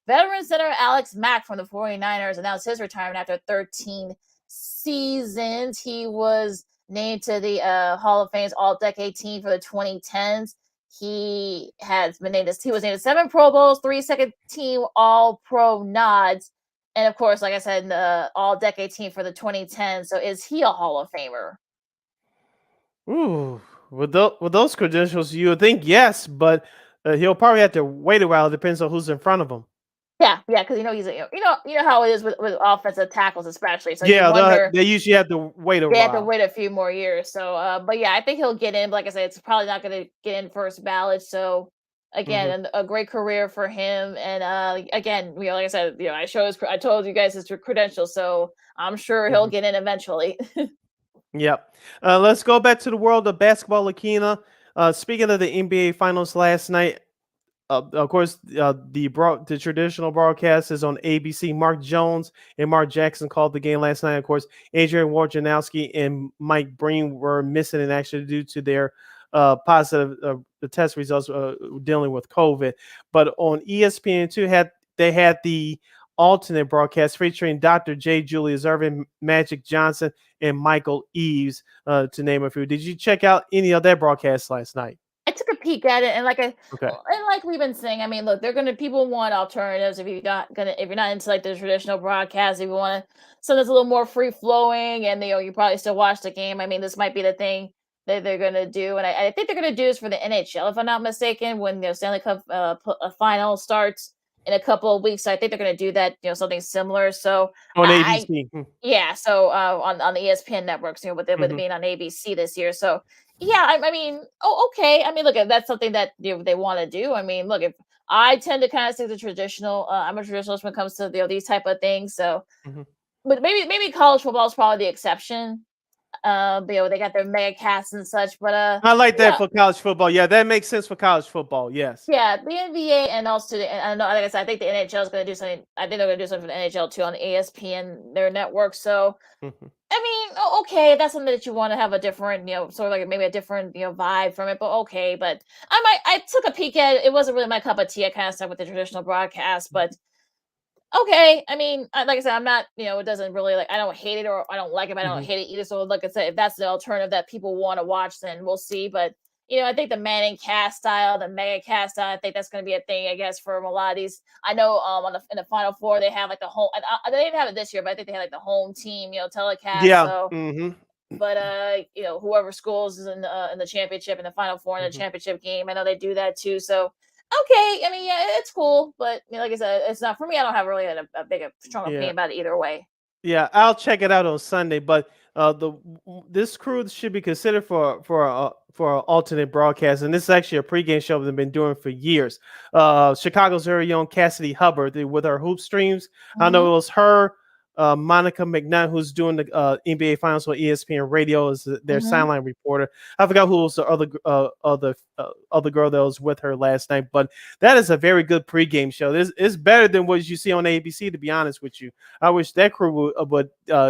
Veteran center Alex Mack from the 49ers announced his retirement after 13 seasons. He was named to the Hall of Fame's All-Decade team for the 2010s. He was named to 7 Pro Bowls, 3 second team All-Pro nods, and of course, like I said, the All-Decade team for the 2010s. So is he a Hall of Famer? Ooh, with those credentials, you would think yes, but he'll probably have to wait a while. It depends on who's in front of him. Yeah, because he's how it is with offensive tackles, especially. So Yeah, you wonder they usually have to wait a they have to while. wait a few more years. So, but yeah, I think he'll get in. But like I said, it's probably not going to get in first ballot. So again, a great career for him. And again, like I said, I told you guys his credentials, so I'm sure he'll get in eventually. Yep. Let's go back to the world of basketball, Lakeena. Speaking of the NBA Finals last night, of course, the traditional broadcast is on ABC. Mark Jones and Mark Jackson called the game last night. Of course, Adrian Wojnarowski and Mike Breen were missing in action due to their positive the test results dealing with COVID. But on ESPN2, they had the alternate broadcast featuring Dr. J. Julius Irvin, Magic Johnson, and Michael Eaves, to name a few. Did you check out any of their broadcasts last night? I took a peek at it, and Okay. like we've been saying, I mean, look, people want alternatives. If you're not into like the traditional broadcast, if you want something that's a little more free flowing, and you probably still watch the game. I mean, this might be the thing that they're gonna do, and I think they're gonna do this for the NHL, if I'm not mistaken, when the Stanley Cup final starts in a couple of weeks. So I think they're gonna do that, something similar. So On ABC. yeah, so on the ESPN networks, with it being on ABC this year. So yeah, I mean, okay. I mean, look, that's something that they want to do. I mean, look, if I tend to kind of stick to traditional, I'm a traditionalist when it comes to these type of things. So, but maybe college football is probably the exception. They got their mega casts and such, but I like that for college football. Yeah, that makes sense for college football. Yes. Yeah, the NBA and also and I know, like I said, I think the NHL is going to do something. I think they're going to do something for the NHL too on ESPN, their network. So, I mean, okay, that's something that you want to have a different, sort of like maybe a different, vibe from it. But okay, but I took a peek at it. It wasn't really my cup of tea. I kind of stuck with the traditional broadcast, but okay. I mean, like I said, I'm not, it doesn't really I don't hate it or I don't like it, but I don't hate it either. So like I said, if that's the alternative that people want to watch, then we'll see. But I think the Manning cast style, the mega cast style, I think that's going to be a thing, I guess, for a lot of these. I know in the Final Four they have like the home. They didn't have it this year, but I think they had like the home team, telecast. Yeah. So, but whoever scores is in the championship, in the Final Four, in the championship game, I know they do that too. So. Okay, I mean, yeah, it's cool, but like I said, it's not for me. I don't have really a strong opinion about it either way. Yeah, I'll check it out on Sunday. But this crew should be considered for an alternate broadcast, and this is actually a pregame show they've been doing for years. Chicago's very own Cassidy Hubbard with her hoop streams. I know it was her. Monica McNutt, who's doing the NBA Finals on ESPN Radio, is their sideline reporter. I forgot who was the other girl that was with her last night, but that is a very good pregame show. It's better than what you see on ABC, to be honest with you. I wish that crew would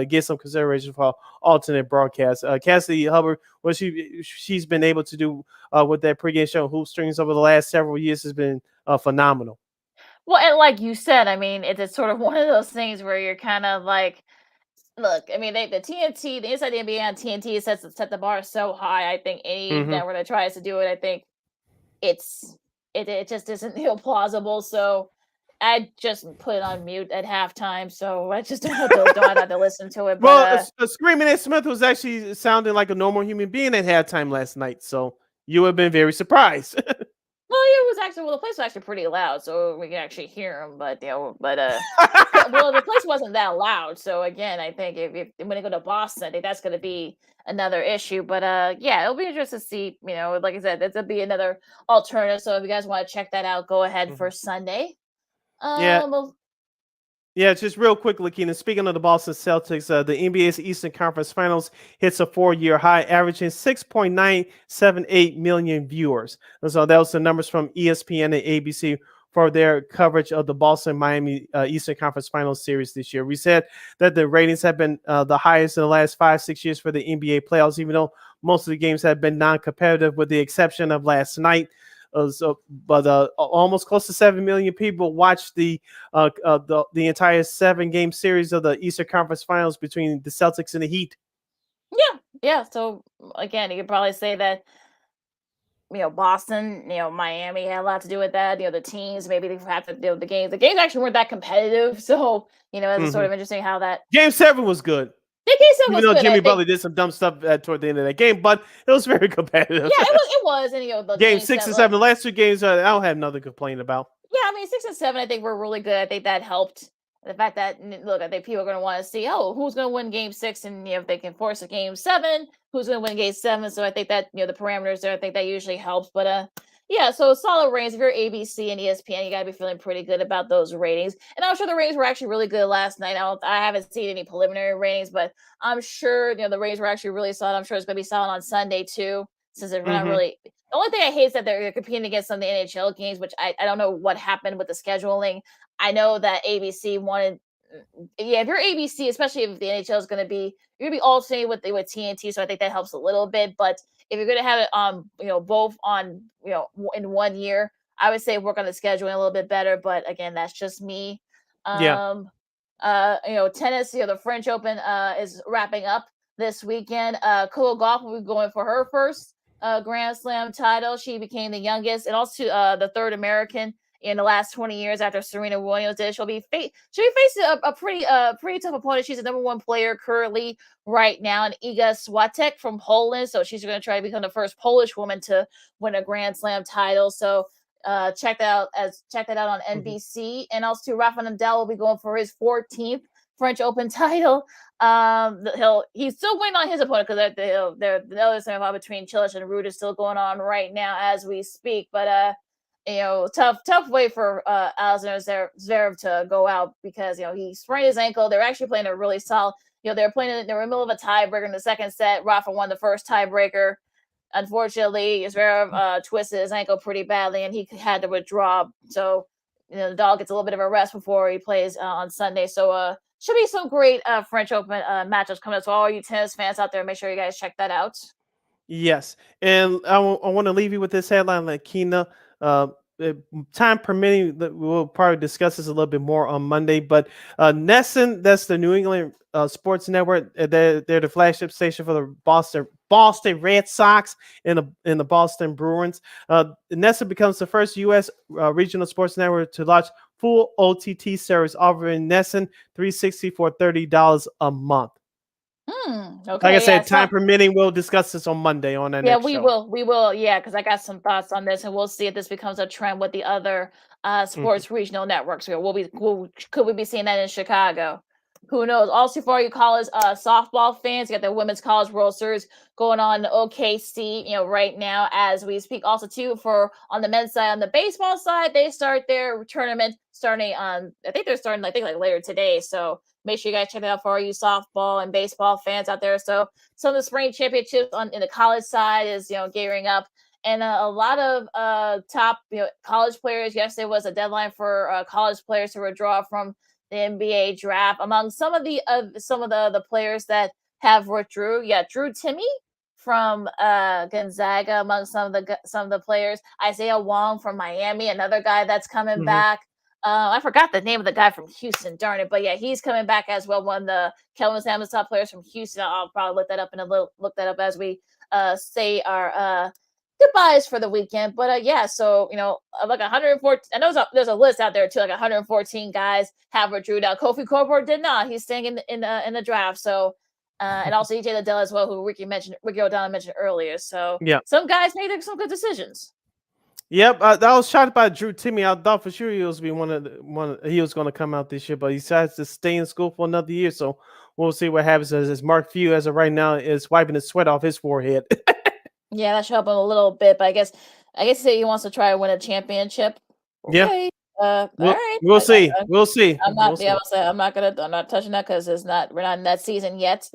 get some consideration for alternate broadcasts. Cassidy Hubbard, what she's been able to do with that pregame show, hoop streams over the last several years, has been phenomenal. Well, and like you said, I mean, it's sort of one of those things where you're kind of like, look, I mean, the TNT, the Inside the NBA on TNT set the bar so high. I think any network that tries to do it, I think it just isn't plausible. So I just put it on mute at halftime, so I just don't have to listen to it. But, well, Screaming Ed Smith was actually sounding like a normal human being at halftime last night, so you would have been very surprised. Well, the place was actually pretty loud, so we can actually hear him. But well, the place wasn't that loud. So again, I think if when they go to Boston, I think that's going to be another issue. But yeah, it'll be interesting to see. Like I said, that'll be another alternative. So if you guys want to check that out, go ahead for Sunday. Yeah, just real quick, Lakeena. Speaking of the Boston Celtics, the NBA's Eastern Conference Finals hits a 4-year high, averaging 6.978 million viewers. And so that was the numbers from ESPN and ABC for their coverage of the Boston-Miami Eastern Conference Finals series this year. We said that the ratings have been the highest in the last 5-6 years for the NBA playoffs, even though most of the games have been non-competitive, with the exception of last night. But almost close to 7 million people watched the entire 7-game series of the Eastern Conference Finals between the Celtics and the Heat. Yeah. So again, you could probably say that Boston, Miami had a lot to do with that. The teams, maybe they have to, the games. The games actually weren't that competitive, so it's sort of interesting how that Game 7 was good. the game 7 was Even though good. Jimmy Butler did some dumb stuff toward the end of that game, but it was very competitive. Yeah, it was, and the game 6 and 7, the last 2 games, I don't have nothing to complain about. Yeah, I mean 6 and 7, I think were really good. I think that helped. The fact that I think people are going to want to see, who's going to win Game 6, and if they can force a Game 7, who's going to win Game 7. So I think that the parameters there, I think that usually helps. But yeah, so solid ratings. If you're ABC and ESPN, you got to be feeling pretty good about those ratings. And I'm sure the ratings were actually really good last night. I haven't seen any preliminary ratings, but I'm sure the ratings were actually really solid. I'm sure it's going to be solid on Sunday too, since they're not really. The only thing I hate is that they're competing against some of the NHL games, which I don't know what happened with the scheduling. I know that ABC wanted, if you're ABC, especially if the NHL is going to be, you're going to be alternating with TNT, so I think that helps a little bit. But if you're going to have it both on, in 1 year, I would say work on the scheduling a little bit better. But again, that's just me. Tennis, the French Open is wrapping up this weekend. Coco Gauff will be going for her first Grand Slam title. She became the youngest and also the third American in the last 20 years after Serena Williams did. She'll be facing a pretty tough opponent. She's the number 1 player currently right now, and Iga Swiatek from Poland. So she's going to try to become the first Polish woman to win a Grand Slam title. So check that out on NBC. And also Rafa Nadal will be going for his 14th French Open title. He's still waiting on his opponent because the other semifinal between Cilic and Ruud is still going on right now as we speak. But tough way for Alexander Zverev to go out because he sprained his ankle. They're actually playing a really solid. They were in the middle of a tiebreaker in the second set. Rafa won the first tiebreaker. Unfortunately, Zverev twisted his ankle pretty badly, and he had to withdraw. So Nadal gets a little bit of a rest before he plays on Sunday. So should be some great French Open matchups coming up. So all you tennis fans out there, make sure you guys check that out. Yes, and I want to leave you with this headline, Lakeena. Time permitting, we'll probably discuss this a little bit more on Monday. But Nesson, that's the New England Sports Network. They're the flagship station for the Boston Red Sox and the Boston Bruins. Nesson becomes the first U.S. Regional sports network to launch full OTT service, offering Nesson $360 for $30 a month. Okay. Like I said, time permitting, we'll discuss this on Monday on that next show. We will. Yeah, because I got some thoughts on this, and we'll see if this becomes a trend with the other sports regional networks. Could we be seeing that in Chicago? Who knows? Also, for you college softball fans, you got the Women's College World Series going on in OKC, right now as we speak. Also, too, for on the men's side, on the baseball side, they start their tournament starting on. I think they're starting. I think later today. So make sure you guys check it out for all you softball and baseball fans out there. So some of the spring championships in the college side is gearing up. And a lot of top college players. Yesterday was a deadline for college players to withdraw from the NBA draft. Among some of the players that have withdrew, Drew Timme from Gonzaga. Among some of the players, Isaiah Wong from Miami, another guy that's coming back. I forgot the name of the guy from Houston, darn it. But yeah, he's coming back as well. One of the Kelvin Samuels top players from Houston. I'll probably look that up as we say our goodbyes for the weekend. But so like 114. I know there's a list out there too. Like 114 guys have withdrew. Now Kofi Cockburn did not. He's staying in the draft. So and also EJ Liddell as well, who Ricky O'Donnell mentioned earlier. So some guys made some good decisions. Yep, I was shocked by Drew Timme. I thought for sure he was be he was going to come out this year, but he decides to stay in school for another year. So we'll see what happens as Mark Few, as of right now, is wiping the sweat off his forehead. Yeah, that should help him a little bit. But I guess he wants to try to win a championship. Okay. All right. We'll see. We'll see. I'm not. We'll see. Yeah, I'm not touching that because it's not. We're not in that season yet.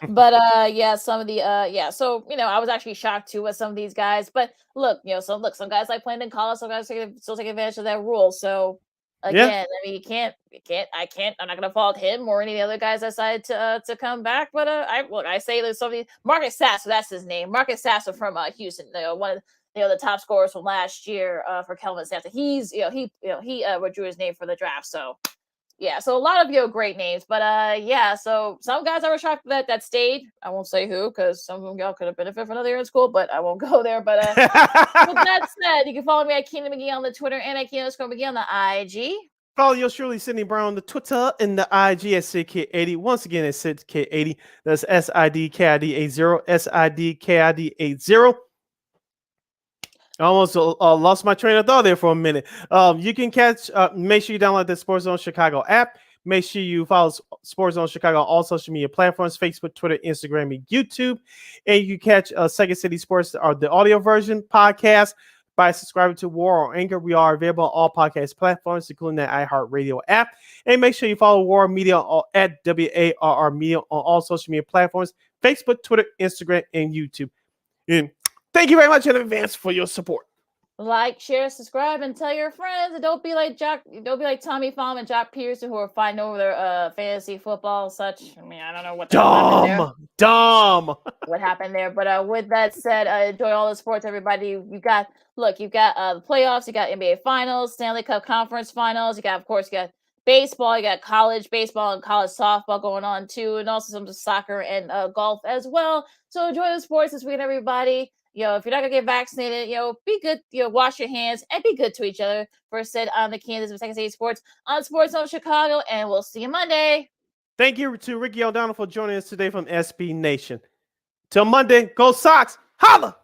But yeah, some of the yeah. So I was actually shocked too with some of these guys. But look, some guys like playing in college. Some guys still take advantage of that rule. So Yeah. again, I mean, you can't. I'm not gonna fault him or any of the other guys that decided to come back. But I say there's some of these. Marcus Sasser, that's his name. Marcus Sasser from Houston. One of the top scorers from last year for Kelvin Sampson. He's he withdrew his name for the draft. So yeah, so a lot of great names, but yeah, so some guys I was shocked that stayed. I won't say who because some of them y'all could have benefited from another year in school, but I won't go there. But with that said, you can follow me at Keenan McGee on the Twitter and at Keenan_McGee on the IG. Follow yours truly, Sydney Brown, on the Twitter and the IG at SidKid80. Once again, at SidKid80. That's SIDKID80. SIDKID80. I almost lost my train of thought there for a minute. You can catch, make sure you download the Sports Zone Chicago app. Make sure you follow Sports Zone Chicago on all social media platforms, Facebook, Twitter, Instagram, and YouTube. And you catch Second City Sports, or the audio version podcast, by subscribing to War on Anchor. We are available on all podcast platforms, including the iHeartRadio app. And make sure you follow War Media at WARR Media on all social media platforms, Facebook, Twitter, Instagram, and YouTube. And thank you very much in advance for your support. Like, share, subscribe, and tell your friends. And don't be like Tommy Pham and Jock Pearson, who are fighting over their fantasy football and such. I mean, I don't know what dumb. What happened there? But with that said, enjoy all the sports, everybody. You've got the playoffs. You got NBA Finals, Stanley Cup Conference Finals. You got baseball. You got college baseball and college softball going on too, and also some soccer and golf as well. So enjoy the sports this weekend, everybody. If you're not gonna get vaccinated, be good. Wash your hands and be good to each other. First said on the Kansas and Second City Sports on Sports Zone Chicago, and we'll see you Monday. Thank you to Ricky O'Donnell for joining us today from SB Nation. Till Monday, go Sox! Holla!